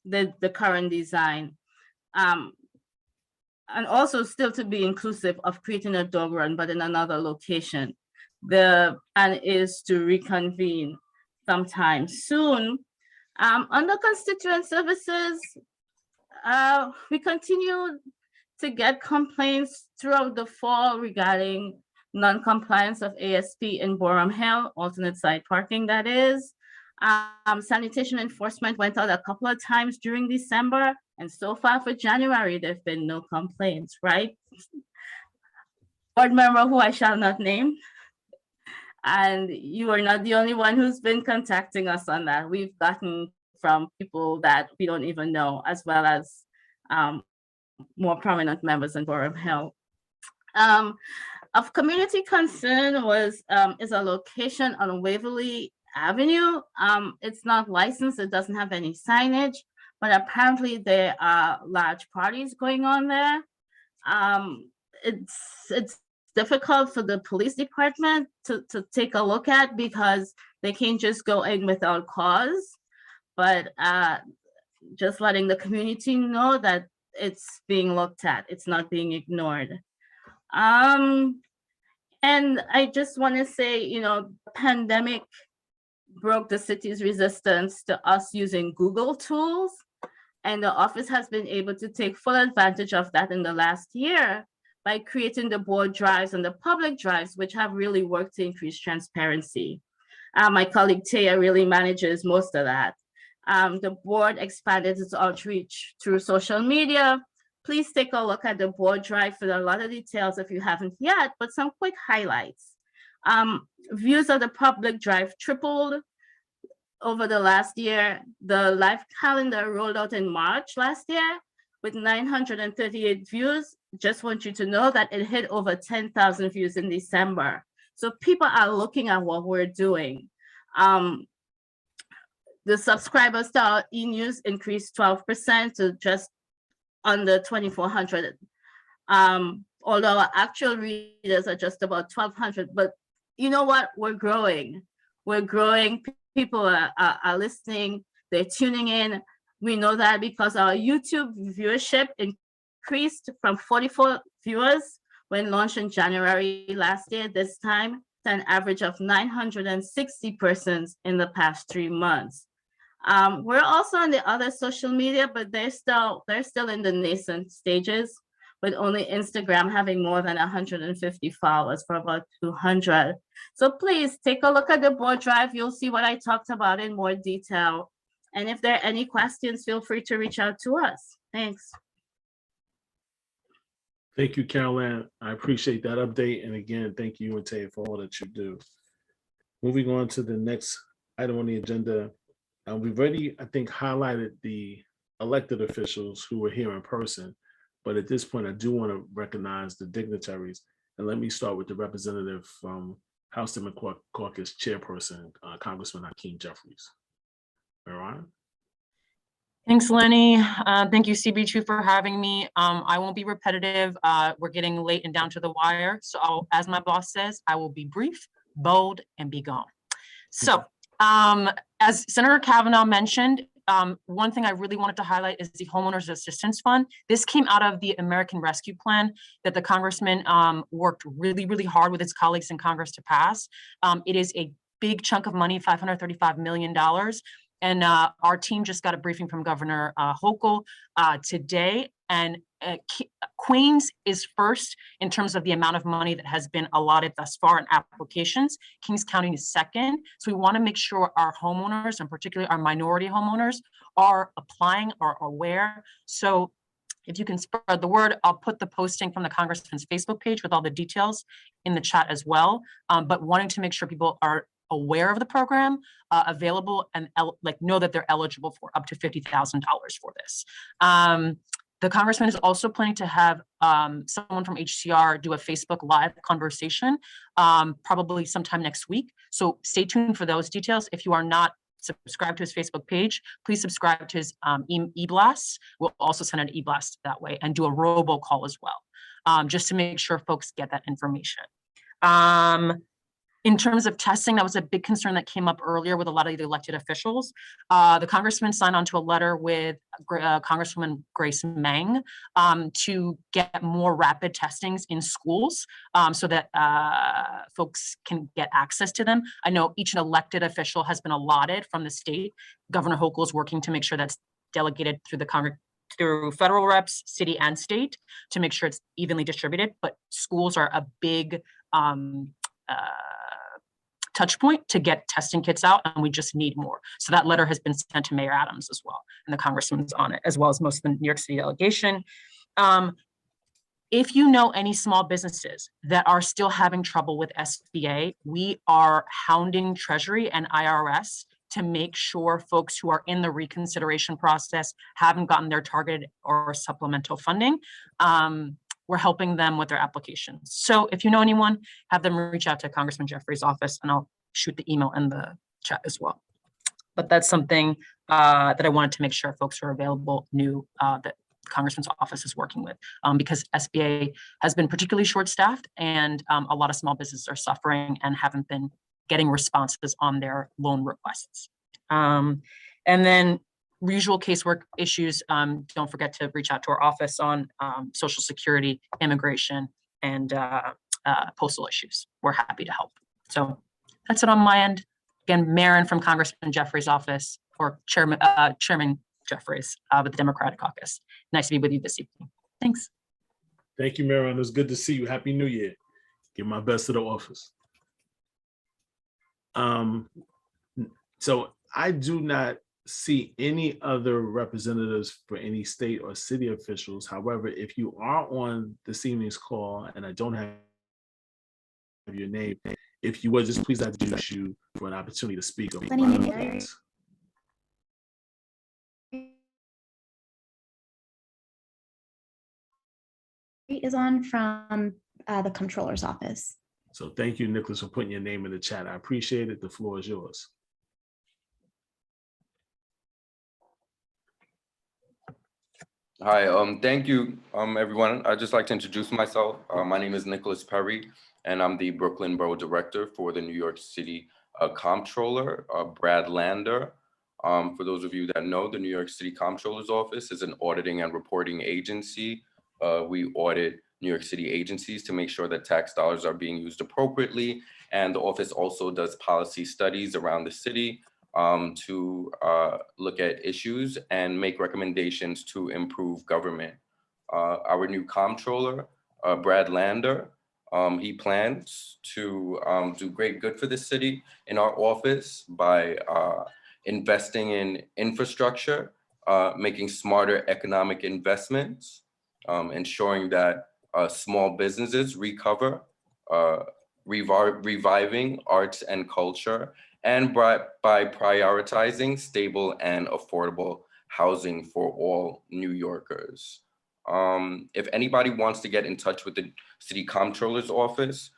the current design. And also still to be inclusive of creating a dog run, but in another location. The plan is to reconvene sometime soon. Under constituent services, we continue to get complaints throughout the fall regarding non-compliance of ASP in Borough Hill, alternate side parking that is. Sanitation enforcement went out a couple of times during December, and so far for January, there have been no complaints, right? Board member who I shall not name. And you are not the only one who's been contacting us on that. We've gotten from people that we don't even know, as well as more prominent members in Borough Hill. Of community concern is a location on Waverly Avenue. It's not licensed, it doesn't have any signage, but apparently there are large parties going on there. It's difficult for the police department to take a look at because they can't just go in without cause. But just letting the community know that it's being looked at, it's not being ignored. And I just want to say, the pandemic broke the city's resistance to us using Google tools, and the office has been able to take full advantage of that in the last year by creating the board drives and the public drives, which have really worked to increase transparency. My colleague Taya really manages most of that. The board expanded its outreach through social media. Please take a look at the board drive for a lot of details if you haven't yet, but some quick highlights. Views of the public drive tripled over the last year. The live calendar rolled out in March last year with 938 views. Just want you to know that it hit over 10,000 views in December. So people are looking at what we're doing. The subscribers to our e-news increased 12% to just under 2,400. Although our actual readers are just about 1,200, but you know what? We're growing. We're growing. People are listening. They're tuning in. We know that because our YouTube viewership increased from 44 viewers when launched in January last year, this time to an average of 960 persons in the past 3 months. We're also on the other social media, but they're still in the nascent stages, with only Instagram having more than 150 followers for about 200. So please take a look at the board drive. You'll see what I talked about in more detail. And if there are any questions, feel free to reach out to us. Thanks.
Thank you, Caroline. I appreciate that update. And again, thank you, Tay, for all that you do. Moving on to the next item on the agenda. We've already, I think, highlighted the elected officials who were here in person. But at this point, I do want to recognize the dignitaries. And let me start with the representative from House Democratic Caucus Chairperson, Congressman Hakeem Jeffries. All right.
Thanks, Lenny. Thank you, CB2, for having me. I won't be repetitive. We're getting late and down to the wire. So as my boss says, I will be brief, bold, and be gone. So as Senator Kavanagh mentioned, one thing I really wanted to highlight is the Homeowners Assistance Fund. This came out of the American Rescue Plan that the Congressman worked really, really hard with his colleagues in Congress to pass. It is a big chunk of money, $535 million. And our team just got a briefing from Governor Hochul today. And Queens is first in terms of the amount of money that has been allotted thus far in applications. Kings County is second. So we want to make sure our homeowners, and particularly our minority homeowners, are applying, are aware. So if you can spread the word, I'll put the posting from the Congressman's Facebook page with all the details in the chat as well. But wanting to make sure people are aware of the program, available, and know that they're eligible for up to $50,000 for this. The Congressman is also planning to have someone from HCR do a Facebook Live conversation, probably sometime next week. So stay tuned for those details. If you are not subscribed to his Facebook page, please subscribe to his e-blast. We'll also send an e-blast that way and do a robocall as well, just to make sure folks get that information. In terms of testing, that was a big concern that came up earlier with a lot of the elected officials. The Congressman signed on to a letter with Congresswoman Grace Meng to get more rapid testings in schools so that folks can get access to them. I know each elected official has been allotted from the state. Governor Hochul is working to make sure that's delegated through the Congress, through federal reps, city and state, to make sure it's evenly distributed. But schools are a big touch point to get testing kits out, and we just need more. So that letter has been sent to Mayor Adams as well, and the Congressman's on it, as well as most of the New York City delegation. If you know any small businesses that are still having trouble with SBA, we are hounding Treasury and IRS to make sure folks who are in the reconsideration process haven't gotten their targeted or supplemental funding. We're helping them with their applications. So if you know anyone, have them reach out to Congressman Jeffries' office, and I'll shoot the email in the chat as well. But that's something that I wanted to make sure folks who are available knew that the Congressman's office is working with, because SBA has been particularly short-staffed, and a lot of small businesses are suffering and haven't been getting responses on their loan requests. And then usual casework issues, don't forget to reach out to our office on Social Security, immigration, and postal issues. We're happy to help. So that's it on my end. Again, Marin from Congressman Jeffries' office, or Chairman Jeffries with the Democratic Caucus. Nice to be with you this evening. Thanks.
Thank you, Marin. It's good to see you. Happy New Year. Give my best to the office. So I do not see any other representatives for any state or city officials. However, if you are on this evening's call and I don't have your name, if you would just please introduce you for an opportunity to speak.
Is on from the Comptroller's office.
So thank you, Nicholas, for putting your name in the chat. I appreciate it. The floor is yours.
Hi, thank you, everyone. I'd just like to introduce myself. My name is Nicholas Perry, and I'm the Brooklyn Borough Director for the New York City Comptroller, Brad Lander. For those of you that know, the New York City Comptroller's Office is an auditing and reporting agency we audit New York City agencies to make sure that tax dollars are being used appropriately. And the office also does policy studies around the city to look at issues and make recommendations to improve government. Our new comptroller, Brad Lander, he plans to do great good for the city in our office by investing in infrastructure, making smarter economic investments, ensuring that small businesses recover, reviving arts and culture, and by prioritizing stable and affordable housing for all New Yorkers. If anybody wants to get in touch with the City Comptroller's office,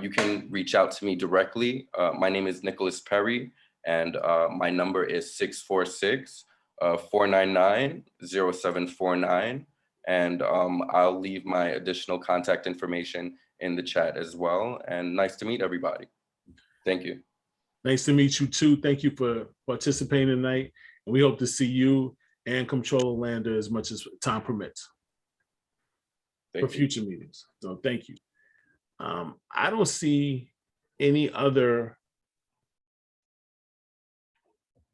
you can reach out to me directly. My name is Nicholas Perry, and my number is 646-499-0749. And I'll leave my additional contact information in the chat as well. And nice to meet everybody. Thank you.
Nice to meet you too. Thank you for participating tonight. And we hope to see you and Comptroller Lander as much as time permits for future meetings. So thank you. I don't see any other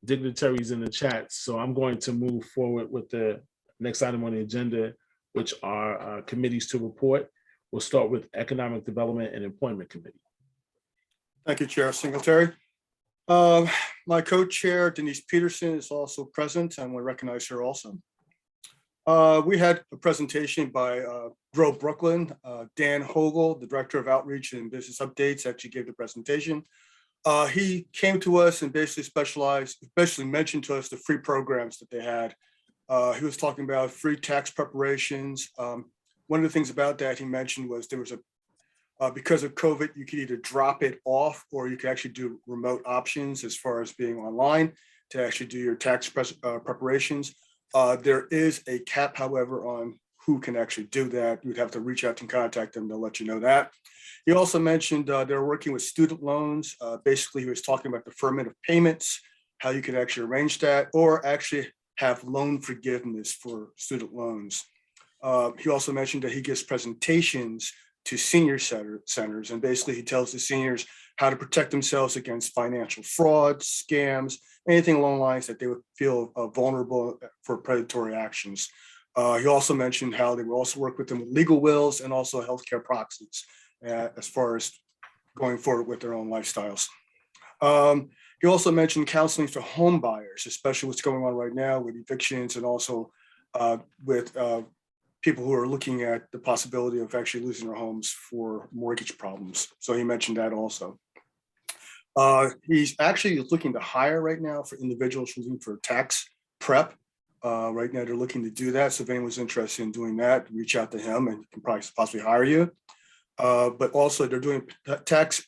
dignitaries in the chat, so I'm going to move forward with the next item on the agenda, which are committees to report. We'll start with Economic Development and Employment Committee.
Thank you, Chair Singletary. My co-chair, Denise Peterson, is also present, and we recognize her also. We had a presentation by Grow Brooklyn. Dan Hogel, the Director of Outreach and Business Updates, actually gave the presentation. He came to us and basically mentioned to us the free programs that they had. He was talking about free tax preparations. One of the things about that he mentioned was there was because of COVID, you could either drop it off or you could actually do remote options as far as being online to actually do your tax preparations. There is a cap, however, on who can actually do that. You'd have to reach out and contact them. They'll let you know that. He also mentioned they're working with student loans. Basically, he was talking about deferment of payments, how you could actually arrange that, or actually have loan forgiveness for student loans. He also mentioned that he gives presentations to senior centers, and basically he tells the seniors how to protect themselves against financial fraud, scams, anything along the lines that they would feel vulnerable for predatory actions. He also mentioned how they will also work with them with legal wills and also healthcare proxies as far as going forward with their own lifestyles. He also mentioned counseling for home buyers, especially what's going on right now with evictions and also with people who are looking at the possibility of actually losing their homes for mortgage problems. So he mentioned that also. He's actually looking to hire right now for individuals looking for tax prep. Right now they're looking to do that. So if anyone's interested in doing that, reach out to him and he can probably possibly hire you. But also they're doing tax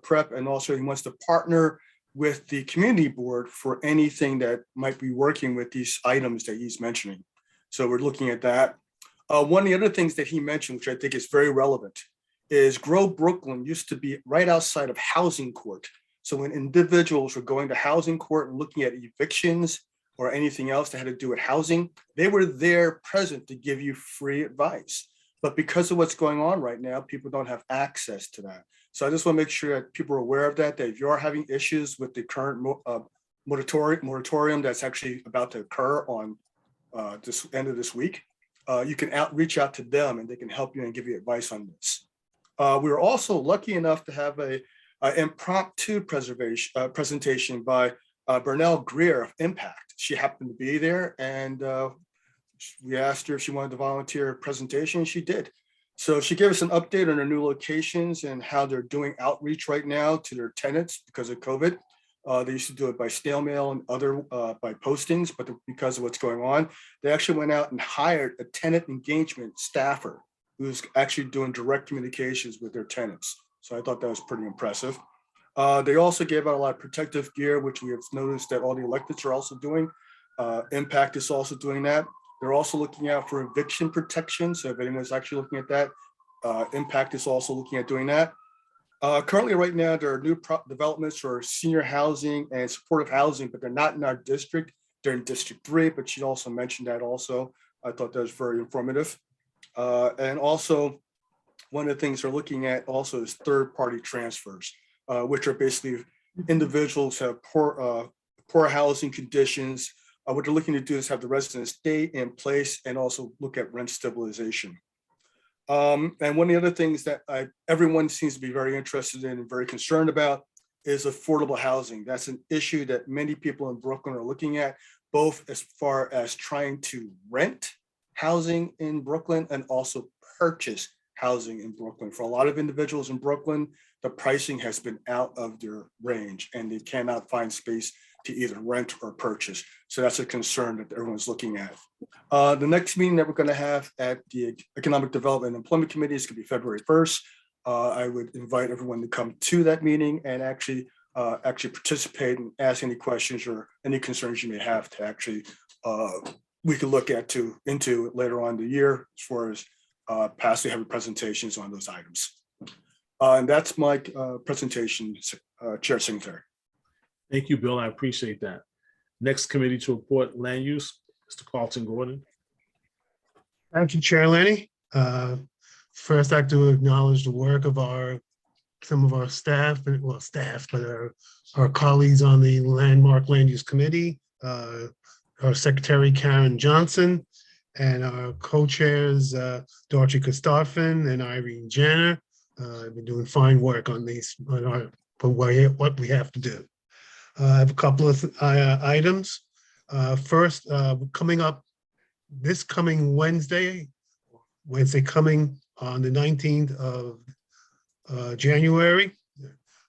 prep, and also he wants to partner with the community board for anything that might be working with these items that he's mentioning. So we're looking at that. One of the other things that he mentioned, which I think is very relevant, is Grow Brooklyn used to be right outside of housing court. So when individuals were going to housing court and looking at evictions or anything else that had to do with housing, they were there present to give you free advice. But because of what's going on right now, people don't have access to that. So I just want to make sure that people are aware of that, that if you are having issues with the current moratorium that's actually about to occur on this end of this week, you can reach out to them and they can help you and give you advice on this. We were also lucky enough to have an impromptu presentation by Bernelle Greer of Impact. She happened to be there, and we asked her if she wanted to volunteer a presentation, and she did. So she gave us an update on their new locations and how they're doing outreach right now to their tenants because of COVID. They used to do it by snail mail and other by postings, but because of what's going on, they actually went out and hired a tenant engagement staffer who's actually doing direct communications with their tenants. So I thought that was pretty impressive. They also gave out a lot of protective gear, which we have noticed that all the electeds are also doing. Impact is also doing that. They're also looking out for eviction protection. So if anyone's actually looking at that, Impact is also looking at doing that. Currently right now, there are new developments for senior housing and supportive housing, but they're not in our district. They're in District 3, but she also mentioned that also. I thought that was very informative. And also, one of the things they're looking at also is third-party transfers, which are basically individuals who have poor housing conditions. What they're looking to do is have the residents stay in place and also look at rent stabilization. And one of the other things that everyone seems to be very interested in and very concerned about is affordable housing. That's an issue that many people in Brooklyn are looking at, both as far as trying to rent housing in Brooklyn and also purchase housing in Brooklyn. For a lot of individuals in Brooklyn, the pricing has been out of their range and they cannot find space to either rent or purchase. So that's a concern that everyone's looking at. The next meeting that we're going to have at the Economic Development and Employment Committee is going to be February 1st. I would invite everyone to come to that meeting and actually participate and ask any questions or any concerns you may have to actually we can look into later on in the year as far as possibly having presentations on those items. And that's my presentation, Chair Singletary.
Thank you, Bill. I appreciate that. Next committee to report, land use, Mr. Carlton Gordon.
Thank you, Chair Lenny. First, I'd like to acknowledge the work of some of our staff, but our colleagues on the Landmark Land Use Committee, our Secretary Karen Johnson, and our co-chairs Dorothy Kostarfin and Irene Janner. I've been doing fine work on these, for what we have to do. I have a couple of items. First, coming up this coming Wednesday coming on the 19th of January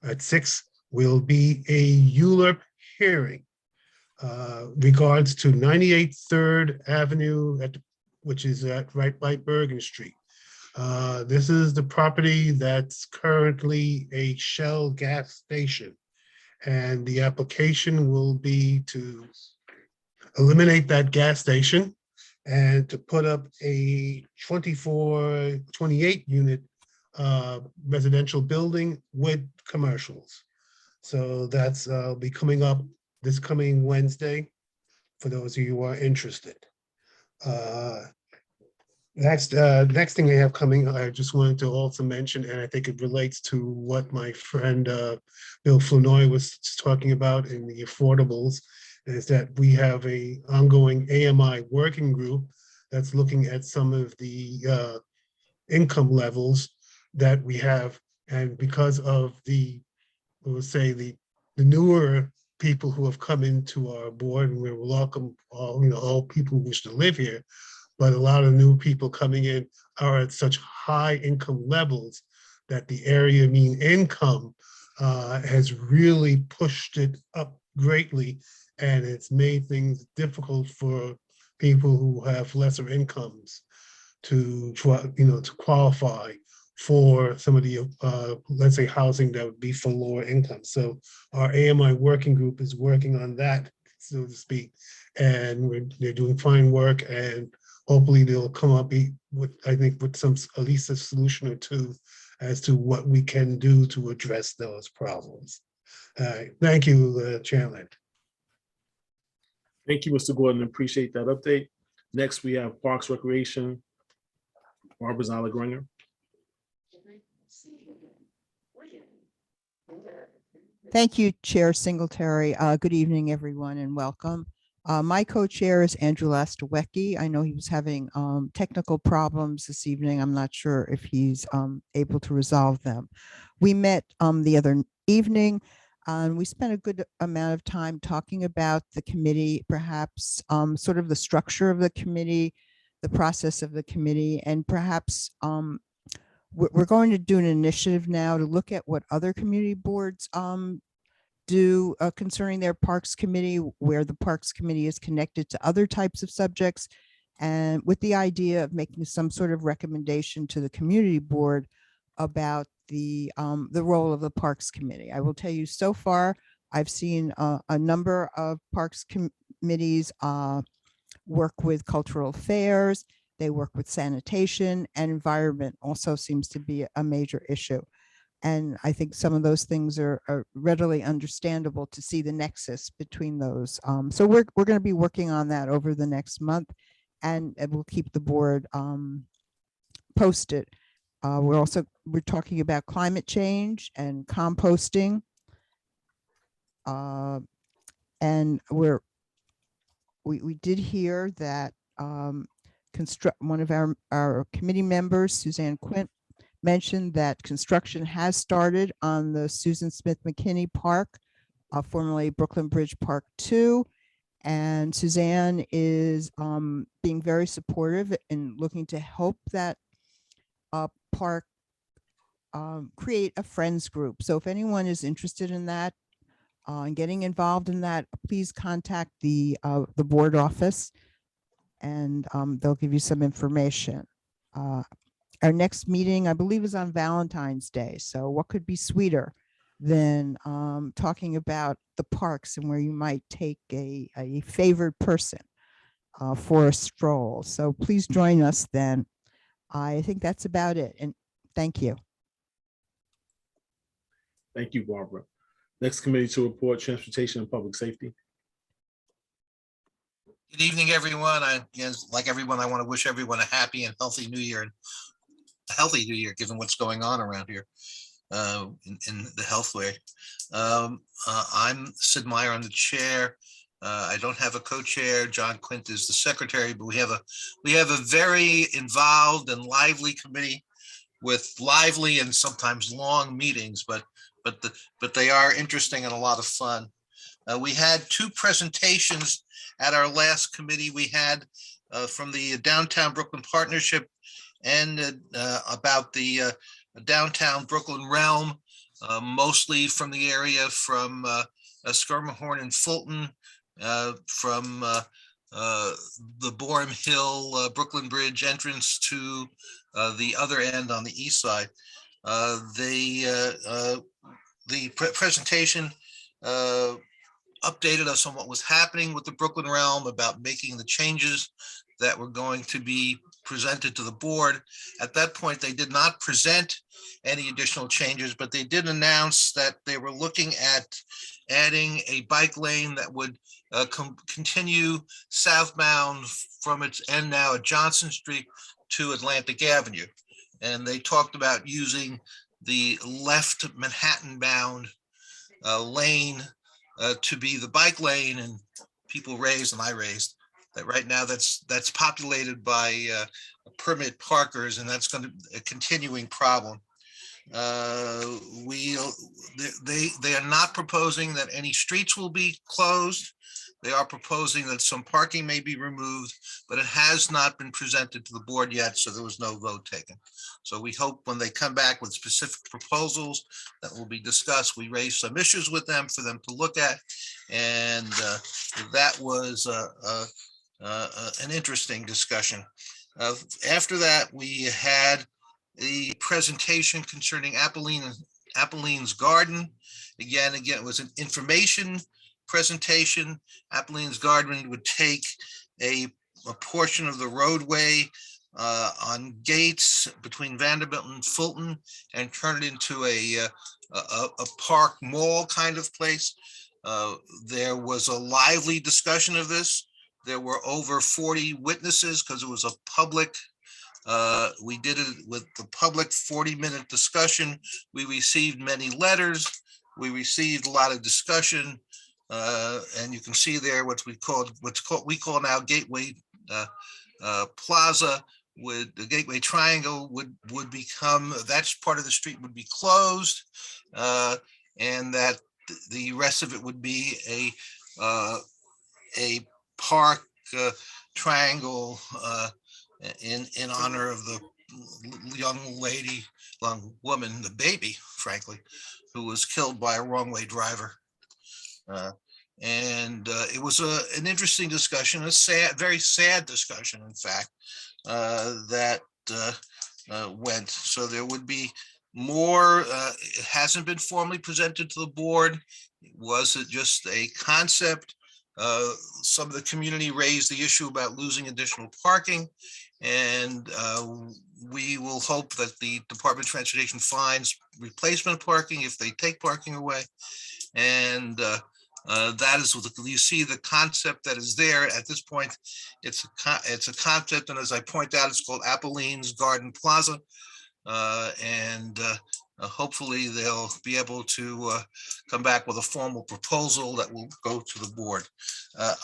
at 6 will be a ULURP hearing regards to 98 3rd Avenue, which is right by Bergen Street. This is the property that's currently a Shell gas station. And the application will be to eliminate that gas station and to put up a 28 unit residential building with commercials. So that's be coming up this coming Wednesday for those of you who are interested. Next thing I have coming, I just wanted to also mention, and I think it relates to what my friend Bill Flournoy was talking about in the affordables, is that we have a ongoing AMI working group that's looking at some of the income levels that we have. And because of the newer people who have come into our board, and we welcome all people who wish to live here, but a lot of new people coming in are at such high income levels that the area mean income has really pushed it up greatly, and it's made things difficult for people who have lesser incomes to qualify for some of the let's say housing that would be for lower income. So our AMI working group is working on that, so to speak, and they're doing fine work, and hopefully they'll come up with some, at least a solution or two as to what we can do to address those problems. Thank you, Chairman.
Thank you, Mr. Gordon. Appreciate that update. Next, we have Parks Recreation, Barbara Zala-Gringer.
Thank you, Chair Singletary. Good evening, everyone, and welcome. My co-chair is Andrew Lastawecki. I know he was having technical problems this evening. I'm not sure if he's able to resolve them. We met the other evening, and we spent a good amount of time talking about the committee, perhaps sort of the structure of the committee, the process of the committee, and perhaps we're going to do an initiative now to look at what other community boards do concerning their Parks Committee, where the Parks Committee is connected to other types of subjects, and with the idea of making some sort of recommendation to the community board about the role of the Parks Committee. I will tell you, so far, I've seen a number of Parks committees work with cultural affairs, they work with sanitation, and environment also seems to be a major issue. And I think some of those things are readily understandable to see the nexus between those. So we're going to be working on that over the next month, and we'll keep the board posted. We're talking about climate change and composting. And we did hear that one of our committee members, Suzanne Quint, mentioned that construction has started on the Susan Smith McKinney Park, formerly Brooklyn Bridge Park 2. And Suzanne is being very supportive and looking to help that park create a friends group. So if anyone is interested in that and getting involved in that, please contact the board office, and they'll give you some information. Our next meeting, I believe, is on Valentine's Day. So what could be sweeter than talking about the parks and where you might take a favored person for a stroll. So please join us then. I think that's about it. And thank you.
Thank you, Barbara. Next committee to report, Transportation and Public Safety.
Good evening, everyone. Like everyone, I want to wish everyone a happy and healthy New Year, and a healthy New Year, given what's going on around here in the health way. I'm Sid Meyer, I'm the chair. I don't have a co-chair. John Quint is the secretary, but we have a very involved and lively committee with lively and sometimes long meetings, but they are interesting and a lot of fun. We had two presentations at our last committee. We had from the Downtown Brooklyn Partnership and about the downtown Brooklyn realm, mostly from the area from Skirmahorn and Fulton, from the Borum Hill Brooklyn Bridge entrance to the other end on the east side. The presentation updated us on what was happening with the Brooklyn realm, about making the changes that were going to be presented to the board. At that point, they did not present any additional changes, but they did announce that they were looking at adding a bike lane that would continue southbound from its end now at Johnson Street to Atlantic Avenue. And they talked about using the left Manhattan bound lane to be the bike lane, and people raised, and I raised, that right now that's populated by permit parkers, and that's going to be a continuing problem. They are not proposing that any streets will be closed. They are proposing that some parking may be removed, but it has not been presented to the board yet, so there was no vote taken. So we hope when they come back with specific proposals that will be discussed, we raise some issues with them for them to look at. And that was an interesting discussion. After that, we had the presentation concerning Appeline's Garden. Again, it was an information presentation. Appeline's Garden would take a portion of the roadway on Gates between Vanderbilt and Fulton and turn it into a park mall kind of place. There was a lively discussion of this. There were over 40 witnesses because it was a public. We did it with the public 40-minute discussion. We received many letters. We received a lot of discussion. And you can see there we call now Gateway Plaza. The Gateway Triangle would become, that's part of the street would be closed, and that the rest of it would be a park triangle in honor of the young woman, the baby, frankly, who was killed by a wrong-way driver. And it was an interesting discussion, very sad discussion, in fact, that went. So there would be more. It hasn't been formally presented to the board. Was it just a concept? Some of the community raised the issue about losing additional parking, and we will hope that the Department of Transportation finds replacement parking if they take parking away. And That is what you see the concept that is there at this point. It's a concept, and as I point out, it's called Applene's Garden Plaza. Hopefully they'll be able to come back with a formal proposal that will go to the board.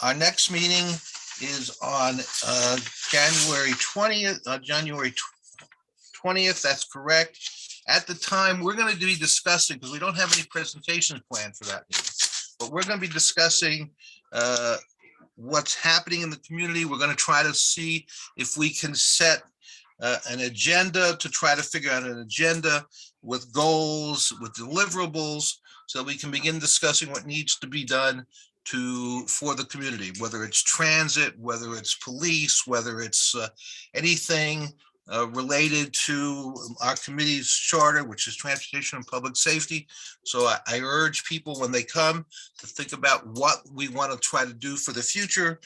Our next meeting is on January 20th. That's correct. At the time, we're going to be discussing, because we don't have any presentations planned for that meeting, but we're going to be discussing what's happening in the community. We're going to try to see if we can set an agenda, to try to figure out an agenda with goals, with deliverables, so we can begin discussing what needs to be done for the community, whether it's transit, whether it's police, whether it's anything related to our committee's charter, which is transportation and public safety. So I urge people when they come to think about what we want to try to do for the future.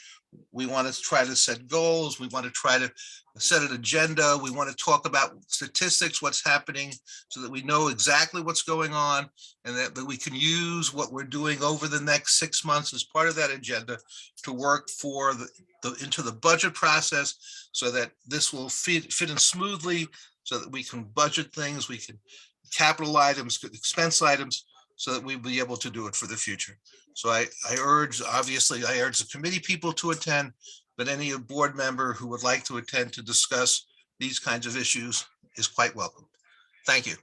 We want to try to set goals. We want to try to set an agenda. We want to talk about statistics, what's happening, so that we know exactly what's going on, and that we can use what we're doing over the next 6 months as part of that agenda to work for into the budget process, so that this will fit in smoothly, so that we can budget things, we can capital items, expense items, so that we'll be able to do it for the future. So I urge the committee people to attend, but any board member who would like to attend to discuss these kinds of issues is quite welcome. Thank you.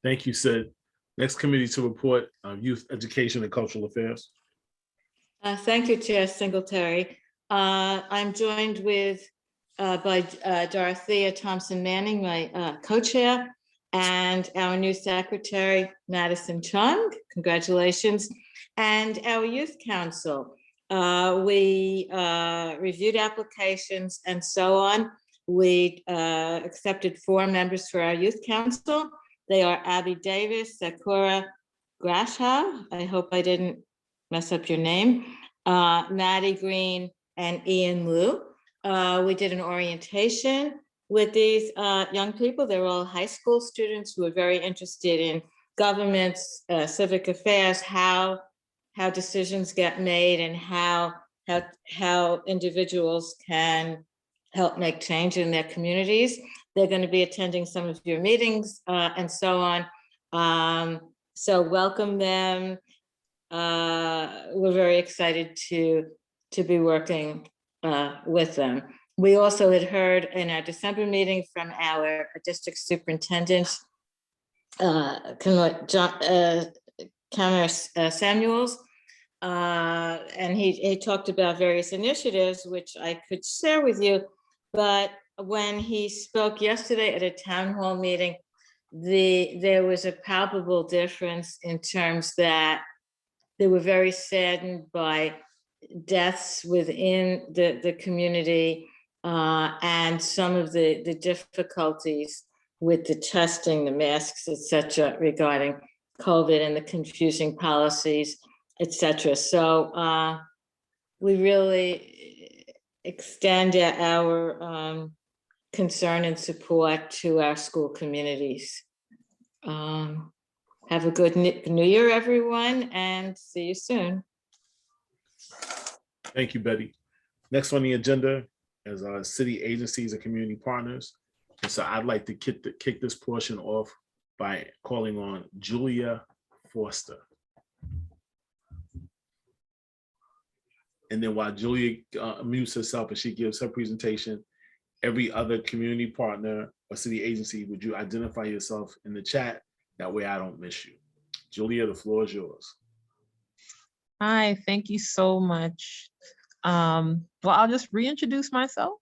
Thank you, Sid. Next committee to report, Youth Education and Cultural Affairs.
Thank you, Chair Singletary. I'm joined by Dorothea Thompson Manning, my co-chair, and our new secretary, Madison Chung. Congratulations. And our youth council. We reviewed applications and so on. We accepted 4 members for our youth council. They are Abby Davis, Sakura Grasha, I hope I didn't mess up your name, Maddie Green, and Ian Liu. We did an orientation with these young people. They were all high school students who were very interested in governments, civic affairs, how decisions get made, and how individuals can help make change in their communities. They're going to be attending some of your meetings and so on. So welcome them. We're very excited to be working with them. We also had heard in our December meeting from our district superintendent, Cameron Samuels, and he talked about various initiatives, which I could share with you. But when he spoke yesterday at a town hall meeting, there was a palpable difference in terms that they were very saddened by deaths within the community and some of the difficulties with the testing, the masks, et cetera, regarding COVID and the confusing policies, et cetera. So we really extend our concern and support to our school communities. Have a good New Year, everyone, and see you soon.
Thank you, Betty. Next on the agenda is our city agencies and community partners. And so I'd like to kick this portion off by calling on Julia Foster. And then while Julia mutes herself and she gives her presentation, every other community partner or city agency, would you identify yourself in the chat? That way I don't miss you. Julia, the floor is yours.
Hi, thank you so much. Well, I'll just reintroduce myself.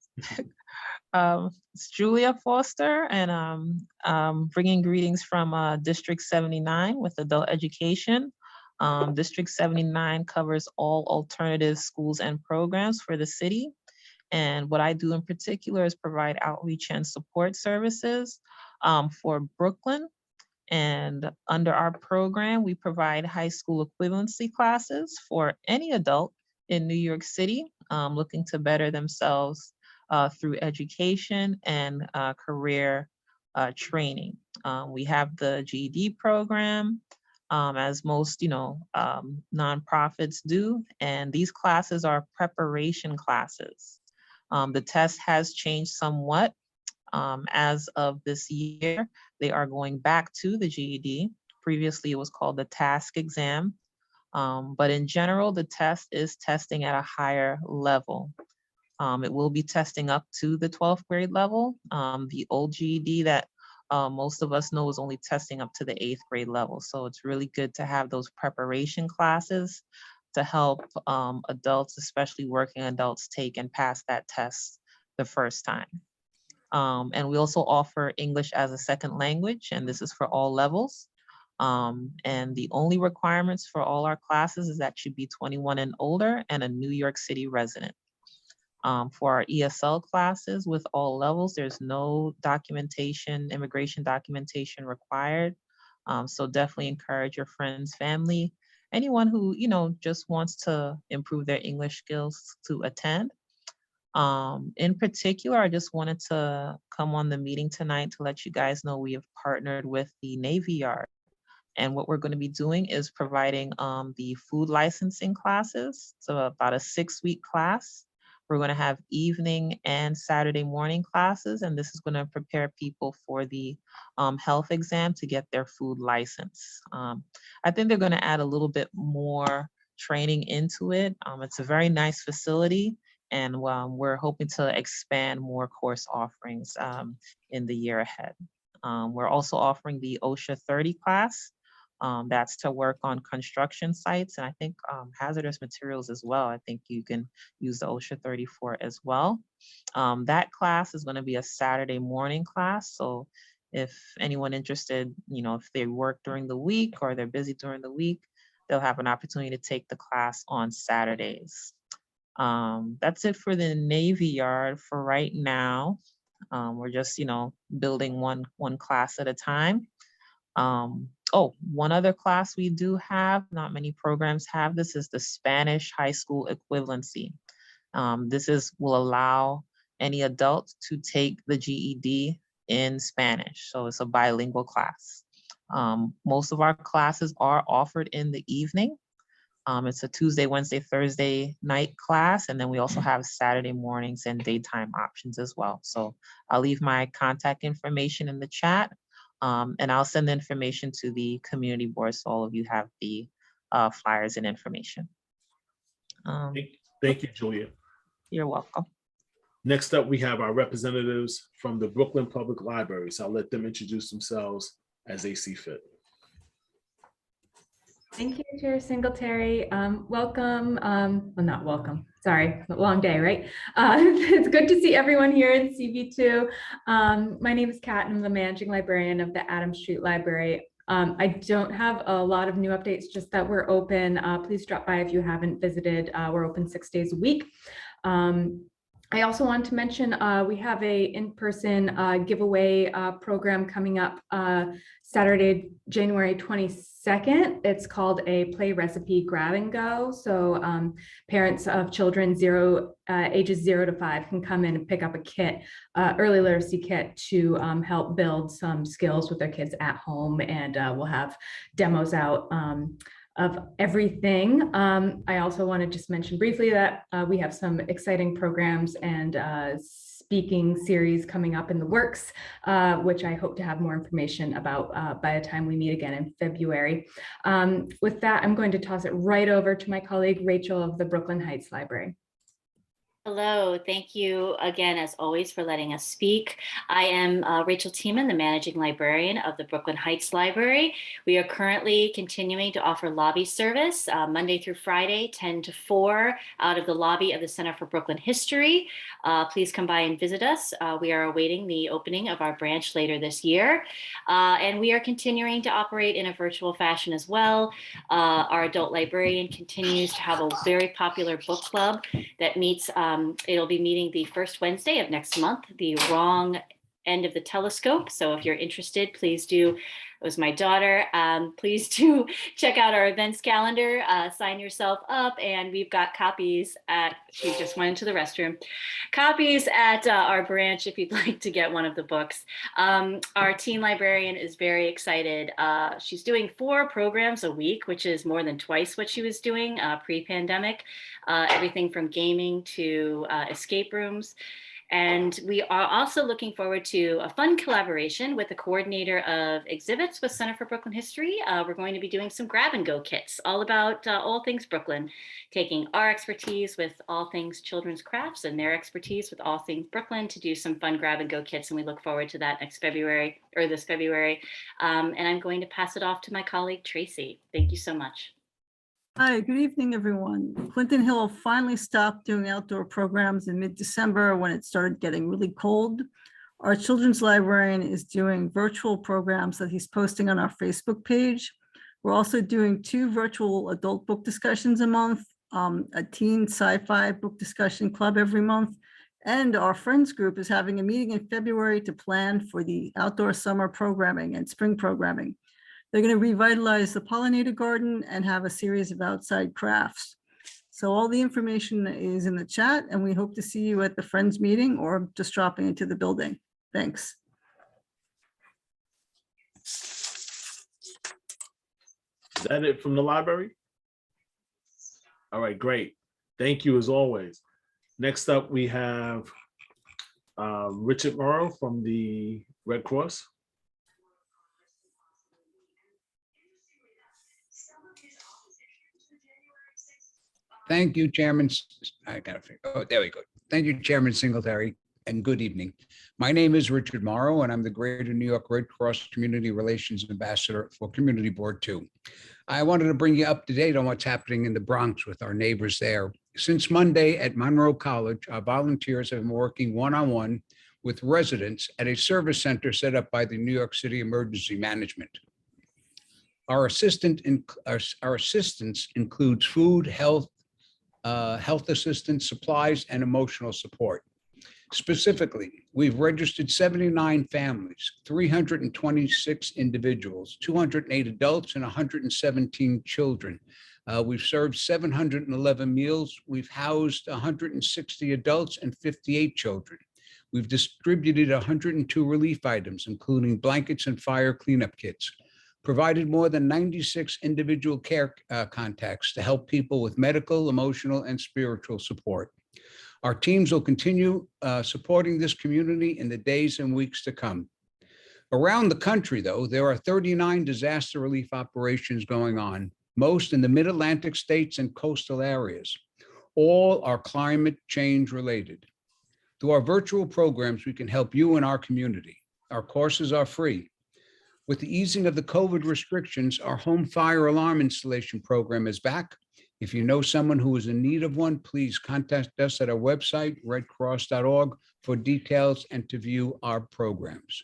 It's Julia Foster, and bringing greetings from District 79 with adult education. District 79 covers all alternative schools and programs for the city. And what I do in particular is provide outreach and support services for Brooklyn. And under our program, we provide high school equivalency classes for any adult in New York City looking to better themselves through education and career training. We have the GED program, as most, nonprofits do, and these classes are preparation classes. The test has changed somewhat. As of this year, they are going back to the GED. Previously, it was called the task exam. But in general, the test is testing at a higher level. It will be testing up to the 12th grade level. The old GED that most of us know is only testing up to the 8th grade level. So it's really good to have those preparation classes to help adults, especially working adults, take and pass that test the first time. And we also offer English as a second language, and this is for all levels. And the only requirements for all our classes is that you be 21 and older and a New York City resident. For our ESL classes with all levels, there's no documentation, immigration documentation required. So definitely encourage your friends, family, anyone who, just wants to improve their English skills to attend. In particular, I just wanted to come on the meeting tonight to let you guys know we have partnered with the Navy Yard. And what we're going to be doing is providing the food licensing classes. So about a 6-week class. We're going to have evening and Saturday morning classes, and this is going to prepare people for the health exam to get their food license. I think they're going to add a little bit more training into it. It's a very nice facility, and we're hoping to expand more course offerings in the year ahead. We're also offering the OSHA 30 class. That's to work on construction sites, and I think hazardous materials as well. I think you can use the OSHA 34 as well. That class is going to be a Saturday morning class. So if anyone interested, if they work during the week or they're busy during the week, they'll have an opportunity to take the class on Saturdays. That's it for the Navy Yard for right now. We're just, building one class at a time. One other class we do have, not many programs have this, is the Spanish high school equivalency. This will allow any adult to take the GED in Spanish. So it's a bilingual class. Most of our classes are offered in the evening. It's a Tuesday, Wednesday, Thursday night class, and then we also have Saturday mornings and daytime options as well. So I'll leave my contact information in the chat. And I'll send the information to the community board so all of you have the flyers and information.
Thank you, Julia.
You're welcome.
Next up, we have our representatives from the Brooklyn Public Library. So I'll let them introduce themselves as they see fit.
Thank you, Chair Singletary. Welcome. Well, not welcome. Sorry, long day, right? It's good to see everyone here in CB2. My name is Kat, and I'm the managing librarian of the Adams Street Library. I don't have a lot of new updates, just that we're open. Please drop by if you haven't visited. We're open 6 days a week. I also want to mention we have a in-person giveaway program coming up Saturday, January 22nd. It's called a Play Recipe Grab and Go. So parents of children ages 0 to 5 can come in and pick up a kit, early literacy kit, to help build some skills with their kids at home. And we'll have demos out of everything. I also want to just mention briefly that we have some exciting programs and speaking series coming up in the works, which I hope to have more information about by the time we meet again in February. With that, I'm going to toss it right over to my colleague, Rachel of the Brooklyn Heights Library.
Hello, thank you again, as always, for letting us speak. I am Rachel Tiemann, the managing librarian of the Brooklyn Heights Library. We are currently continuing to offer lobby service Monday through Friday, 10 to 4, out of the lobby of the Center for Brooklyn History. Please come by and visit us. We are awaiting the opening of our branch later this year. And we are continuing to operate in a virtual fashion as well. Our adult librarian continues to have a very popular book club that meets it'll be meeting the first Wednesday of next month, the wrong end of the telescope. So if you're interested, please do It was my daughter. Please do check out our events calendar, sign yourself up, and we've got copies at, she just went into the restroom, copies at our branch if you'd like to get one of the books. Our teen librarian is very excited. She's doing 4 programs a week, which is more than twice what she was doing pre-pandemic, everything from gaming to escape rooms. And we are also looking forward to a fun collaboration with the coordinator of exhibits with Center for Brooklyn History. We're going to be doing some grab and go kits all about all things Brooklyn, taking our expertise with all things children's crafts and their expertise with all things Brooklyn to do some fun grab and go kits. And we look forward to that next February or this February. And I'm going to pass it off to my colleague, Tracy. Thank you so much.
Hi, good evening, everyone. Clinton Hill finally stopped doing outdoor programs in mid-December when it started getting really cold. Our children's librarian is doing virtual programs that he's posting on our Facebook page. We're also doing 2 virtual adult book discussions a month, a teen sci-fi book discussion club every month, and our friends group is having a meeting in February to plan for the outdoor summer programming and spring programming. They're going to revitalize the pollinator garden and have a series of outside crafts. So all the information is in the chat, and we hope to see you at the Friends meeting or just dropping into the building. Thanks.
Is that it from the library? All right, great. Thank you as always. Next up, we have Richard Morrow from the Red Cross.
Thank you, Chairman. I gotta figure. Oh, there we go. Thank you, Chairman Singletary, and good evening. My name is Richard Morrow, and I'm the Greater New York Red Cross Community Relations Ambassador for Community Board 2. I wanted to bring you up to date on what's happening in the Bronx with our neighbors there. Since Monday at Monroe College, our volunteers have been working one-on-one with residents at a service center set up by the New York City Emergency Management. Our assistance includes food, health assistance, supplies, and emotional support. Specifically, we've registered 79 families, 326 individuals, 208 adults, and 117 children. We've served 711 meals. We've housed 160 adults and 58 children. We've distributed 102 relief items, including blankets and fire cleanup kits. Provided more than 96 individual care contacts to help people with medical, emotional, and spiritual support. Our teams will continue supporting this community in the days and weeks to come. Around the country, though, there are 39 disaster relief operations going on, most in the mid-Atlantic states and coastal areas. All are climate change related. Through our virtual programs, we can help you in our community. Our courses are free. With the easing of the COVID restrictions, our home fire alarm installation program is back. If you know someone who is in need of one, please contact us at our website, redcross.org, for details and to view our programs.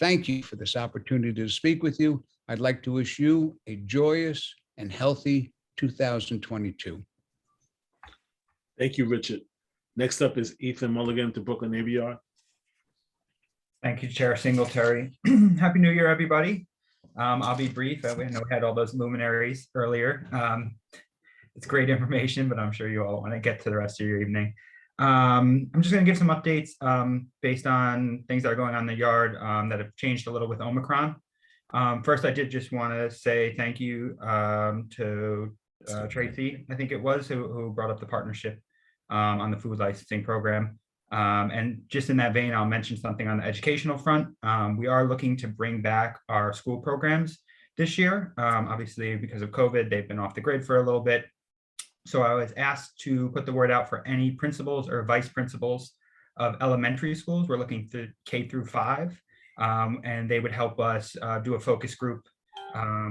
Thank you for this opportunity to speak with you. I'd like to wish you a joyous and healthy 2022.
Thank you, Richard. Next up is Ethan Mulligan to Brooklyn Navy Yard.
Thank you, Chair Singletary. Happy New Year, everybody. I'll be brief. I know we had all those luminaries earlier. It's great information, but I'm sure you all want to get to the rest of your evening. I'm just going to give some updates based on things that are going on in the yard that have changed a little with Omicron. First, I did just want to say thank you to Tracy, I think it was, who brought up the partnership on the food licensing program. And just in that vein, I'll mention something on the educational front. We are looking to bring back our school programs this year. Obviously, because of COVID, they've been off the grid for a little bit. So I was asked to put the word out for any principals or vice principals of elementary schools. We're looking to K through 5, and they would help us do a focus group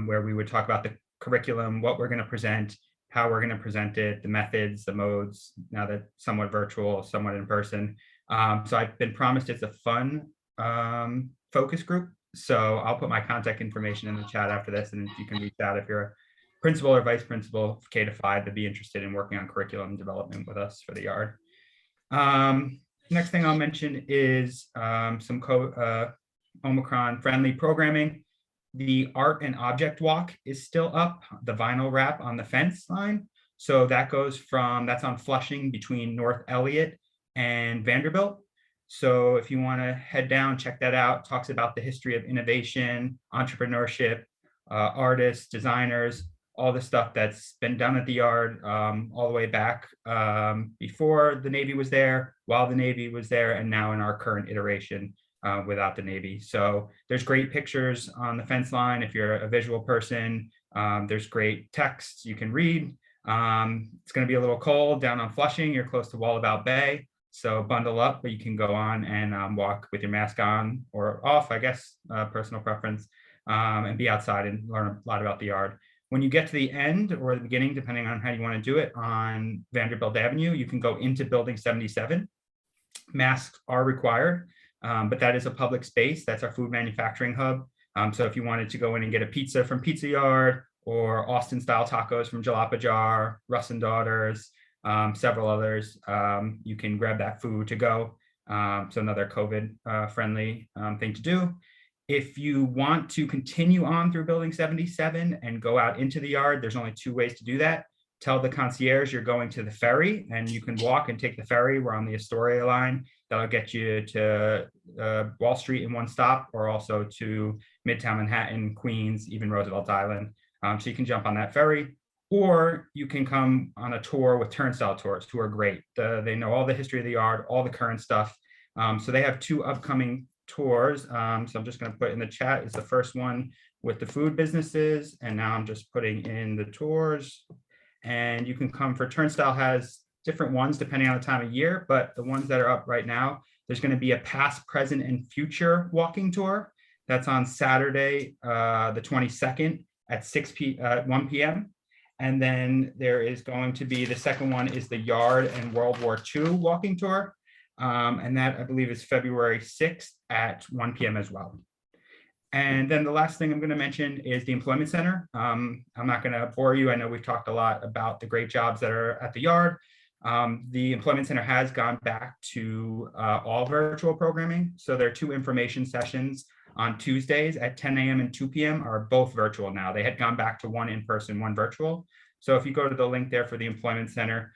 where we would talk about the curriculum, what we're going to present, how we're going to present it, the methods, the modes, now that somewhat virtual, somewhat in person. So I've been promised it's a fun focus group. So I'll put my contact information in the chat after this, and you can reach out if you're a principal or vice principal K to 5 to be interested in working on curriculum development with us for the yard. Next thing I'll mention is some Omicron friendly programming. The art and object walk is still up, the vinyl wrap on the fence line. So that goes from, that's on Flushing between North Elliott and Vanderbilt. So if you want to head down, check that out. Talks about the history of innovation, entrepreneurship, artists, designers, all the stuff that's been done at the yard all the way back before the Navy was there, while the Navy was there, and now in our current iteration without the Navy. So there's great pictures on the fence line. If you're a visual person, there's great text you can read. It's going to be a little cold down on Flushing. You're close to Wallabout Bay. So bundle up, but you can go on and walk with your mask on or off, I guess, personal preference, and be outside and learn a lot about the yard. When you get to the end or the beginning, depending on how you want to do it, on Vanderbilt Avenue, you can go into Building 77. Masks are required, but that is a public space. That's our food manufacturing hub. So if you wanted to go in and get a pizza from Pizza Yard or Austin style tacos from Jalapa Jar, Russ and Daughters, several others, you can grab that food to go. So another COVID friendly thing to do. If you want to continue on through Building 77 and go out into the yard, there's only 2 ways to do that. Tell the concierge you're going to the ferry, and you can walk and take the ferry. We're on the Astoria line. That'll get you to Wall Street in one stop, or also to Midtown Manhattan, Queens, even Roosevelt Island. So you can jump on that ferry, or you can come on a tour with Turnstile Tours, who are great. They know all the history of the yard, all the current stuff. So they have 2 upcoming tours. So I'm just going to put in the chat is the first one with the food businesses. And now I'm just putting in the tours, and you can come for Turnstile has different ones depending on the time of year, but the ones that are up right now, there's going to be a past, present, and future walking tour. That's on Saturday, the 22nd at 1 p.m. And then there is going to be, the second one is the Yard and World War II walking tour. And that I believe is February 6th at 1 p.m. as well. And then the last thing I'm going to mention is the Employment Center. I'm not going to bore you. I know we've talked a lot about the great jobs that are at the yard. The Employment Center has gone back to all virtual programming. So there are 2 information sessions on Tuesdays at 10 a.m. and 2 p.m. are both virtual now. They had gone back to 1 in person, 1 virtual. So if you go to the link there for the Employment Center,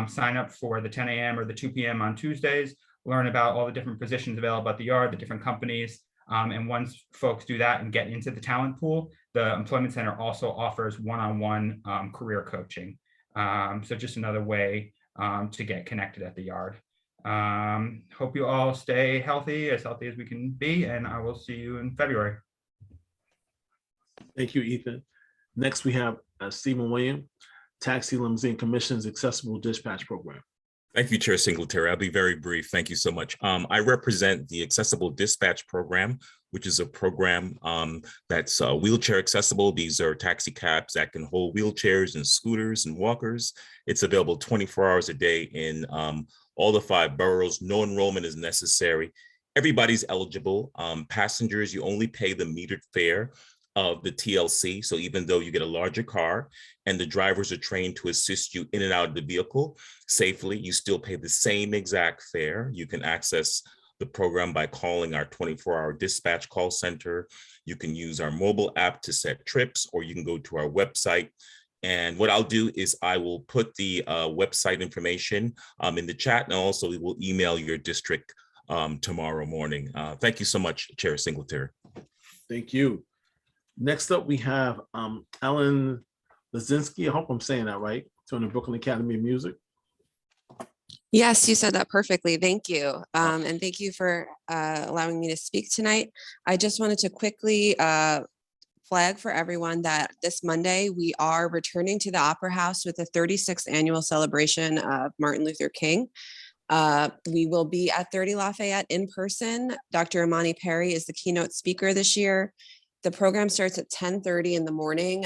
sign up for the 10 a.m. or the 2 p.m. on Tuesdays, learn about all the different positions available at the yard, the different companies. And once folks do that and get into the talent pool, the Employment Center also offers one-on-one career coaching. So just another way to get connected at the yard. Hope you all stay healthy as we can be, and I will see you in February.
Thank you, Ethan. Next, we have Stephen William, Taxi Limousine Commission's Accessible Dispatch Program.
Thank you, Chair Singletary. I'll be very brief. Thank you so much. I represent the Accessible Dispatch Program, which is a program that's wheelchair accessible. These are taxi cabs that can hold wheelchairs and scooters and walkers. It's available 24 hours a day in all the 5 boroughs. No enrollment is necessary. Everybody's eligible. Passengers, you only pay the metered fare of the TLC. So even though you get a larger car and the drivers are trained to assist you in and out of the vehicle safely, you still pay the same exact fare. You can access the program by calling our 24-hour dispatch call center. You can use our mobile app to set trips, or you can go to our website. And what I'll do is I will put the website information in the chat, and also we will email your district tomorrow morning. Thank you so much, Chair Singletary.
Thank you. Next up, we have Ellen Lazinski. I hope I'm saying that right. From the Brooklyn Academy of Music.
Yes, you said that perfectly. Thank you. And thank you for allowing me to speak tonight. I just wanted to quickly flag for everyone that this Monday, we are returning to the Opera House with the 36th annual celebration of Martin Luther King. We will be at 30 Lafayette in person. Dr. N.Perry is the keynote speaker this year. The program starts at 10:30 in the morning.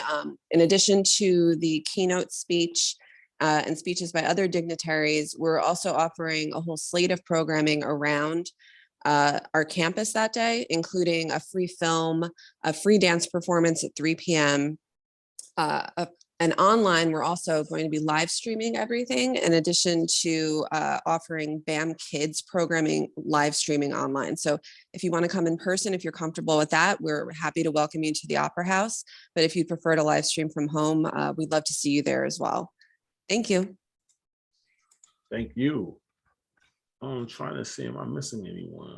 In addition to the keynote speech and speeches by other dignitaries, we're also offering a whole slate of programming around our campus that day, including a free film, a free dance performance at 3 p.m., a And online, we're also going to be live streaming everything in addition to offering BAM Kids programming live streaming online. So if you want to come in person, if you're comfortable with that, we're happy to welcome you to the Opera House. But if you prefer to live stream from home, we'd love to see you there as well. Thank you.
Thank you. I'm trying to see, am I missing anyone?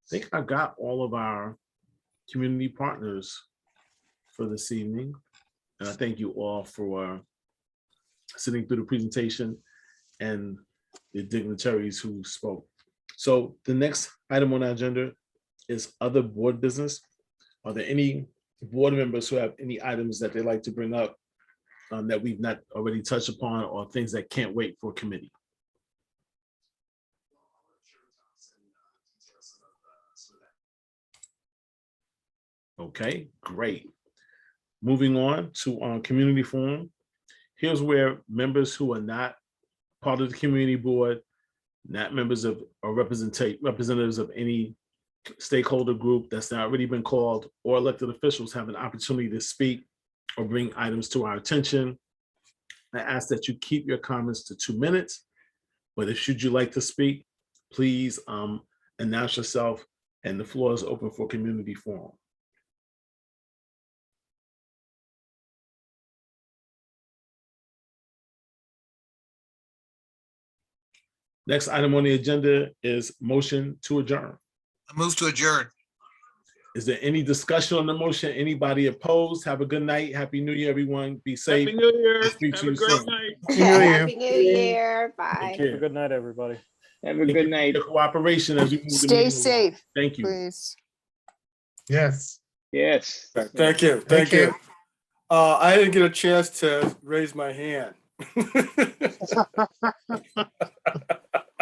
I think I got all of our community partners for this evening. And I thank you all for sitting through the presentation and the dignitaries who spoke. So the next item on our agenda is other board business. Are there any board members who have any items that they'd like to bring up that we've not already touched upon, or things that can't wait for committee? Okay, great. Moving on to our community forum. Here's where members who are not part of the community board, not members of or representatives of any stakeholder group that's not already been called, or elected officials have an opportunity to speak or bring items to our attention. I ask that you keep your comments to 2 minutes, but if should you like to speak, please announce yourself, and the floor is open for community forum. Next item on the agenda is motion to adjourn.
I move to adjourn.
Is there any discussion on the motion? Anybody opposed? Have a good night. Happy New Year, everyone. Be safe.
Happy New Year.
I'll speak to
Have
you
a great
soon.
night.
Happy New Year. Bye.
Have a good night, everybody.
Have a good night.
Your cooperation as we move the
Stay
meeting along.
safe.
Thank you.
Please.
Yes.
Yes.
Thank you. Thank you. I didn't get a chance to raise my hand.